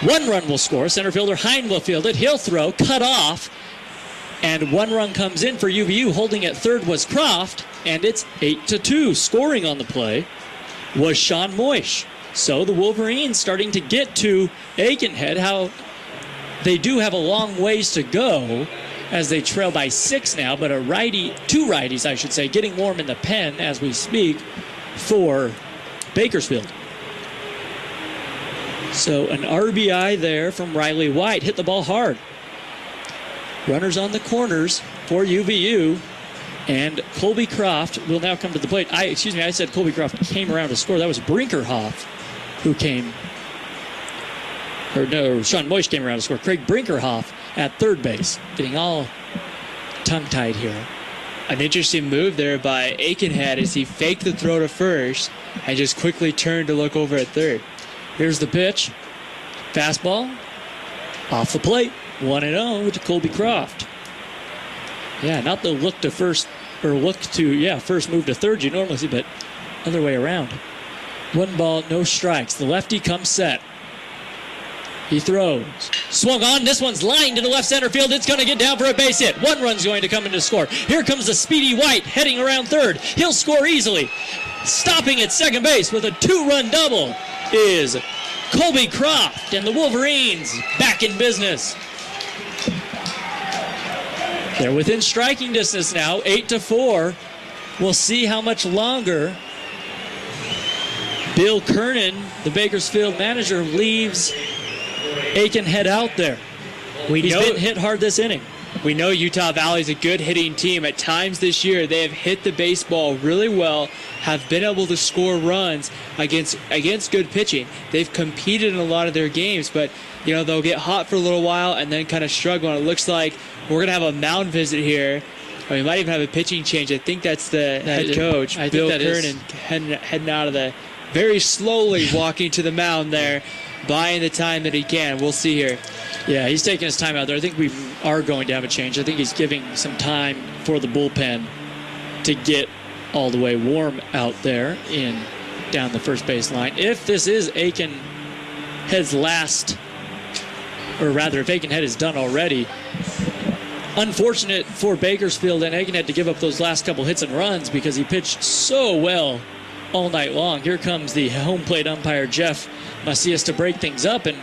1 run will score. Center fielder Hine will field it. He'll throw, cut off, and 1 run comes in for UVU. Holding at third was Croft, and it's 8-2. Scoring on the play was Sean Moish. So the Wolverines starting to get to Aikenhead. How they do have a long ways to go as they trail by 6 now, but 2 righties, I should say, getting warm in the pen as we speak for Bakersfield. So an RBI there from Riley White. Hit the ball hard. Runners on the corners for UVU. And Colby Croft will now come to the plate. I said Colby Croft came around to score. That was Brinkerhoff who came. Sean Moish came around to score. Craig Brinkerhoff at third base. Getting all tongue-tied here. An interesting move there by Aikenhead as he faked the throw to first and just quickly turned to look over at third. Here's the pitch. Fastball. Off the plate. 1-0 to Colby Croft. Yeah, not the look to first, or first move to third you normally see, but other way around. 1 ball, no strikes. The lefty comes set. He throws. Swung on. This one's lined to the left center field. It's going to get down for a base hit. 1 run's going to come in to score. Here comes the speedy White heading around third. He'll score easily. Stopping at second base with a 2-run double is Colby Croft, and the Wolverines back in business. They're within striking distance now, 8-4. We'll see how much longer Bill Kernan, the Bakersfield manager, leaves Aikenhead out there. He's been hit hard this inning. We know Utah Valley's a good hitting team. At times this year, they have hit the baseball really well, have been able to score runs against good pitching. They've competed in a lot of their games, but they'll get hot for a little while and then kind of struggle. And it looks like we're going to have a mound visit here. Or we might even have a pitching change. I think that's the head coach, Bill Kernan, heading out of the very slowly walking to the mound there, buying the time that he can. We'll see here. Yeah, he's taking his time out there. I think we are going to have a change. I think he's giving some time for the bullpen to get all the way warm out there down the first base line. If this is Aikenhead's last, or rather if Aikenhead is done already, unfortunate for Bakersfield and Aikenhead to give up those last couple hits and runs because he pitched so well all night long. Here comes the home plate umpire, Jeff Macias, to break things up, and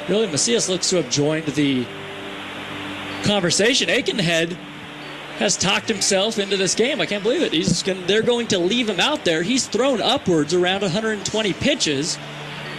really Macias looks to have joined the conversation. Aikenhead has talked himself into this game. I can't believe it. They're going to leave him out there. He's thrown upwards around 120 pitches.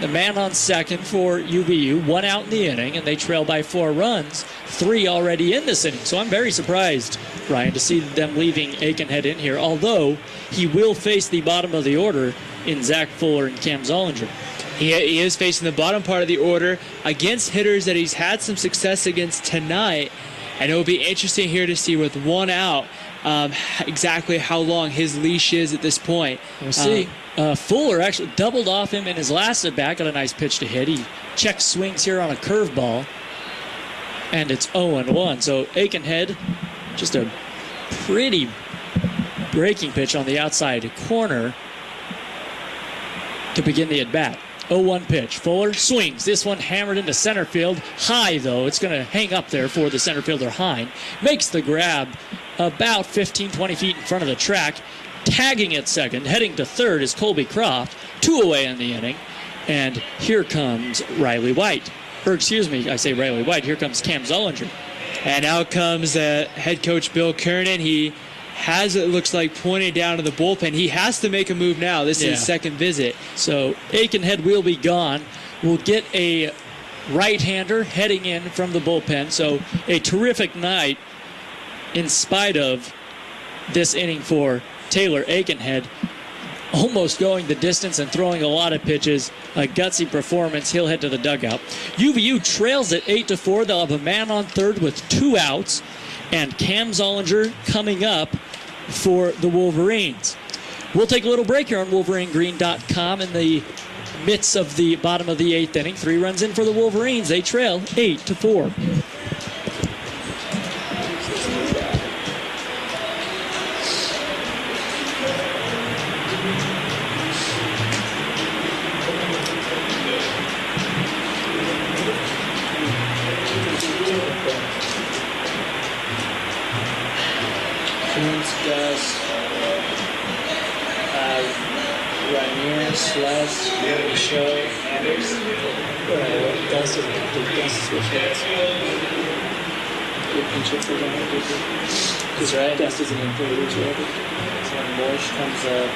The man on second for UVU, 1 out in the inning, and they trail by 4 runs, 3 already in this inning. So I'm very surprised, Ryan, to see them leaving Aikenhead in here, although he will face the bottom of the order in Zach Fuller and Cam Zollinger. He is facing the bottom part of the order against hitters that he's had some success against tonight. And it will be interesting here to see with 1 out exactly how long his leash is at this point. We'll see. Fuller actually doubled off him in his last at-bat, got a nice pitch to hit. He check swings here on a curveball, and it's 0-1. So Aikenhead, just a pretty breaking pitch on the outside corner to begin the at-bat. 0-1 pitch. Fuller swings. This one hammered into center field. High, though. It's going to hang up there for the center fielder, Hine. Makes the grab about 15, 20 feet in front of the track. Tagging at second, heading to third is Colby Croft. 2 away in the inning. And here comes Riley White. Or excuse me, I say Riley White. Here comes Cam Zollinger. And out comes head coach Bill Kernan. He has, it looks like, pointed down to the bullpen. He has to make a move now. This is his second visit. So Aikenhead will be gone. We'll get a right-hander heading in from the bullpen. So a terrific night in spite of this inning for Taylor Aikenhead. Almost going the distance and throwing a lot of pitches. A gutsy performance. He'll head to the dugout. UVU trails at 8-4. They'll have a man on third with 2 outs. And Cam Zollinger coming up for the Wolverines. We'll take a little break here on WolverineGreen.com in the midst of the bottom of the 8th inning. 3 runs in for the Wolverines. They trail 8-4. Gus, Rainier, Sless, Michaud, Anders. Gus is switch hits. Good pincher for him. He's right. Gus isn't in for the reach record. So when Morsh comes up,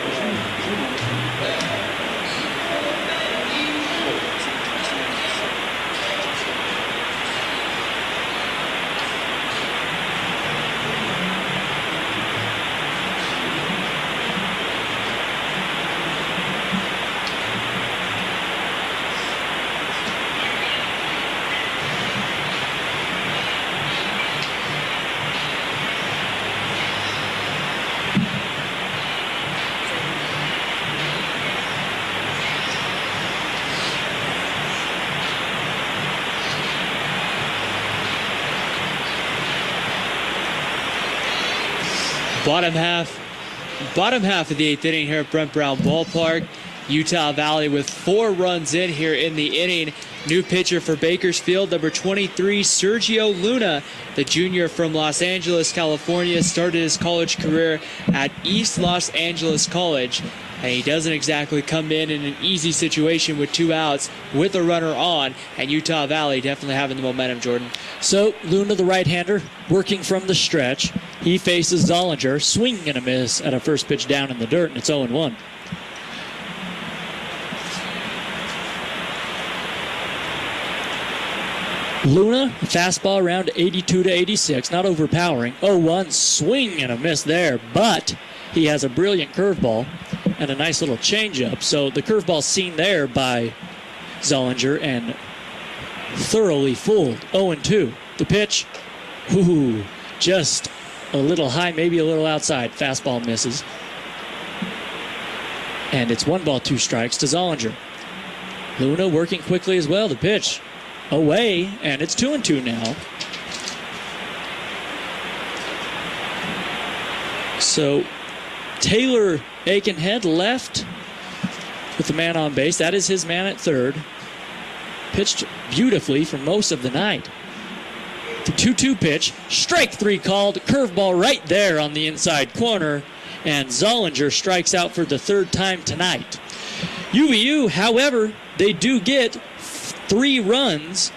Bottom half of the 8th inning here at Brent Brown Ballpark. Utah Valley with 4 runs in here in the inning. New pitcher for Bakersfield, number 23, Sergio Luna, the junior from Los Angeles, California, started his college career at East Los Angeles College. And he doesn't exactly come in an easy situation with 2 outs with a runner on. And Utah Valley definitely having the momentum, Jordan. So Luna, the right-hander, working from the stretch. He faces Zollinger, swinging and a miss at a first pitch down in the dirt, and it's 0-1. Luna, fastball around 82 to 86, not overpowering. 0-1, swing and a miss there, but he has a brilliant curveball and a nice little changeup. So the curveball seen there by Zollinger and thoroughly fooled. 0-2. The pitch, just a little high, maybe a little outside. Fastball misses. And it's 1 ball, 2 strikes to Zollinger. Luna working quickly as well. The pitch away, and it's 2-2 now. So Taylor Aikenhead left with the man on base. That is his man at third. Pitched beautifully for most of the night. The 2-2 pitch, strike 3 called, curveball right there on the inside corner, and Zollinger strikes out for the 3rd time tonight. UVU, however, they do get 3 runs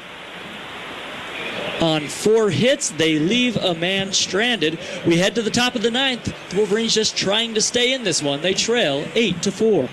on 4 hits. They leave a man stranded. We head to the top of the 9th. The Wolverines just trying to stay in this one. They trail 8-4.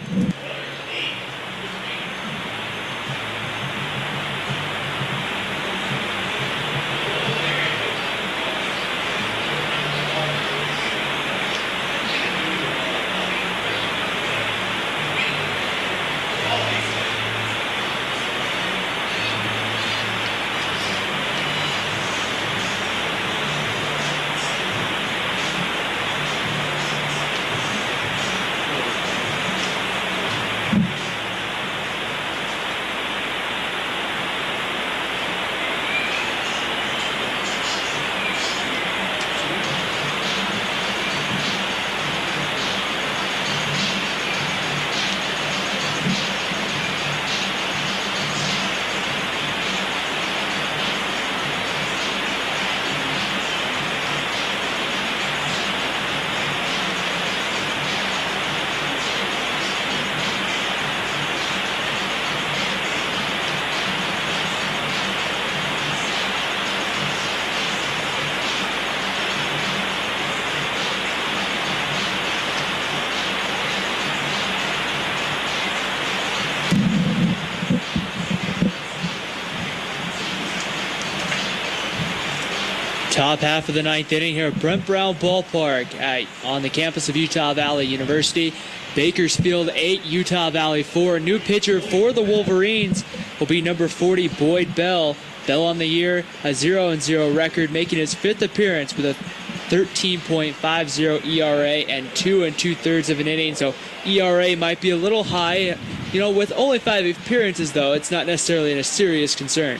Top half of the 9th inning here at Brent Brown Ballpark on the campus of Utah Valley University. Bakersfield 8, Utah Valley 4. New pitcher for the Wolverines will be number 40, Boyd Bell. Bell on the year, a 0-0 record, making his 5th appearance with a 13.50 ERA and 2 2/3 of an inning. So ERA might be a little high. You know, with only 5 appearances, though, it's not necessarily a serious concern.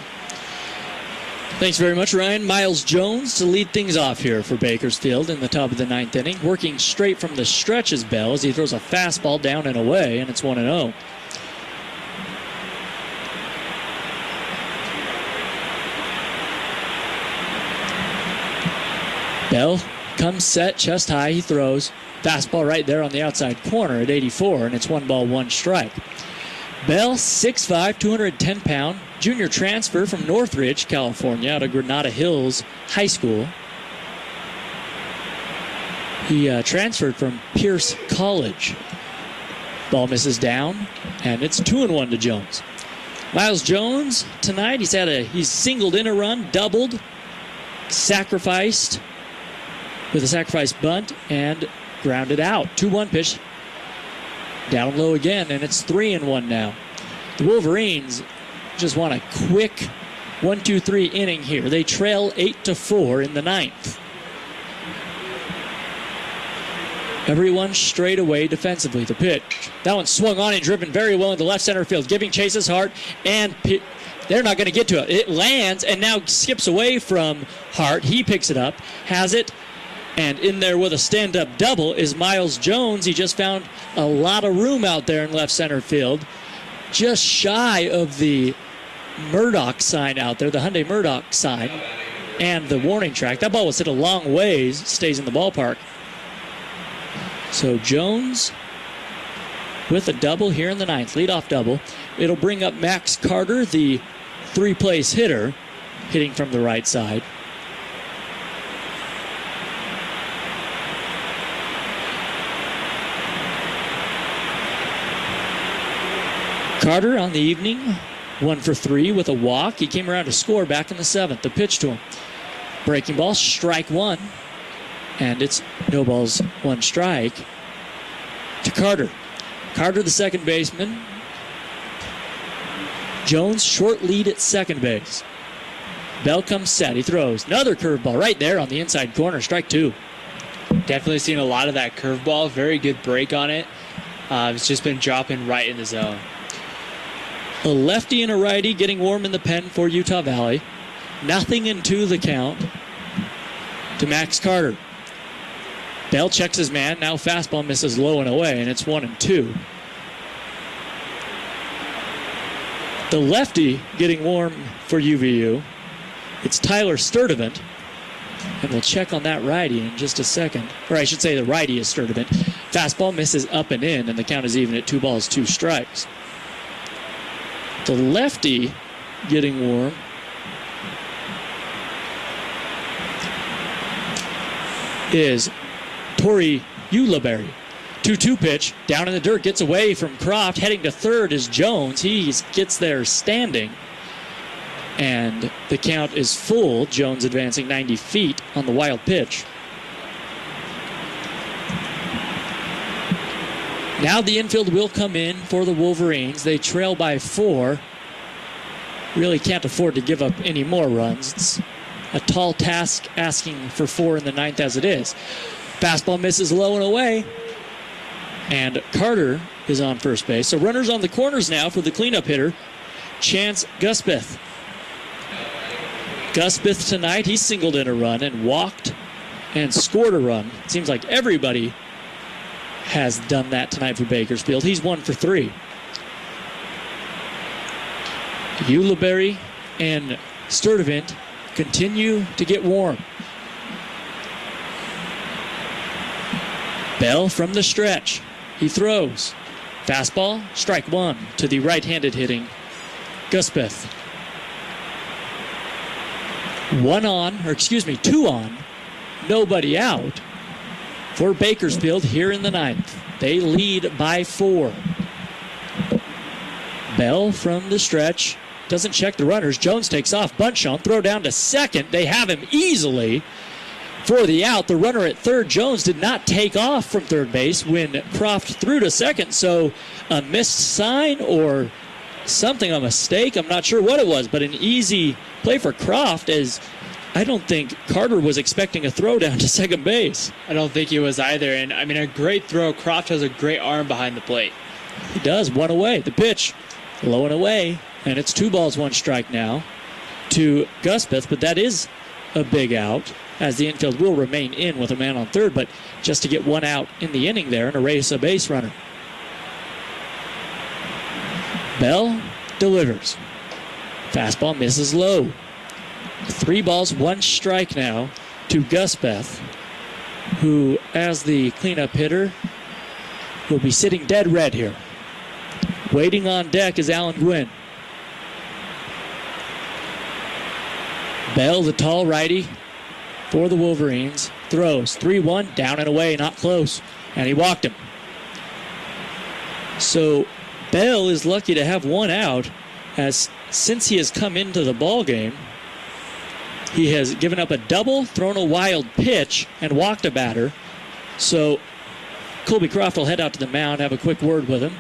Thanks very much, Ryan. Miles Jones to lead things off here for Bakersfield in the top of the 9th inning. Working straight from the stretch as Bell as he throws a fastball down and away, and it's 1-0. Bell comes set, chest high, he throws. Fastball right there on the outside corner at 84, and it's 1 ball, 1 strike. Bell, 6'5", 210-pound, junior transfer from Northridge, California, out of Granada Hills High School. He transferred from Pierce College. Ball misses down, and it's 2-1 to Jones. Miles Jones, tonight, he's singled in a run, doubled, sacrificed with a sacrifice bunt, and grounded out. 2-1 pitch. Down low again, and it's 3-1 now. The Wolverines just want a quick 1-2-3 inning here. They trail 8-4 in the 9th. Everyone straight away defensively. The pitch. That one swung on and driven very well into left center field, giving Chase's Hart, and they're not going to get to it. It lands and now skips away from Hart. He picks it up, has it And in there with a stand-up double is Miles Jones. He just found a lot of room out there in left center field, just shy of the Murdoch sign out there, the Hyundai Murdoch sign, and the warning track. That ball was hit a long ways, stays in the ballpark. So Jones with a double here in the ninth, leadoff double. It'll bring up Max Carter, the three-place hitter, hitting from the right side. Carter on the evening, 1 for 3 with a walk. He came around to score back in the seventh. The pitch to him. Breaking ball, strike one. And it's no balls, one strike to Carter. Carter, the second baseman. Jones, short lead at second base. Bell comes set. He throws. Another curveball right there on the inside corner. Strike two. Definitely seen a lot of that curveball. Very good break on it. It's just been dropping right in the zone. A lefty and a righty getting warm in the pen for Utah Valley. 0-2 the count to Max Carter. Bell checks his man. Now fastball misses low and away, and it's 1-2. The lefty getting warm for UVU. It's Tyler Sturdivant. And we'll check on that righty in just a second. Or I should say the righty is Sturdivant. Fastball misses up and in, and the count is even at 2 balls, 2 strikes. The lefty getting warm is Torrey Ulibarri. 2-2 pitch, down in the dirt, gets away from Croft. Heading to third is Jones. He gets there standing. And the count is full. Jones advancing 90 feet on the wild pitch. Now the infield will come in for the Wolverines. They trail by 4. Really can't afford to give up any more runs. It's a tall task asking for 4 in the ninth as it is. Fastball misses low and away. And Carter is on first base. So runners on the corners now for the cleanup hitter, Chance Guspeth. Guspeth tonight, he singled in a run and walked and scored a run. Seems like everybody has done that tonight for Bakersfield. He's 1 for 3. Ulibarri and Sturdivant continue to get warm. Bell from the stretch. He throws. Fastball, strike one to the right-handed hitting Guspeth. 2 on, nobody out for Bakersfield here in the ninth. They lead by 4. Bell from the stretch. Doesn't check the runners. Jones takes off. Bunchon, throw down to second. They have him easily for the out. The runner at third, Jones, did not take off from third base when Croft threw to second. So a missed sign or something, a mistake. I'm not sure what it was, but an easy play for Croft, as I don't think Carter was expecting a throw down to second base. I don't think he was either. And, I mean, a great throw. Croft has a great arm behind the plate. He does. 1 away. The pitch, low and away. And it's 2 balls, 1 strike now to Guspeth. But that is a big out, as the infield will remain in with a man on third. But just to get 1 out in the inning there and erase a base runner. Bell delivers. Fastball misses low. 3 balls, 1 strike now to Guspeth, who, as the cleanup hitter, will be sitting dead red here. Waiting on deck is Alan Gwynn. Bell, the tall righty for the Wolverines, throws 3-1, down and away, not close, and he walked him. So Bell is lucky to have 1 out, as since he has come into the ball game, he has given up a double, thrown a wild pitch, and walked a batter. So Colby Croft will head out to the mound, have a quick word with him.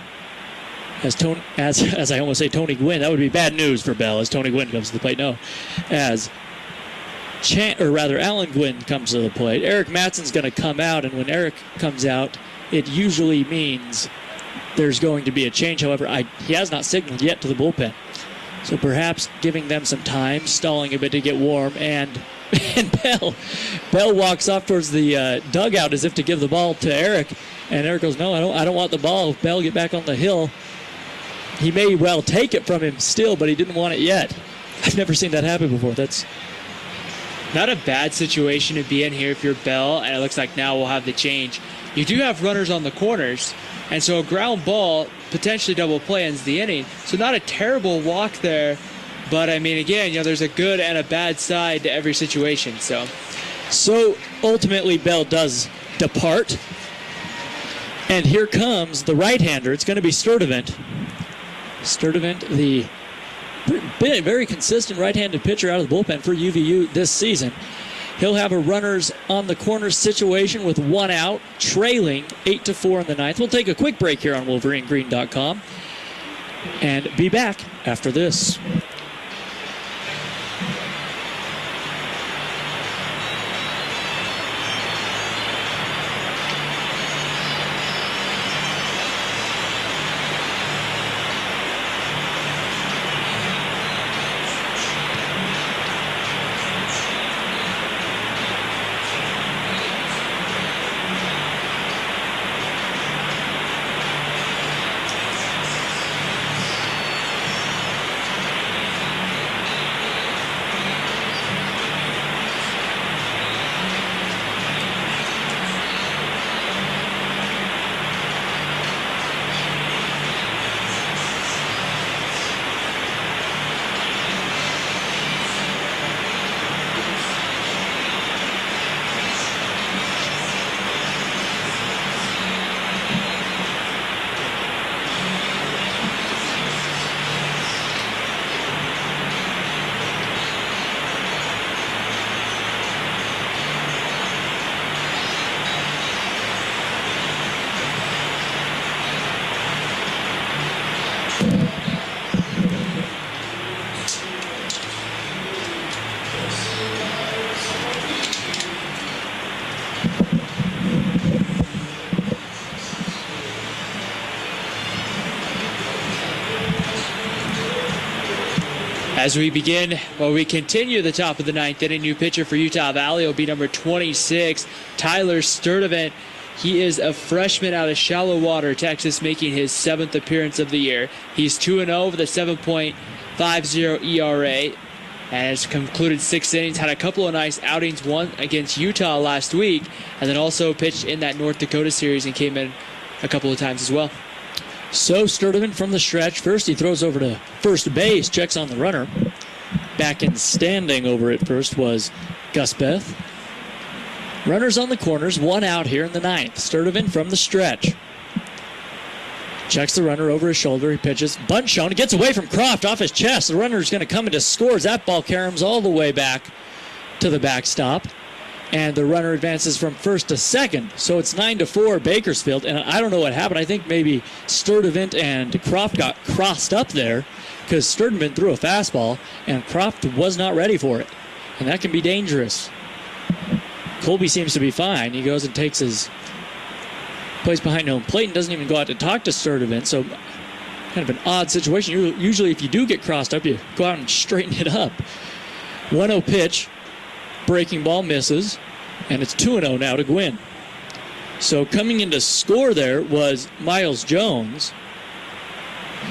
As I almost say Tony Gwynn, that would be bad news for Bell as Tony Gwynn comes to the plate. No, as Alan Gwynn comes to the plate. Eric Matson's going to come out, and when Eric comes out, it usually means there's going to be a change. However, he has not signaled yet to the bullpen. So perhaps giving them some time, stalling a bit to get warm, and And Bell walks off towards the dugout as if to give the ball to Eric. And Eric goes, no, I don't want the ball. Bell, get back on the hill. He may well take it from him still, but he didn't want it yet. I've never seen that happen before. That's not a bad situation to be in here if you're Bell, and it looks like now we'll have the change. You do have runners on the corners, and so a ground ball, potentially double play, ends the inning. So not a terrible walk there, but I mean, again, there's a good and a bad side to every situation. So ultimately, Bell does depart, and here comes the right-hander. It's going to be Sturdivant. Sturdivant, the very consistent right-handed pitcher out of the bullpen for UVU this season. He'll have a runners on the corner situation with one out, trailing 8-4 in the ninth. We'll take a quick break here on WolverineGreen.com and be back after this. As we continue the top of the ninth inning, new pitcher for Utah Valley will be number 26, Tyler Sturdivant. He is a freshman out of Shallow Water, Texas, making his 7th appearance of the year. He's 2-0 with a 7.50 ERA and has concluded 6 innings, had a couple of nice outings, one against Utah last week, and then also pitched in that North Dakota series and came in a couple of times as well. So Sturdivant from the stretch. First, he throws over to first base, checks on the runner. Back in standing over at first was Gus Beth. Runners on the corners, one out here in the ninth. Sturdivant from the stretch. Checks the runner over his shoulder. He pitches. Bunt shown. He gets away from Croft off his chest. The runner is going to come into scores. That ball caroms all the way back to the backstop. And the runner advances from first to second. So it's 9-4 Bakersfield. And I don't know what happened. I think maybe Sturdivant and Croft got crossed up there because Sturdivant threw a fastball and Croft was not ready for it. And that can be dangerous. Colby seems to be fine. He goes and takes his place behind home plate and doesn't even go out to talk to Sturdivant. So kind of an odd situation. Usually if you do get crossed up, you go out and straighten it up. 1-0 pitch. Breaking ball misses, and it's 2-0 now to Gwynn. So coming into score there was Miles Jones,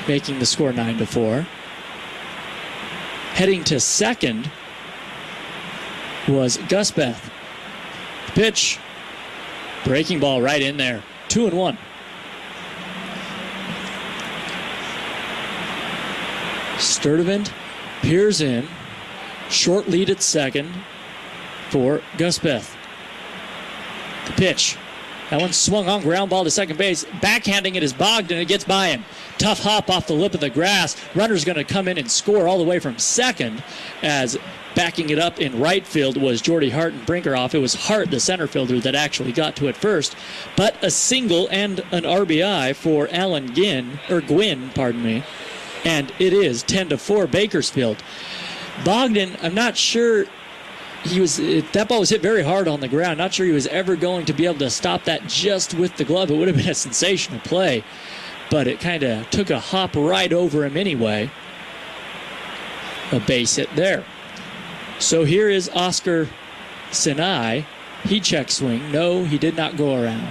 making the score 9-4. Heading to second was Gus Beth. Pitch, breaking ball right in there, 2-1. Sturdivant peers in, short lead at second for Gus Beth. The pitch. That one swung on, ground ball to second base. Backhanding it is Bogdan. It gets by him. Tough hop off the lip of the grass. Runner's going to come in and score all the way from second, as backing it up in right field was Jordy Hart and Brinkerhoff. It was Hart, the center fielder, that actually got to it first. But a single and an RBI for Alan Gwynn, and it is 10-4 Bakersfield. Bogdan, I'm not sure. That ball was hit very hard on the ground. Not sure he was ever going to be able to stop that just with the glove. It would have been a sensational play, but it kind of took a hop right over him anyway. A base hit there. So here is Oscar Sinai. He check swing. No, he did not go around.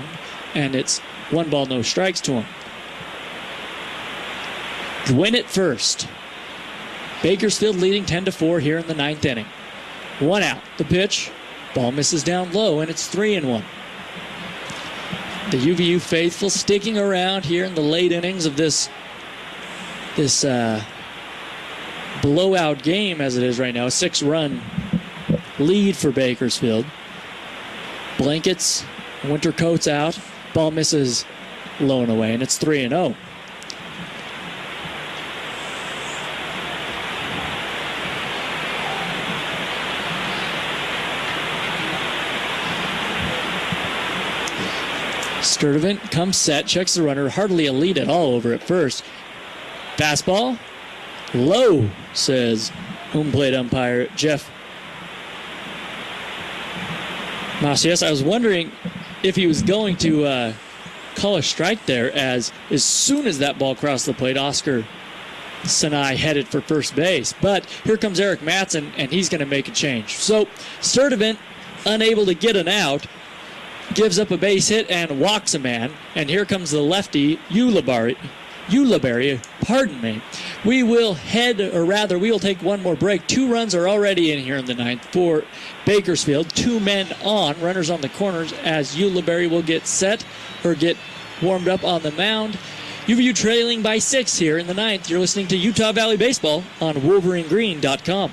And it's 1 ball, no strikes to him. Win it first. Bakersfield leading 10-4 here in the 9th inning. 1 out. The pitch. Ball misses down low, and it's 3-1. The UVU faithful sticking around here in the late innings of this blowout game as it is right now. A 6-run lead for Bakersfield. Blankets, winter coats out. Ball misses low and away, and it's 3-0. Sturdivant comes set, checks the runner, hardly a lead at all over at first. Fastball, low, says home plate umpire Jeff Macias. I was wondering if he was going to call a strike there, as soon as that ball crossed the plate, Oscar Sinai headed for first base. But here comes Eric Matson, and he's going to make a change. So Sturdivant, unable to get an out, gives up a base hit and walks a man. And here comes the lefty, Ulibarri. Pardon me. We will take one more break. 2 runs are already in here in the 9th for Bakersfield. 2 men on, runners on the corners, as Ulibarri will get set or get warmed up on the mound. UVU trailing by 6 here in the 9th. You're listening to Utah Valley Baseball on WolverineGreen.com.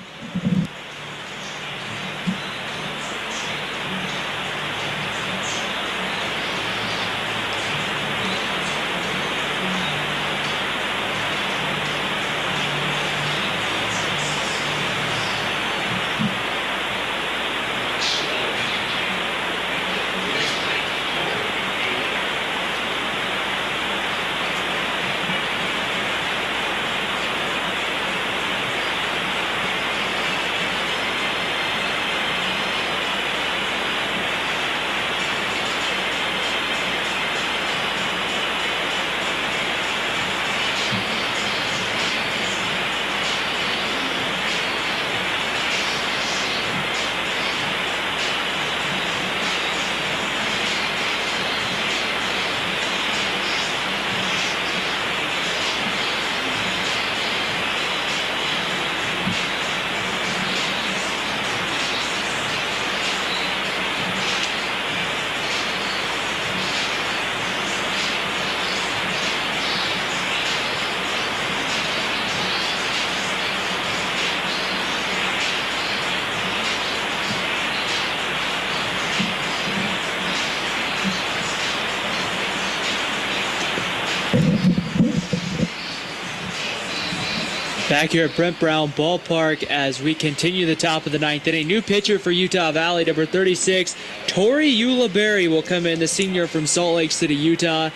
Back here at Brent Brown Ballpark as we continue the top of the 9th inning. New pitcher for Utah Valley, number 36, Tori Ulibarri will come in, the senior from Salt Lake City, Utah,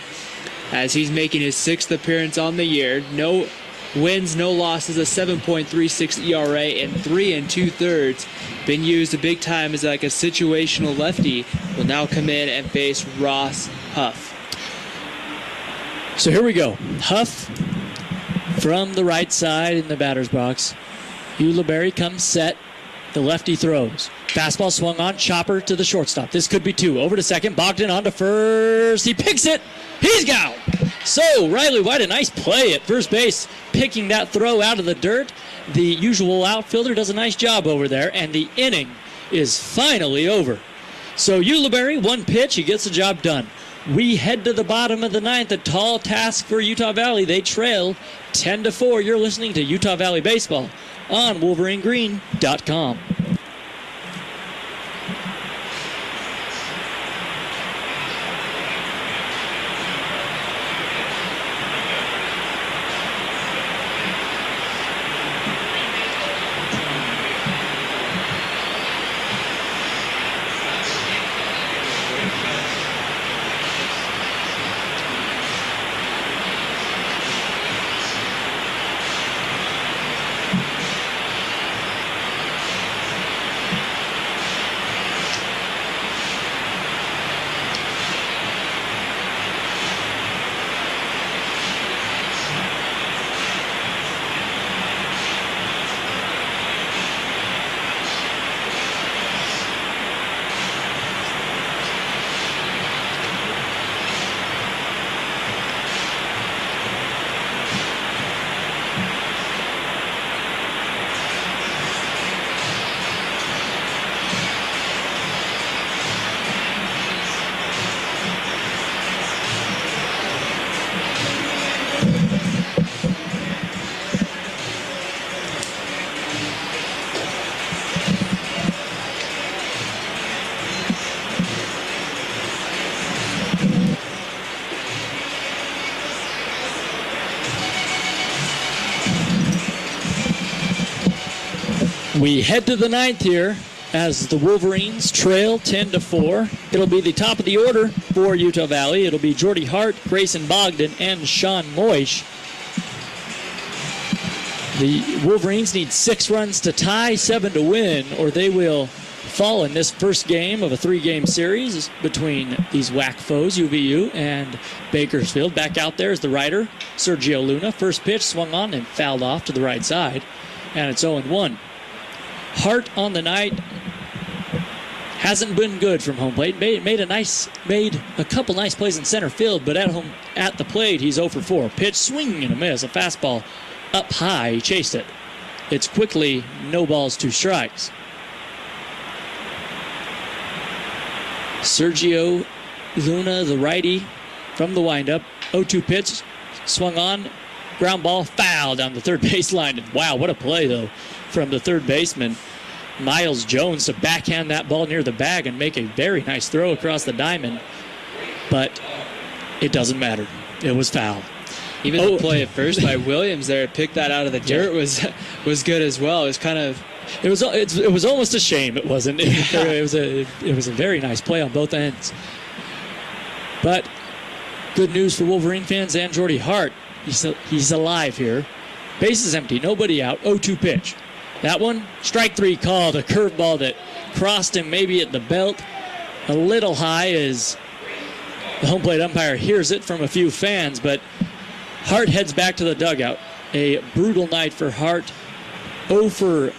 as he's making his 6th appearance on the year. No wins, no losses, a 7.36 ERA and 3 2/3. Been used a big time as like a situational lefty. Will now come in and face Ross Huff. So here we go. Huff from the right side in the batter's box. Ulibarri comes set. The lefty throws. Fastball swung on. Chopper to the shortstop. This could be 2. Over to second. Bogdan on to first. He picks it. He's gone. So Riley White, a nice play at first base, picking that throw out of the dirt. The usual outfielder does a nice job over there, and the inning is finally over. So Ulibarri, 1 pitch. He gets the job done. We head to the bottom of the 9th, a tall task for Utah Valley. They trail 10-4. You're listening to Utah Valley Baseball on WolverineGreen.com. We head to the ninth here as the Wolverines trail 10-4. It'll be the top of the order for Utah Valley. It'll be Jordy Hart, Grayson Bogdan, and Sean Moish. The Wolverines need 6 runs to tie, 7 to win, or they will fall in this first game of a 3-game series between these WAC foes, UVU and Bakersfield. Back out there is the rider, Sergio Luna. First pitch swung on and fouled off to the right side, and it's 0-1. Hart on the night hasn't been good from home plate. Made a couple nice plays in center field, but at the plate he's 0 for 4. Pitch, swing and a miss, a fastball up high. He chased it. It's quickly no balls, 2 strikes. Sergio Luna, the righty, from the windup. 0-2 pitch, swung on, ground ball, foul down the third baseline. And wow, what a play though from the third baseman, Miles Jones, to backhand that ball near the bag and make a very nice throw across the diamond. But it doesn't matter. It was foul. Even the play at first by Williams there, picked that out of the dirt, was good as well. It was kind of... It was almost a shame it wasn't. It was a very nice play on both ends. But good news for Wolverine fans and Jordy Hart. He's alive here. Bases empty, nobody out. 0-2 pitch. That one, strike 3 called. A curveball that crossed him maybe at the belt. A little high as the home plate umpire hears it from a few fans, but Hart heads back to the dugout. A brutal night for Hart. 0 for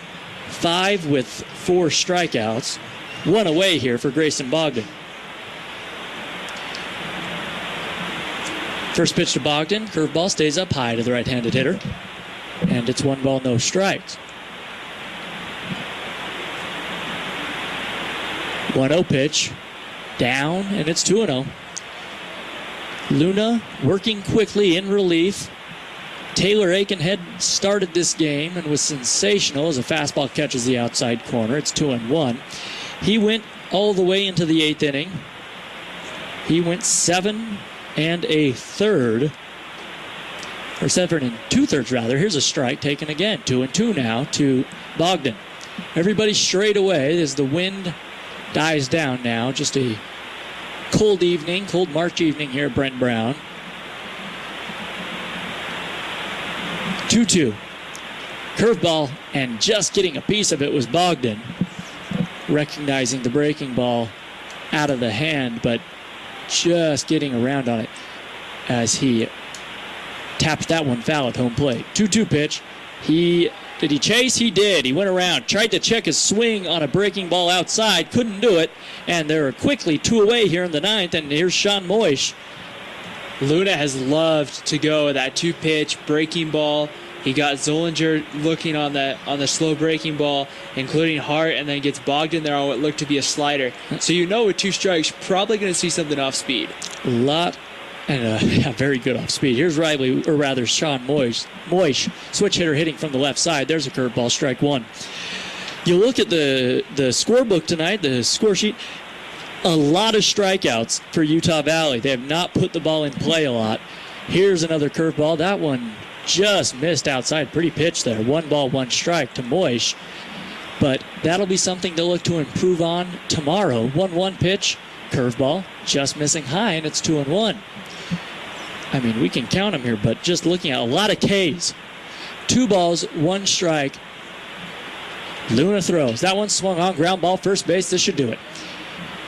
5 with 4 strikeouts. 1 away here for Grayson Bogdan. First pitch to Bogdan. Curveball stays up high to the right-handed hitter. And it's 1 ball, no strikes. 1-0 pitch. Down, and it's 2-0. Luna working quickly in relief. Taylor Aikenhead started this game and was sensational as a fastball catches the outside corner. It's 2-1. He went all the way into the 8th inning. He went 7 1/3. Or 7 2/3 rather. Here's a strike taken again. 2-2 now to Bogdan. Everybody straight away as the wind dies down now. Just a cold March evening here at Brent Brown. 2-2. Curveball, and just getting a piece of it was Bogdan. Recognizing the breaking ball out of the hand, but just getting around on it as he tapped that one foul at home plate. 2-2 pitch. Did he chase? He did. He went around, tried to check his swing on a breaking ball outside, couldn't do it, and they're quickly 2 away here in the 9th, and here's Sean Moish. Luna has loved to go with that 2-pitch breaking ball. He got Zollinger looking on the slow breaking ball, including Hart, and then gets Bogdan there on what looked to be a slider. So with 2 strikes, probably going to see something off speed. A lot, and very good off speed. Here's Sean Moish, switch hitter hitting from the left side. There's a curveball, strike 1. You look at the scorebook tonight, the score sheet. A lot of strikeouts for Utah Valley. They have not put the ball in play a lot. Here's another curveball. That one just missed outside. Pretty pitch there. 1 ball, 1 strike to Moish. But that'll be something to look to improve on tomorrow. 1-1 pitch, curveball, just missing high, and it's 2-1. I mean, we can count them here, but just looking at a lot of Ks. 2 balls, 1 strike. Luna throws. That one swung on, ground ball, first base. This should do it.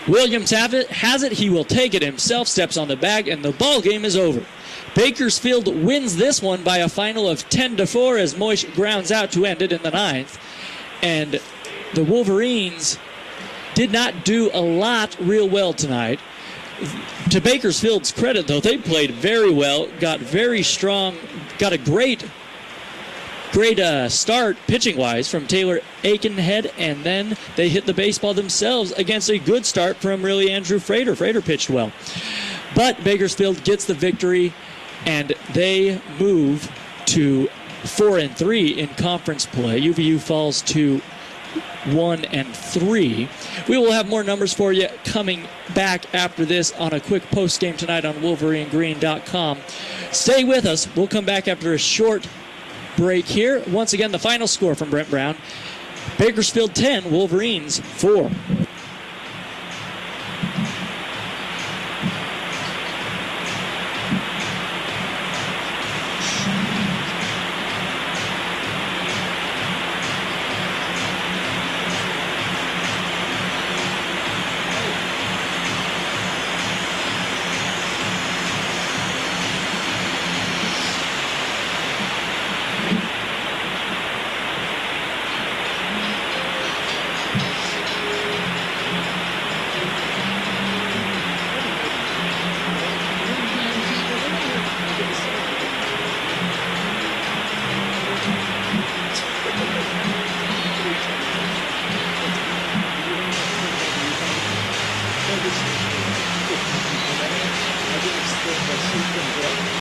Williams has it. He will take it himself, steps on the bag, and the ball game is over. Bakersfield wins this one by a final of 10-4 as Moish grounds out to end it in the 9th. And the Wolverines did not do a lot real well tonight. To Bakersfield's credit, though, they played very well, got very strong, got a great start pitching-wise from Taylor Aikenhead, and then they hit the baseball themselves against a good start from really Andrew Frater. Frater pitched well. But Bakersfield gets the victory, and they move to 4-3 in conference play. UVU falls to 1-3. We will have more numbers for you coming back after this on a quick post-game tonight on WolverineGreen.com. Stay with us. We'll come back after a short break here. Once again, the final score from Brent Brown. Bakersfield 10, Wolverines 4.